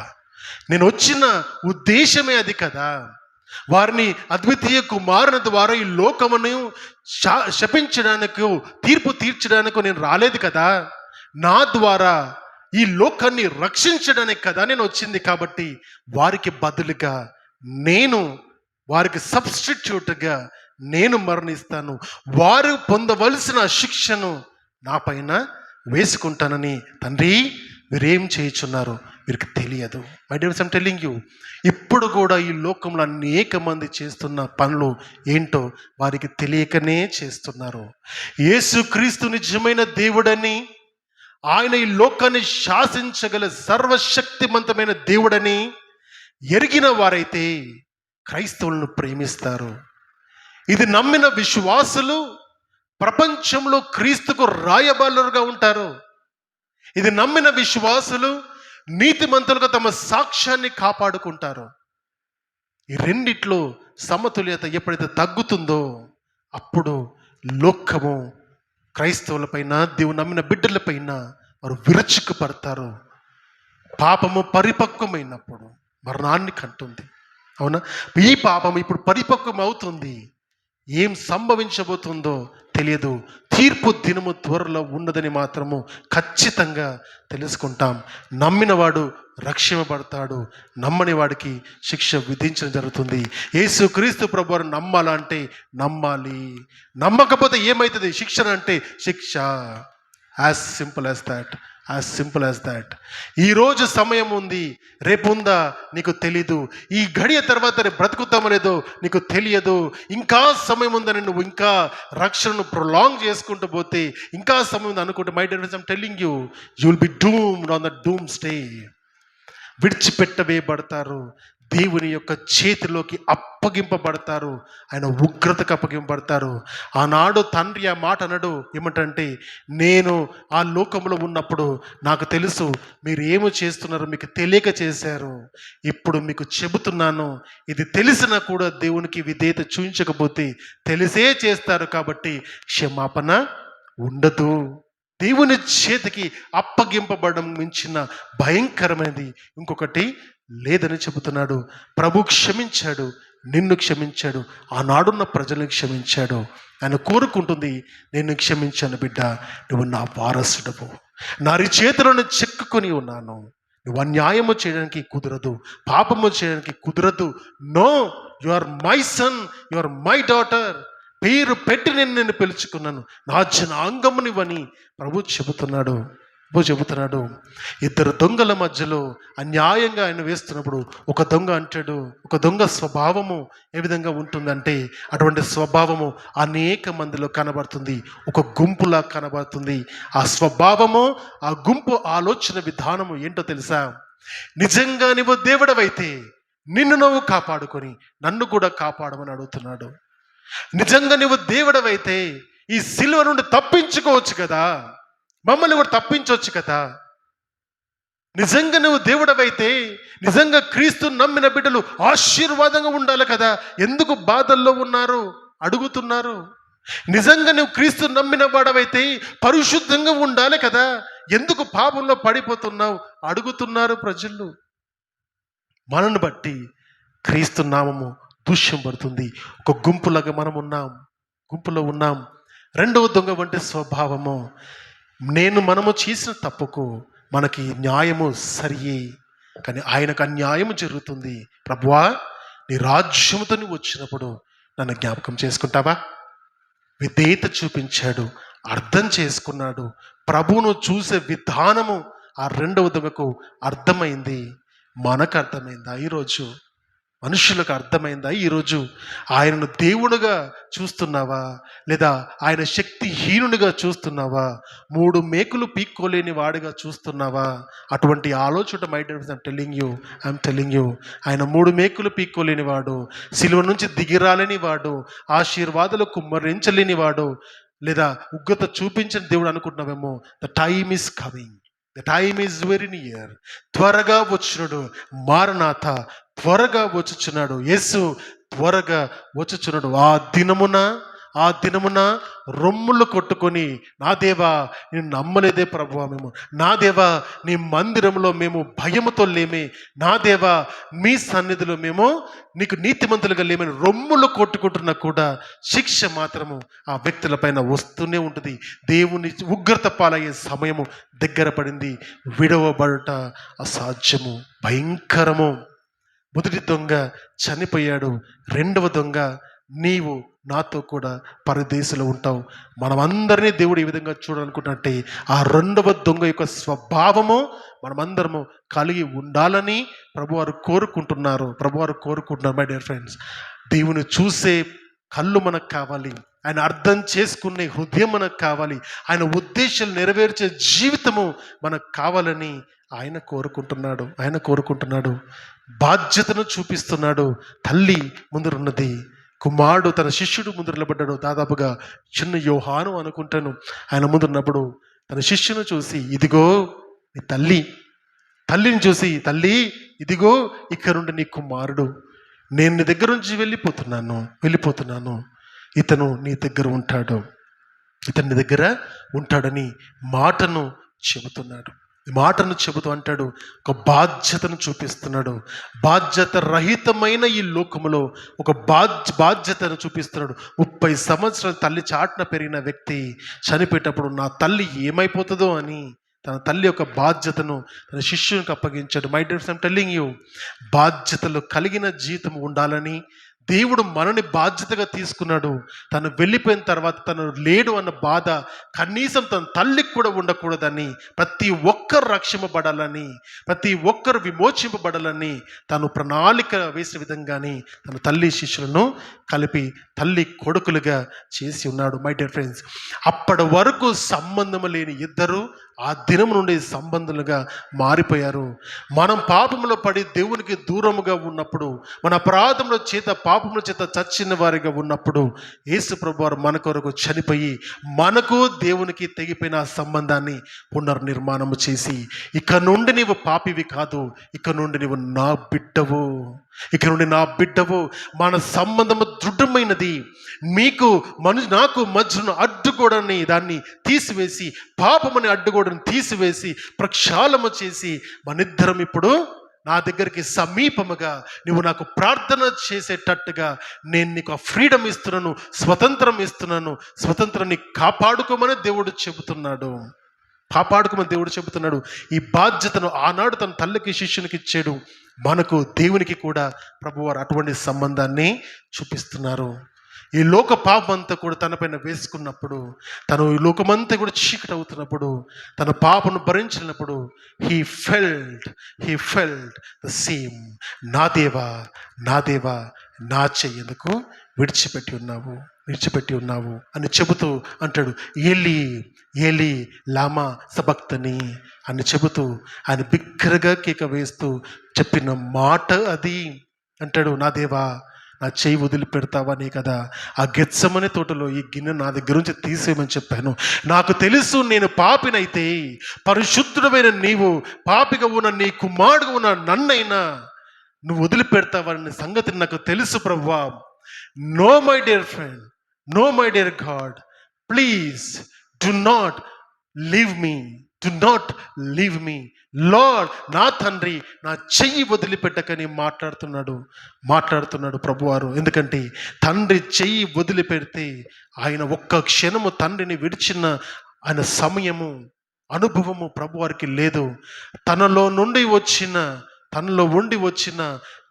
నేను వచ్చిన ఉద్దేశమే అది కదా. వారిని అద్వితీయ కుమారుని ద్వారా ఈ లోకమును శపించడానికి, తీర్పు తీర్చడానికి నేను రాలేదు కదా. నా ద్వారా ఈ లోకాన్ని రక్షించడానికి కదా నేను వచ్చింది. కాబట్టి వారికి బదులుగా నేను, వారికి సబ్స్టిట్యూట్గా నేను మరణిస్తాను. వారు పొందవలసిన శిక్షను నా పైన వేసుకుంటానని. తండ్రి వీరేం చేయుచున్నారు, వీరికి తెలియదు. My dear I'm telling you, ఇప్పుడు కూడా ఈ లోకంలో అనేక మంది చేస్తున్న పనులు ఏంటో వారికి తెలియకనే చేస్తున్నారు. యేసుక్రీస్తు నిజమైన దేవుడని, ఆయన ఈ లోకాన్ని శాసించగల సర్వశక్తిమంతమైన దేవుడని ఎరిగిన వారైతే క్రైస్తవులను ప్రేమిస్తారు. ఇది నమ్మిన విశ్వాసులు ప్రపంచంలో క్రీస్తుకు రాయబారులుగా ఉంటారు. ఇది నమ్మిన విశ్వాసులు నీతిమంతులుగా తమ సాక్ష్యాన్ని కాపాడుకుంటారు. ఈ రెండిట్లో సమతుల్యత ఎప్పుడైతే తగ్గుతుందో అప్పుడు లోకము క్రైస్తవులపైన, దేవుని నమ్మిన బిడ్డలపైన వారు విరుచుకు పడతారు. పాపము పరిపక్వమైనప్పుడు మరణాన్ని కంటుంది. అవునా? ఈ పాపం ఇప్పుడు పరిపక్వం అవుతుంది. ఏం సంభవించబోతుందో తెలియదు. తీర్పు దినము త్వరలో ఉన్నదని మాత్రము ఖచ్చితంగా తెలుసుకుంటాం. నమ్మినవాడు రక్షింపబడతాడు, నమ్మని వాడికి శిక్ష విధించడం జరుగుతుంది. యేసుక్రీస్తు ప్రభువును నమ్మాలంటే నమ్మాలి. నమ్మకపోతే ఏమవుతుంది? శిక్షణ అంటే శిక్ష. As simple as that, as simple as that. ఈరోజు సమయం ఉంది, రేపు ఉందా నీకు తెలీదు. ఈ గడియ తర్వాత రేపు బ్రతుకుతామో లేదో నీకు తెలియదు. ఇంకా సమయం ఉందని నువ్వు ఇంకా రక్షణను ప్రొలాంగ్ చేసుకుంటూ పోతే ఇంకా సమయం ఉంది అనుకుంటే, my dear friends, I'm telling you, you will be doomed on the doomsday. విడిచిపెట్టవేయబడతారు, దేవుని యొక్క చేతిలోకి అప్పగింపబడతారు, ఆయన ఉగ్రతకు అప్పగింపబడతారు. ఆనాడు తండ్రి ఆ మాట అనడు, ఏమంటే నేను ఆ లోకంలో ఉన్నప్పుడు నాకు తెలుసు మీరు ఏమి చేస్తున్నారో మీకు తెలియక చేశారు. ఇప్పుడు మీకు చెబుతున్నాను, ఇది తెలిసినా కూడా దేవునికి విధేయత చూపించకపోతే తెలిసే చేస్తారు. కాబట్టి క్షమాపణ ఉండదు. దేవుని చేతికి అప్పగింపబడడం మించిన భయంకరమైనది ఇంకొకటి లేదని చెబుతున్నాడు. ప్రభు క్షమించాడు, నిన్ను క్షమించాడు, ఆనాడున్న ప్రజలను క్షమించాడు. ఆయన కోరుకుంటుంది, నేను క్షమించాను బిడ్డ, నువ్వు నా వారసుడవు, నా చేతులను చెక్కుకొని ఉన్నాను. నువ్వు అన్యాయము చేయడానికి కుదరదు, పాపము చేయడానికి కుదరదు. No, you are my son, you are my daughter. పేరు పెట్టి నేను పిలుచుకున్నాను, నా జనాంగమునివని ప్రభు చెబుతున్నాడు. ఇద్దరు దొంగల మధ్యలో అన్యాయంగా ఆయన వేస్తున్నప్పుడు ఒక దొంగ అంటాడు, ఒక దొంగ స్వభావము ఏ విధంగా ఉంటుందంటే అటువంటి స్వభావము అనేక మందిలో కనబడుతుంది, ఒక గుంపులా కనబడుతుంది. ఆ స్వభావము, ఆ గుంపు ఆలోచన విధానము ఏంటో తెలుసా? నిజంగా నువ్వు దేవుడవైతే నిన్ను నువ్వు కాపాడుకొని నన్ను కూడా కాపాడమని అడుగుతున్నాడు. నిజంగా నువ్వు దేవుడవైతే ఈ సిలువ నుండి తప్పించుకోవచ్చు కదా, మమ్మల్ని కూడా తప్పించవచ్చు కదా. నిజంగా నువ్వు దేవుడవైతే, నిజంగా క్రీస్తు నమ్మిన బిడ్డలు ఆశీర్వాదంగా ఉండాలి కదా. ఎందుకు బాధల్లో ఉన్నారు అడుగుతున్నారు? నిజంగా నువ్వు క్రీస్తు నమ్మిన వాడవైతే పరిశుద్ధంగా ఉండాలి కదా, ఎందుకు పాపంలో పడిపోతున్నావు అడుగుతున్నారు ప్రజలు. మనను బట్టి క్రీస్తు నామము దూష్యం పడుతుంది. ఒక గుంపులాగా గుంపులో ఉన్నాం. రెండవ దొంగ వంటి స్వభావము, మనము చేసిన తప్పుకు మనకి న్యాయము సరియే, కానీ ఆయనకు అన్యాయము జరుగుతుంది. ప్రభువా, నీ రాజ్యముతో నువ్వు వచ్చినప్పుడు నన్ను జ్ఞాపకం చేసుకుంటావా? విధేయత చూపించాడు, అర్థం చేసుకున్నాడు. ప్రభువును చూసే విధానము ఆ రెండవ దొంగకు అర్థమైంది. మనకు అర్థమైందా ఈరోజు? మనుషులకు అర్థమైందా ఈరోజు? ఆయనను దేవుడుగా చూస్తున్నావా, లేదా ఆయన శక్తిహీనునిగా చూస్తున్నావా? 3 మేకులు పీక్కోలేని వాడిగా చూస్తున్నావా? అటువంటి ఆలోచన my dear friends, I'm telling you, ఆయన 3 మేకులు పీక్కోలేని వాడు, సిలువ నుంచి దిగిరాలేని వాడు, ఆశీర్వాదాలు కుమ్మరించలేని వాడు, లేదా ఉగ్రత చూపించిన దేవుడు అనుకుంటున్నావేమో. The time is coming, the time is very near. త్వరగా వచ్చున్నాడు మారనాథ, త్వరగా వచ్చుచున్నాడు యేసు, త్వరగా వచ్చుచున్నాడు. ఆ దినమున రొమ్ములు కొట్టుకొని, నా దేవా నేను నమ్మలేదే ప్రభువా, నా దేవా నీ మందిరంలో మేము భయముతో లేమే, నా దేవా మీ సన్నిధిలో మేము నీకు నీతిమంతులుగా లేమని రొమ్ములు కొట్టుకుంటున్నా కూడా శిక్ష మాత్రము ఆ వ్యక్తుల పైన వస్తూనే ఉంటుంది. దేవుని ఉగ్రత పాలయ్యే సమయము దగ్గర పడింది. విడవబడుట అసాధ్యము, భయంకరము. మొదటి దొంగ చనిపోయాడు. రెండవ దొంగ, నీవు నాతో కూడా పరదేశంలో ఉంటావు. మనమందరినీ దేవుడు ఈ విధంగా చూడాలనుకుంటున్నట్టే ఆ రెండవ దొంగ యొక్క స్వభావము మనమందరము కలిగి ఉండాలని ప్రభువారు కోరుకుంటున్నారు. మై డియర్ ఫ్రెండ్స్, దేవుని చూసే కళ్ళు మనకు కావాలి, ఆయన అర్థం చేసుకునే హృదయం మనకు కావాలి, ఆయన ఉద్దేశాలు నెరవేర్చే జీవితము మనకు కావాలని ఆయన కోరుకుంటున్నాడు. బాధ్యతను చూపిస్తున్నాడు. తల్లి ముందరున్నది, కుమారుడు తన శిష్యుడు ముందు నిలబడ్డాడు. దాదాపుగా చిన్న యోహాను అనుకుంటాను. ఆయన ముందున్నప్పుడు తన శిష్యును చూసి, ఇదిగో నీ తల్లిని చూసి, తల్లి ఇదిగో ఇక్కడ నుండి నీ కుమారుడు, నేను నీ దగ్గర నుంచి వెళ్ళిపోతున్నాను, ఇతను నీ దగ్గర ఉంటాడని మాటను చెబుతూ అంటాడు. ఒక బాధ్యతను చూపిస్తున్నాడు. బాధ్యత రహితమైన ఈ లోకములో ఒక బాధ్యతను చూపిస్తున్నాడు. 30 సంవత్సరాలు తల్లి చాటున పెరిగిన వ్యక్తి చనిపోయేటప్పుడు నా తల్లి ఏమైపోతుందో అని తన తల్లి యొక్క బాధ్యతను తన శిష్యునికి అప్పగించాడు. My dear friends, I'm telling you, బాధ్యతలు కలిగిన జీవితం ఉండాలని దేవుడు మనని బాధ్యతగా తీసుకున్నాడు. తను వెళ్ళిపోయిన తర్వాత తను లేడు అన్న బాధ కనీసం తన తల్లికి కూడా ఉండకూడదని, ప్రతి ఒక్కరు రక్షింపబడాలని, ప్రతి ఒక్కరు విమోచింపబడాలని తను ప్రణాళిక వేసిన విధంగానే తన తల్లి శిష్యులను కలిపి తల్లి కొడుకులుగా చేసి ఉన్నాడు. మై డియర్ ఫ్రెండ్స్, అప్పటి వరకు సంబంధం లేని ఇద్దరు ఆ దినం నుండి సంబంధులుగా మారిపోయారు. మనం పాపములో పడి దేవునికి దూరముగా ఉన్నప్పుడు, మన అపరాధముల చేత పాపముల చేత చచ్చిన వారిగా ఉన్నప్పుడు యేసు ప్రభువారు మన కొరకు చనిపోయి మనకు దేవునికి తెగిపోయిన సంబంధాన్ని పునర్నిర్మాణము చేసి, ఇక నుండి నీవు పాపివి కాదు, ఇక నుండి నీవు నా బిడ్డవు, మన సంబంధము దృఢమైనది, నాకు మధ్యను అడ్డుగోడని దాన్ని తీసివేసి, పాపమని అడ్డుగోడని తీసివేసి ప్రక్షాళన చేసి మనిద్దరం ఇప్పుడు నా దగ్గరికి సమీపముగా నువ్వు నాకు ప్రార్థన చేసేటట్టుగా నేను నీకు ఆ ఫ్రీడమ్ ఇస్తున్నాను, స్వతంత్రాన్ని కాపాడుకోమని దేవుడు చెబుతున్నాడు. ఈ బాధ్యతను ఆనాడు తన తల్లికి శిష్యునికి ఇచ్చాడు. మనకు దేవునికి కూడా ప్రభువారు అటువంటి సంబంధాన్ని చూపిస్తున్నారు. ఈ లోక పాపం అంతా కూడా తనపైన వేసుకున్నప్పుడు, తను ఈ లోకమంతా కూడా చీకటి అవుతున్నప్పుడు, తన పాపను భరించినప్పుడు హీ ఫెల్ట్ ద సేమ్. నా దేవా నా చెయ్యేందుకు విడిచిపెట్టి ఉన్నావు అని చెబుతూ అంటాడు, ఏలి లామా సబక్తని అని చెబుతూ ఆయన బిగ్గరగా కేక వేస్తూ చెప్పిన మాట అది. అంటాడు, నా దేవా నా చెయ్యి వదిలిపెడతావనే కదా ఆ గెత్సెమనే తోటలో ఈ గిన్నె నా దగ్గర నుంచి తీసేయమని చెప్పాను. నాకు తెలుసు నేను పాపినైతే, పరిశుద్ధుడమైన నీవు పాపిగా ఉన్న నీ కుమారుడుగా ఉన్న నన్నైనా నువ్వు వదిలిపెడతావనే సంగతి నాకు తెలుసు ప్రభువా. No my dear friend, no my dear God, please do not leave me, do not leave me Lord. నా తండ్రి నా చెయ్యి వదిలిపెట్టకని మాట్లాడుతున్నాడు ప్రభువారు. ఎందుకంటే తండ్రి చెయ్యి వదిలిపెడితే ఆయన ఒక్క క్షణము తండ్రిని విడిచిన ఆయన సమయము అనుభవము ప్రభువారికి లేదు. తనలో ఉండి వచ్చిన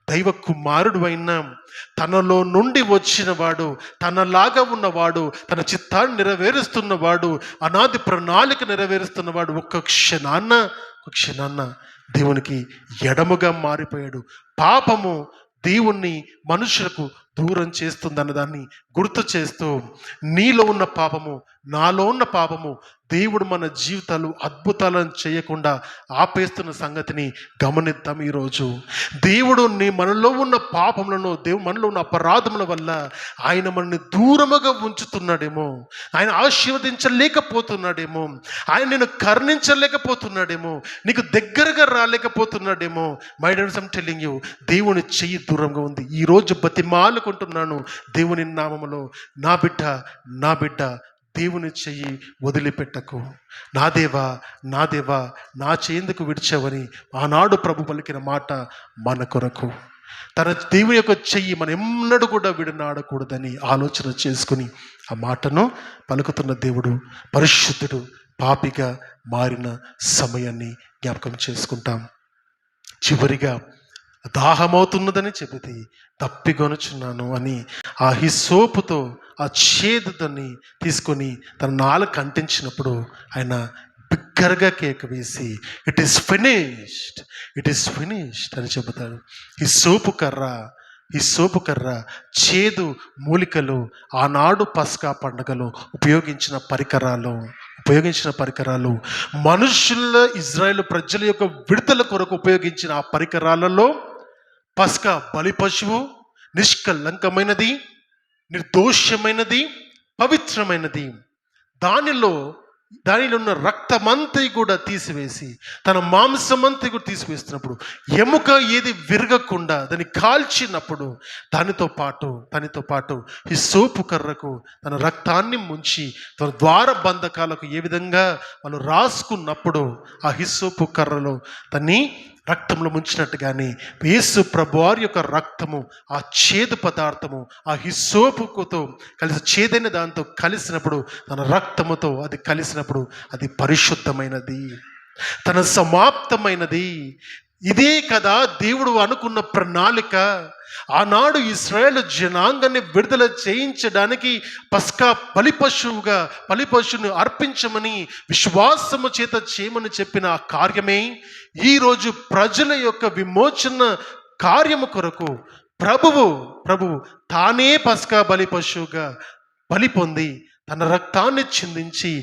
దైవ కుమారుడు అయిన, తనలో నుండి వచ్చిన వాడు, తనలాగా ఉన్నవాడు, తన చిత్తాన్ని నెరవేరుస్తున్నవాడు, అనాది ప్రణాళిక నెరవేరుస్తున్నవాడు ఒక్క క్షణాన్న దేవునికి ఎడముగా మారిపోయాడు. పాపము దేవుణ్ణి మనుషులకు దూరం చేస్తుందన్న దాన్ని గుర్తు చేస్తూ, నీలో ఉన్న పాపము, నాలో ఉన్న పాపము దేవుడు మన జీవితాలు అద్భుతాలను చేయకుండా ఆపేస్తున్న సంగతిని గమనిద్దాం. ఈరోజు దేవుడు మనలో ఉన్న పాపములను, మనలో ఉన్న అపరాధముల వల్ల ఆయన మనల్ని దూరముగా ఉంచుతున్నాడేమో, ఆయన ఆశీర్వదించలేకపోతున్నాడేమో, ఆయన నేను కరుణించలేకపోతున్నాడేమో, నీకు దగ్గరగా రాలేకపోతున్నాడేమో. My dear, I'm telling you, దేవుని చెయ్యి దూరంగా ఉంది. ఈరోజు బతిమాలుకుంటున్నాను దేవుని నామములో, నా బిడ్డ దేవుని చెయ్యి వదిలిపెట్టకు. నా దేవా నా చేందుకు విడిచావని ఆనాడు ప్రభు పలికిన మాట మన కొరకు. తన దేవుని యొక్క చెయ్యి మనం ఎన్నడూ కూడా విడనాడకూడదని ఆలోచన చేసుకుని ఆ మాటను పలుకుతున్న దేవుడు పరిశుద్ధుడు. పాపిగా మారిన సమయాన్ని జ్ఞాపకం చేసుకుంటాం. చివరిగా దాహమవుతున్నదని చెబితే తప్పికొనుచున్నాను అని ఆ హిస్సోపుతో ఆ చేదుని తీసుకొని తన నాలుక అంటించినప్పుడు ఆయన బిగ్గరగా కేక వేసి ఇట్ ఈస్ ఫినిష్డ్ అని చెబుతాడు. ఈ సోపు కర్ర చేదు మూలికలు ఆనాడు పస్కా పండుగలో ఉపయోగించిన పరికరాలు, మనుషుల ఇజ్రాయేలు ప్రజల యొక్క విడుదల కొరకు ఉపయోగించిన ఆ పరికరాలలో పస్కా బలి పశువు నిష్కలంకమైనది, నిర్దోషమైనది, పవిత్రమైనది. దానిలో ఉన్న రక్తమంతా కూడా తీసివేసి, తన మాంసమంతా కూడా తీసివేస్తున్నప్పుడు ఎముక ఏది విరగకుండా దాన్ని కాల్చినప్పుడు దానితో పాటు ఈ సోపు కర్రకు తన రక్తాన్ని ముంచి తన ద్వార బంధకాలకు ఏ విధంగా వాళ్ళు రాసుకున్నప్పుడు ఆ హిస్సోపు కర్రలో దాన్ని రక్తంలో ముంచినట్టుగానే యేసు ప్రభువారి యొక్క రక్తము, ఆ చేదు పదార్థము ఆ హిస్సోపుతో కలిసి చేదైన దాంతో కలిసినప్పుడు, తన రక్తముతో అది కలిసినప్పుడు అది పరిశుద్ధమైనది, తన సమాప్తమైనది. ఇదే కదా దేవుడు అనుకున్న ప్రణాళిక. ఆనాడు ఇశ్రాయేలు జనాంగాన్ని విడుదల చేయించడానికి పస్కా బలిపశువుని అర్పించమని విశ్వాసము చేత చేయమని చెప్పిన ఆ కార్యమే ఈరోజు ప్రజల యొక్క విమోచన కార్యము కొరకు ప్రభువు తానే పస్కా బలిపశువుగా బలి పొంది తన రక్తాన్ని చిందించి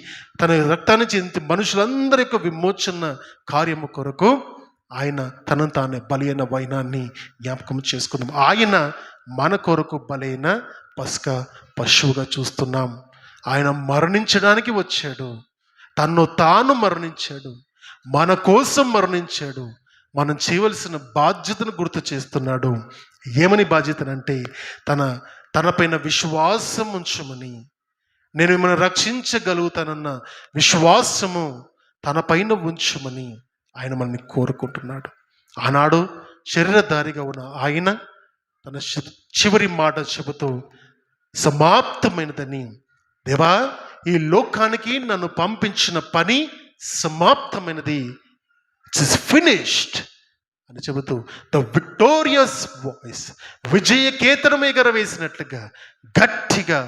మనుషులందరి యొక్క విమోచన కార్యము కొరకు ఆయన తనను తానే బలి అయిన వైనాన్ని జ్ఞాపకం చేసుకుందాం. ఆయన మన కొరకు బలైన పస్కా పశువుగా చూస్తున్నాం. ఆయన మరణించడానికి వచ్చాడు, తన్ను తాను మరణించాడు, మన కోసం మరణించాడు. మనం చేయవలసిన బాధ్యతను గుర్తు చేస్తున్నాడు. ఏమని బాధ్యతనంటే తనపైన విశ్వాసం ఉంచమని, నేను మిమ్మల్ని రక్షించగలుగుతానన్న విశ్వాసము తనపైన ఉంచమని ఆయన మనల్ని కోరుకుంటున్నాడు. ఆనాడు శరీరధారిగా ఉన్న ఆయన తన చివరి మాట చెబుతూ సమాప్తమైనదని, దేవా ఈ లోకానికి నన్ను పంపించిన పని సమాప్తమైనది, ఇట్స్ ఇస్ ఫినిష్డ్ అని చెబుతూ ద విక్టోరియస్ వాయిస్, విజయ కేతనం ఎగరవేసినట్లుగా గట్టిగా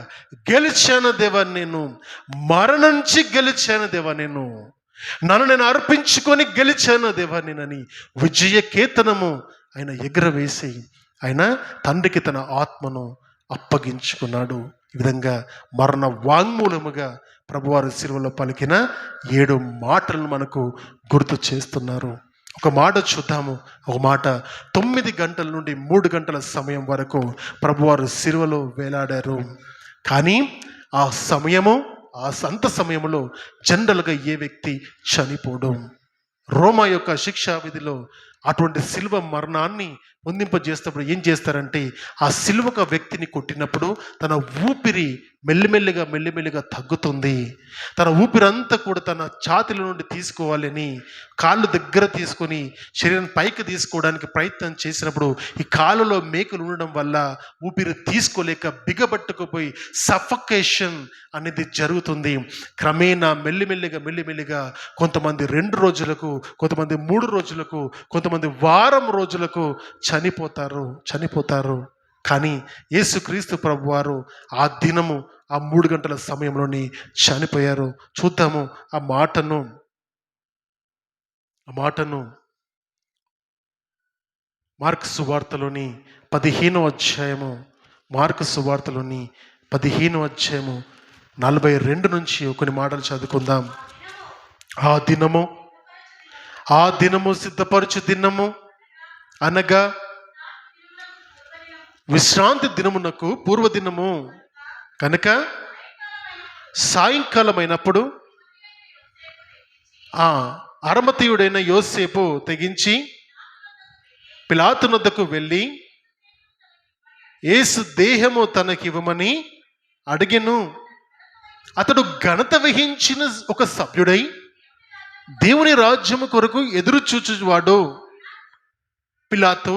గెలిచాను దేవా, నేను మరణించి గెలిచాను దేవా, నన్ను నేను అర్పించుకొని గెలిచాను దేవా నేనని విజయ కేతనము ఆయన ఎగరవేసి ఆయన తండ్రికి తన ఆత్మను అప్పగించుకున్నాడు. ఈ విధంగా మరణ వాంగ్మూలముగా ప్రభువారు శిలువలో పలికిన 7 మాటలను మనకు గుర్తు చేస్తున్నారు. ఒక మాట చూద్దాము. ఒక మాట 9 గంటల నుండి 3 గంటల సమయం వరకు ప్రభువారు శిలువలో వేలాడారు. కానీ ఆ అంత సమయంలో జనరల్గా ఏ వ్యక్తి చనిపోవడం, రోమా యొక్క శిక్షా విధిలో అటువంటి శిలువ మరణాన్ని పొందింపజేసినప్పుడు ఏం చేస్తారంటే, ఆ శిలువకు ఆ వ్యక్తిని కొట్టినప్పుడు తన ఊపిరి మెల్లిమెల్లిగా తగ్గుతుంది. తన ఊపిరంతా కూడా తన ఛాతీల నుండి తీసుకోవాలని కాళ్ళు దగ్గర తీసుకొని శరీరం పైకి తీసుకోవడానికి ప్రయత్నం చేసినప్పుడు ఈ కాళ్ళలో మేకులు ఉండడం వల్ల ఊపిరి తీసుకోలేక బిగబట్టుకుపోయి సఫకేషన్ అనేది జరుగుతుంది. క్రమేణా మెల్లిమెల్లిగా కొంతమంది 2 రోజులకు, కొంతమంది 3 రోజులకు, కొంతమంది వారం రోజులకు చనిపోతారు. కానీ యేసుక్రీస్తు ప్రభువారు ఆ దినము ఆ 3 గంటల సమయంలోని చనిపోయారు. చూద్దాము ఆ మాటను మార్కు సువార్తలోని 15వ అధ్యాయము, మార్కు సువార్తలోని 15వ అధ్యాయము 42 నుంచి కొన్ని మాటలు చదువుకుందాం. ఆ దినము సిద్ధపరచు దినము అనగా విశ్రాంతి దినమునకు పూర్వదినము కనుక సాయంకాలమైనప్పుడు ఆ అరమతీయుడైన యోసేపు తెగించి పిలాతు నొద్దకు వెళ్ళి యేసు దేహము తనకివ్వమని అడిగెను. అతడు ఘనత వహించిన ఒక సభ్యుడై దేవుని రాజ్యము కొరకు ఎదురు చూచువాడు. పిలాతు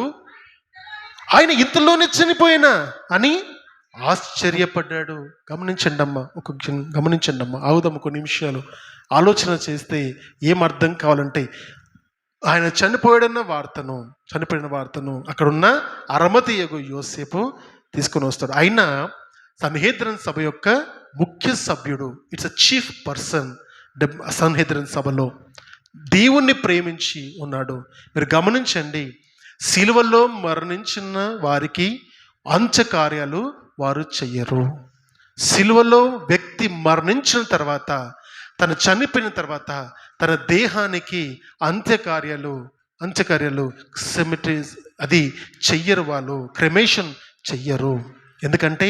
ఆయన ఇంతలోనే చనిపోయినా అని ఆశ్చర్యపడ్డాడు. గమనించండి అమ్మా, ఆగుదాం కొన్ని నిమిషాలు. ఆలోచన చేస్తే ఏమర్థం కావాలంటే, ఆయన చనిపోయిన వార్తను అక్కడున్న అరమతీయగు యోసేపు తీసుకొని వస్తాడు. ఆయన సన్హెద్రిన్ సభ యొక్క ముఖ్య సభ్యుడు. It's a chief person Sanhedrin సభలో. దేవుణ్ణి ప్రేమించి ఉన్నాడు. మీరు గమనించండి, సిలువలో మరణించిన వారికి అంత్యకార్యాలు వారు చెయ్యరు. సిలువలో వ్యక్తి మరణించిన తర్వాత, తను చనిపోయిన తర్వాత తన దేహానికి అంత్యకార్యాలు సెమిటరీస్ అది చెయ్యరు. వాళ్ళు క్రెమేషన్ చెయ్యరు. ఎందుకంటే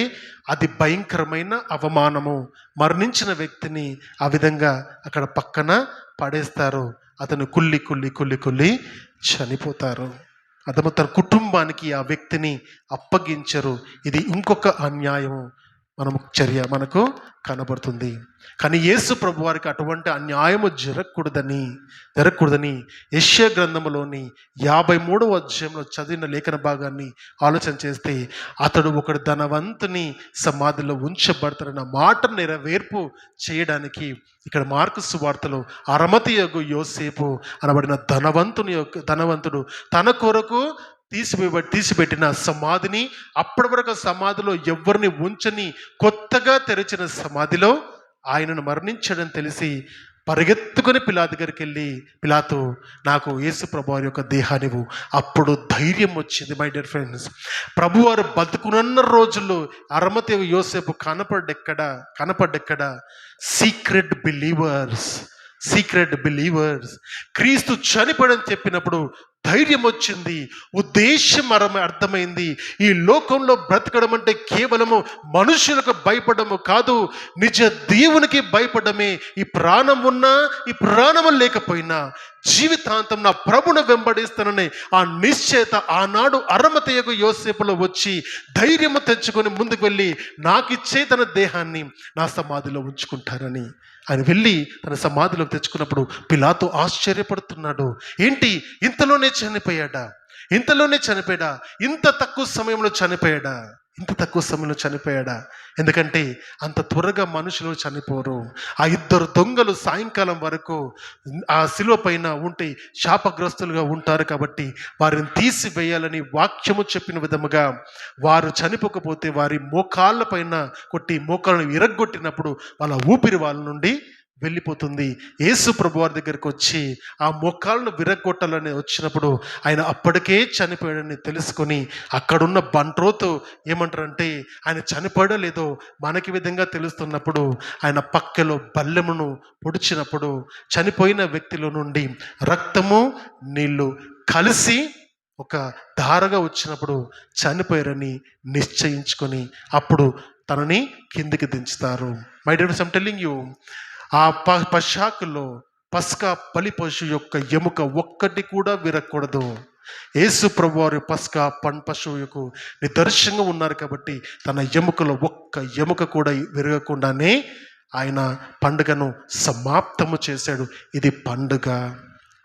అది భయంకరమైన అవమానము. మరణించిన వ్యక్తిని ఆ విధంగా అక్కడ పక్కన పడేస్తారు. అతను కుళ్ళి చనిపోతారు. అతను తన కుటుంబానికి ఆ వ్యక్తిని అప్పగించరు. ఇది ఇంకొక అన్యాయము చర్య మనకు కనబడుతుంది. కానీ యేసు ప్రభు వారికి అటువంటి అన్యాయము జరగకూడదని యెషయా గ్రంథములోని 53వ అధ్యాయంలో చదివిన లేఖన భాగాన్ని ఆలోచన చేస్తే, అతడు ఒకడు ధనవంతుని సమాధిలో ఉంచబడతాడన్న మాట నెరవేర్పు చేయడానికి ఇక్కడ మార్కు సువార్తలో అరమతీయగు యోసేపు అనబడిన ధనవంతుడు తన కొరకు తీసిపెట్టిన సమాధిని, అప్పటి వరకు సమాధిలో ఎవరిని ఉంచని కొత్తగా తెరిచిన సమాధిలో ఆయనను మరణించడం తెలిసి పరిగెత్తుకొని పిలాతు దగ్గరికి వెళ్ళి, పిలాతు నాకు యేసు ప్రభువారి యొక్క దేహానివ్వు. అప్పుడు ధైర్యం వచ్చింది. మై డియర్ ఫ్రెండ్స్, ప్రభువారు బతుకునున్న రోజుల్లో అరమతీయు యోసేపు కనపడ్డెక్కడ సీక్రెట్ బిలీవర్స్ క్రీస్తు చనిపోవడం చెప్పినప్పుడు ధైర్యం వచ్చింది, ఉద్దేశం అర్థమైంది. ఈ లోకంలో బ్రతకడం అంటే కేవలము మనుషులకు భయపడము కాదు, నిజ దేవునికి భయపడమే. ఈ ప్రాణం ఉన్నా ఈ ప్రాణము లేకపోయినా జీవితాంతం నా ప్రభును వెంబడిస్తానని ఆ నిశ్చయత ఆనాడు అరమతీయగు యోసేపులో వచ్చి ధైర్యము తెచ్చుకొని ముందుకు వెళ్ళి నాకిచ్చే తన దేహాన్ని నా సమాధిలో ఉంచుకుంటారని ఆయన వెళ్ళి తన సమాధిలోకి తెచ్చుకున్నప్పుడు పిలాతు ఆశ్చర్యపడుతున్నాడు. ఏంటి ఇంతలోనే చనిపోయాడా? ఇంత తక్కువ సమయంలో చనిపోయాడా? ఎందుకంటే అంత త్వరగా మనుషులు చనిపోరు. ఆ 2 దొంగలు సాయంకాలం వరకు ఆ శిలువ పైన ఉంటే శాపగ్రస్తులుగా ఉంటారు. కాబట్టి వారిని తీసివేయాలని వాక్యము చెప్పిన విధముగా వారు చనిపోకపోతే వారి మోకాళ్ళ పైన కొట్టి మోకాళ్ళను విరగ్గొట్టినప్పుడు వాళ్ళ ఊపిరి వాళ్ళ నుండి వెళ్ళిపోతుంది. యేసు ప్రభు వారి దగ్గరికి వచ్చి ఆ మోకాళ్ళను విరగొట్టాలని వచ్చినప్పుడు ఆయన అప్పటికే చనిపోయాడని తెలుసుకొని అక్కడున్న బంట్రోతు ఏమంటారంటే, ఆయన చనిపోయాడో లేదో మనకి విధంగా తెలుస్తున్నప్పుడు ఆయన పక్కలో బల్లెమును పొడిచినప్పుడు చనిపోయిన వ్యక్తిలో నుండి రక్తము నీళ్లు కలిసి ఒక ధారగా వచ్చినప్పుడు చనిపోయారని నిశ్చయించుకొని అప్పుడు తనని కిందికి దించుతారు. My dear friends, I'm telling you, ఆ పశ్చాకులో పస్కా బలి పశువు యొక్క ఎముక ఒక్కటి కూడా విరగకూడదు. యేసు ప్రభువారు పస్కా పశువుకు నిదర్శనంగా ఉన్నారు కాబట్టి తన ఎముకలో ఒక్క ఎముక కూడా విరగకుండానే ఆయన పండుగను సమాప్తము చేశాడు. ఇది పండుగ,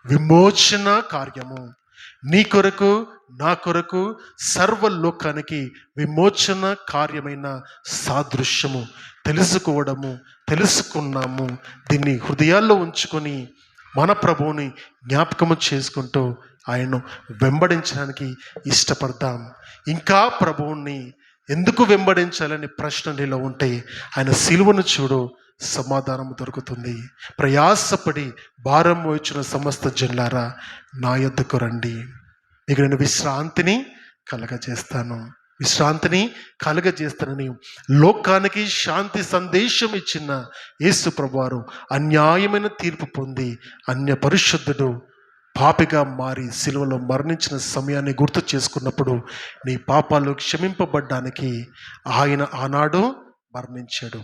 విమోచన కార్యము. నీ కొరకు, నా కొరకు, సర్వలోకానికి విమోచన కార్యమైన సాదృశ్యము తెలుసుకున్నాము. దీన్ని హృదయాల్లో ఉంచుకొని మన ప్రభువుని జ్ఞాపకము చేసుకుంటూ ఆయన్ను వెంబడించడానికి ఇష్టపడతాం. ఇంకా ప్రభువుని ఎందుకు వెంబడించాలని ప్రశ్న నీలో ఉంటే ఆయన సిలువను చూడు, సమాధానం దొరుకుతుంది. ప్రయాసపడి భారం మోయించిన సమస్త జనులారా నా యొద్దకు రండి, మీకు నేను విశ్రాంతిని కలగజేస్తానని లోకానికి శాంతి సందేశం ఇచ్చిన యేసు ప్రభువారు అన్యాయమైన తీర్పు పొంది అన్య పరిశుద్ధుడు పాపిగా మారి సిలువలో మరణించిన సమయాన్ని గుర్తు చేసుకున్నప్పుడు నీ పాపాలు క్షమింపబడ్డానికి ఆయన ఆనాడు మరణించాడు.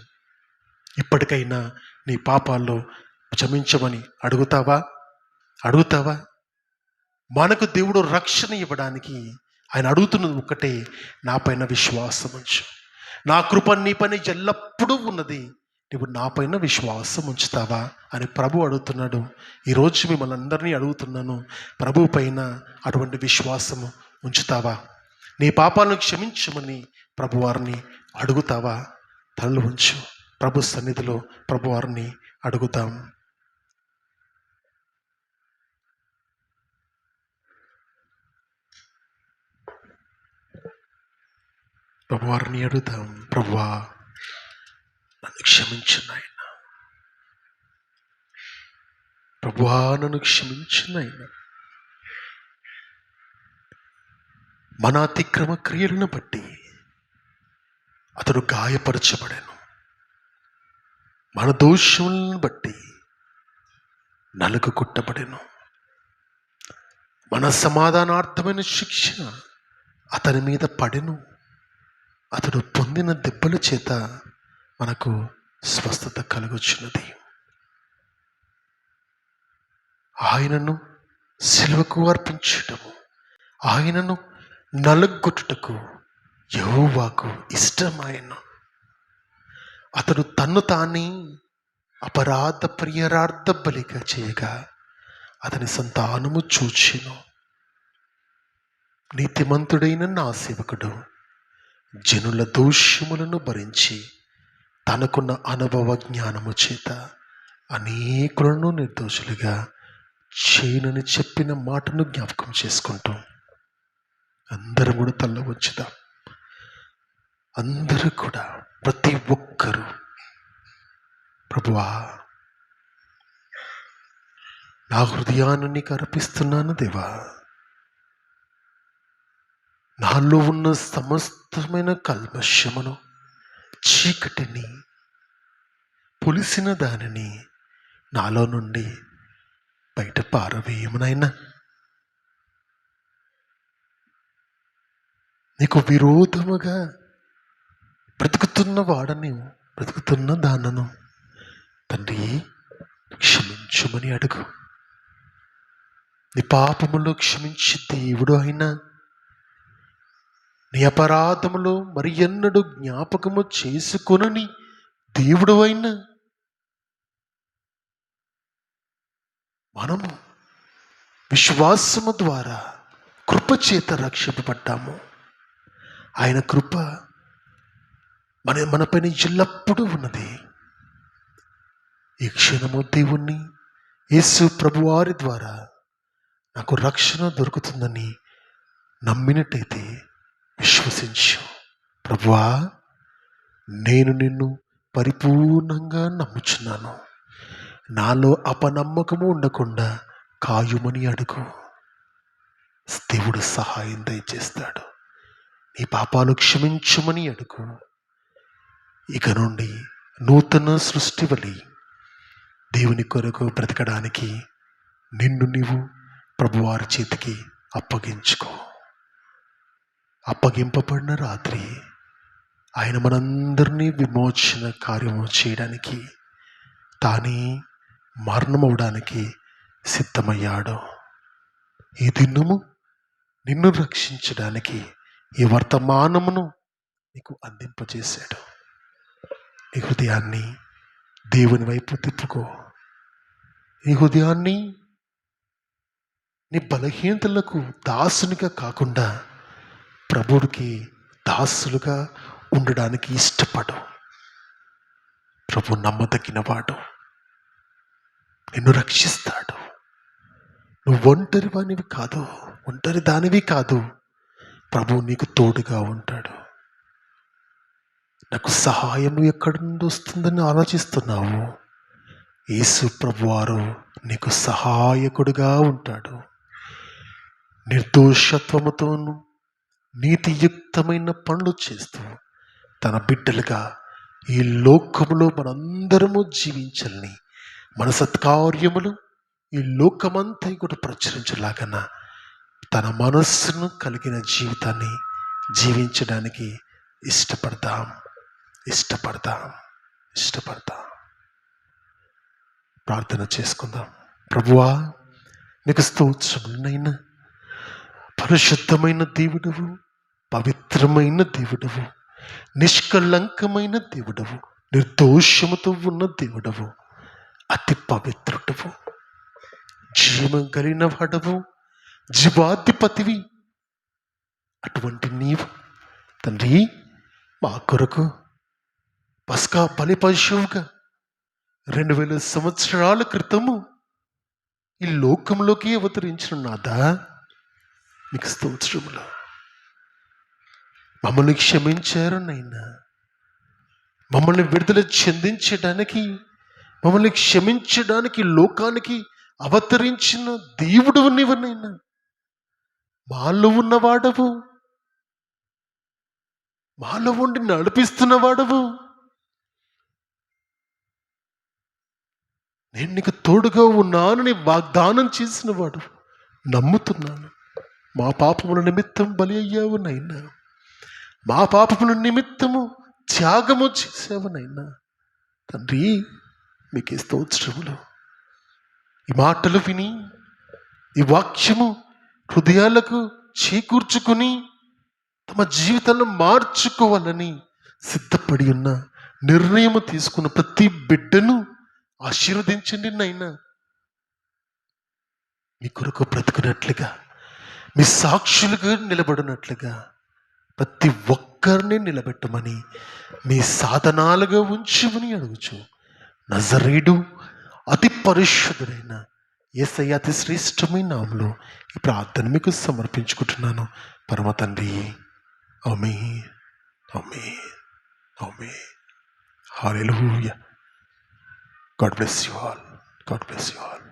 ఇప్పటికైనా నీ పాపాల్లో క్షమించమని అడుగుతావా? మనకు దేవుడు రక్షణ ఇవ్వడానికి ఆయన అడుగుతున్నది ఒక్కటే, నా పైన విశ్వాసం ఉంచు, నా కృప నీ పైన ఎల్లప్పుడూ ఉన్నది, నువ్వు నా పైన విశ్వాసం ఉంచుతావా అని ప్రభు అడుగుతున్నాడు. ఈరోజు మిమ్మల్ని అందరినీ అడుగుతున్నాను, ప్రభు పైన అటువంటి విశ్వాసము ఉంచుతావా? నీ పాపాలను క్షమించమని ప్రభువారిని అడుగుతావా? తలలు ఉంచు, ప్రభు సన్నిధిలో ప్రభువారిని అడుగుతాం. ప్రభువారిని అడుగుతాం. ప్రభువా, నన్ను క్షమించు నాయన, ప్రభువా నన్ను క్షమించు నాయన. మన అతిక్రమ క్రియలను బట్టి అతడు గాయపరచబడాను, మన దోషములను బట్టి నలుగు కుట్టబడెను. మన సమాధానార్థమైన శిక్ష అతని మీద పడెను, అతడు పొందిన దెబ్బల చేత మనకు స్వస్థత కలుగుచున్నది. ఆయనను సిలువకు అర్పించటము, ఆయనను నలుగొట్టుటకు యెహోవాకు ఇష్టమైన అతడు తన్ను తానే అపరాధ ప్రియరార్థ బలిగా చేయగా అతని సంతానము చూచెను. నీతిమంతుడైన నా సేవకుడు జనుల దోషములను భరించి తనకున్న అనుభవ జ్ఞానము చేత అనేకులను నిర్దోషులుగా చేయనని చెప్పిన మాటను జ్ఞాపకం చేసుకుంటాం. అందరూ కూడా తల్ల వచ్చుదాం. అందరూ కూడా, ప్రతి ఒక్కరూ, ప్రభువా నా హృదయాన్ని నీకు అర్పిస్తున్నాను దేవా, నాలో ఉన్న సమస్తమైన కల్మషమును, చీకటిని, పులిసిన దానిని నాలో నుండి బయట పారవేయమునైనా. నీకు విరోధముగా బ్రతుకుతున్న దానను తండ్రి క్షమించుమని అడుగు. నీ పాపములో క్షమించి దేవుడు అయినా, నీ అపరాధములో మరి ఎన్నడూ జ్ఞాపకము చేసుకొనని దేవుడు అయినా, మనము విశ్వాసము ద్వారా కృపచేత రక్షింపబడ్డాము. ఆయన కృప మన పైన ఎల్లప్పుడూ ఉన్నది. ఈ క్షణము దేవుణ్ణి, యేసు ప్రభువారి ద్వారా నాకు రక్షణ దొరుకుతుందని నమ్మినట్టయితే విశ్వసించు. ప్రభువా, నేను నిన్ను పరిపూర్ణంగా నమ్ముచున్నాను, నాలో అపనమ్మకము ఉండకుండా కాయుమని అడుగు. దేవుడు సహాయం దయచేస్తాడు. నీ పాపాలు క్షమించుమని అడుగు. ఇక నుండి నూతన సృష్టి వలె దేవుని కొరకు బ్రతకడానికి నిన్ను నీవు ప్రభువారి చేతికి అప్పగించుకో. అప్పగింపబడిన రాత్రి ఆయన మనందరినీ విమోచన కార్యము చేయడానికి, తానే మరణమవడానికి సిద్ధమయ్యాడు. ఈ దినము నిన్ను రక్షించడానికి ఈ వర్తమానమును నీకు అందింపజేశాడు. నీ హృదయాన్ని దేవుని వైపు తిప్పుకో. నీ హృదయాన్ని నీ బలహీనతలకు దాసునిగా కాకుండా ప్రభువుకి దాసులుగా ఉండడానికి ఇష్టపడు. ప్రభు నమ్మదగినవాడు, నిన్ను రక్షిస్తాడు. నువ్వు ఒంటరి వానివి కాదు, ఒంటరి దానివి కాదు. ప్రభు నీకు తోడుగా ఉంటాడు. నాకు సహాయం ఎక్కడి నుండి వస్తుందని ఆలోచిస్తున్నావు. యేసు ప్రభువారు నీకు సహాయకుడిగా ఉంటాడు. నిర్దోషత్వముతోను నీతియుక్తమైన పనులు చేస్తూ తన బిడ్డలుగా ఈ లోకములో మనందరము జీవించాలని, మన సత్కార్యములు ఈ లోకమంతా కూడా ప్రచురించలాగన తన మనస్సును కలిగిన జీవితాన్ని జీవించడానికి ఇష్టపడతాం. ప్రార్థన చేసుకుందాం. ప్రభువా, నీకు స్తోత్రములైనా. పరిశుద్ధమైన దేవుడవు, పవిత్రమైన దేవుడవు, నిష్కళంకమైన దేవుడవు, నిర్దోషముతో ఉన్న దేవుడవు, అతి పవిత్రుడవు, జీవం కలిగిన వాడవు, జీవాధిపతివి. అటువంటి నీవు తండ్రి మా కొరకు పస్కా బలి పశువుగా 2000 సంవత్సరాల క్రితము ఈ లోకంలోకి అవతరించిన నాదా, నీకు స్తోత్రములు. మమ్మల్ని క్షమించారు నైనా. మమ్మల్ని విడుదల చెందించడానికి, మమ్మల్ని క్షమించడానికి లోకానికి అవతరించిన దేవుడు నీవనైనా. మాలో ఉన్నవాడవు, మాలో ఉండి నడిపిస్తున్నవాడవు. నేను నీకు తోడుగా ఉన్నానని వాగ్దానం చేసిన వాడు. నమ్ముతున్నాను. మా పాపముల నిమిత్తం బలి అయ్యావు నైనా. మా పాపముల నిమిత్తము త్యాగము చేసావు నైనా. తండ్రి, మీకే స్తోత్రములు. ఈ మాటలు విని ఈ వాక్యము హృదయాలకు చేకూర్చుకుని తమ జీవితాలను మార్చుకోవాలని సిద్ధపడి ఉన్న, నిర్ణయం తీసుకున్న ప్రతి బిడ్డను ఆశీర్వదించండి నైనా. మీ కొరకు బ్రతుకున్నట్లుగా, మీ సాక్షులుగా నిలబడినట్లుగా ప్రతి ఒక్కరిని నిలబెట్టమని, మీ సాధనాలుగా ఉంచమని అడుగుచు నజరేయుడు అతి పరిశుద్ధుడైన యేసయ్య అతి శ్రేష్టమైన నామములో ఈ ప్రార్థన మీకు సమర్పించుకుంటున్నాను పరమ తండ్రి. ఆమేన్, ఆమేన్, ఆమేన్. హల్లెలూయా. God bless you all. God bless you all.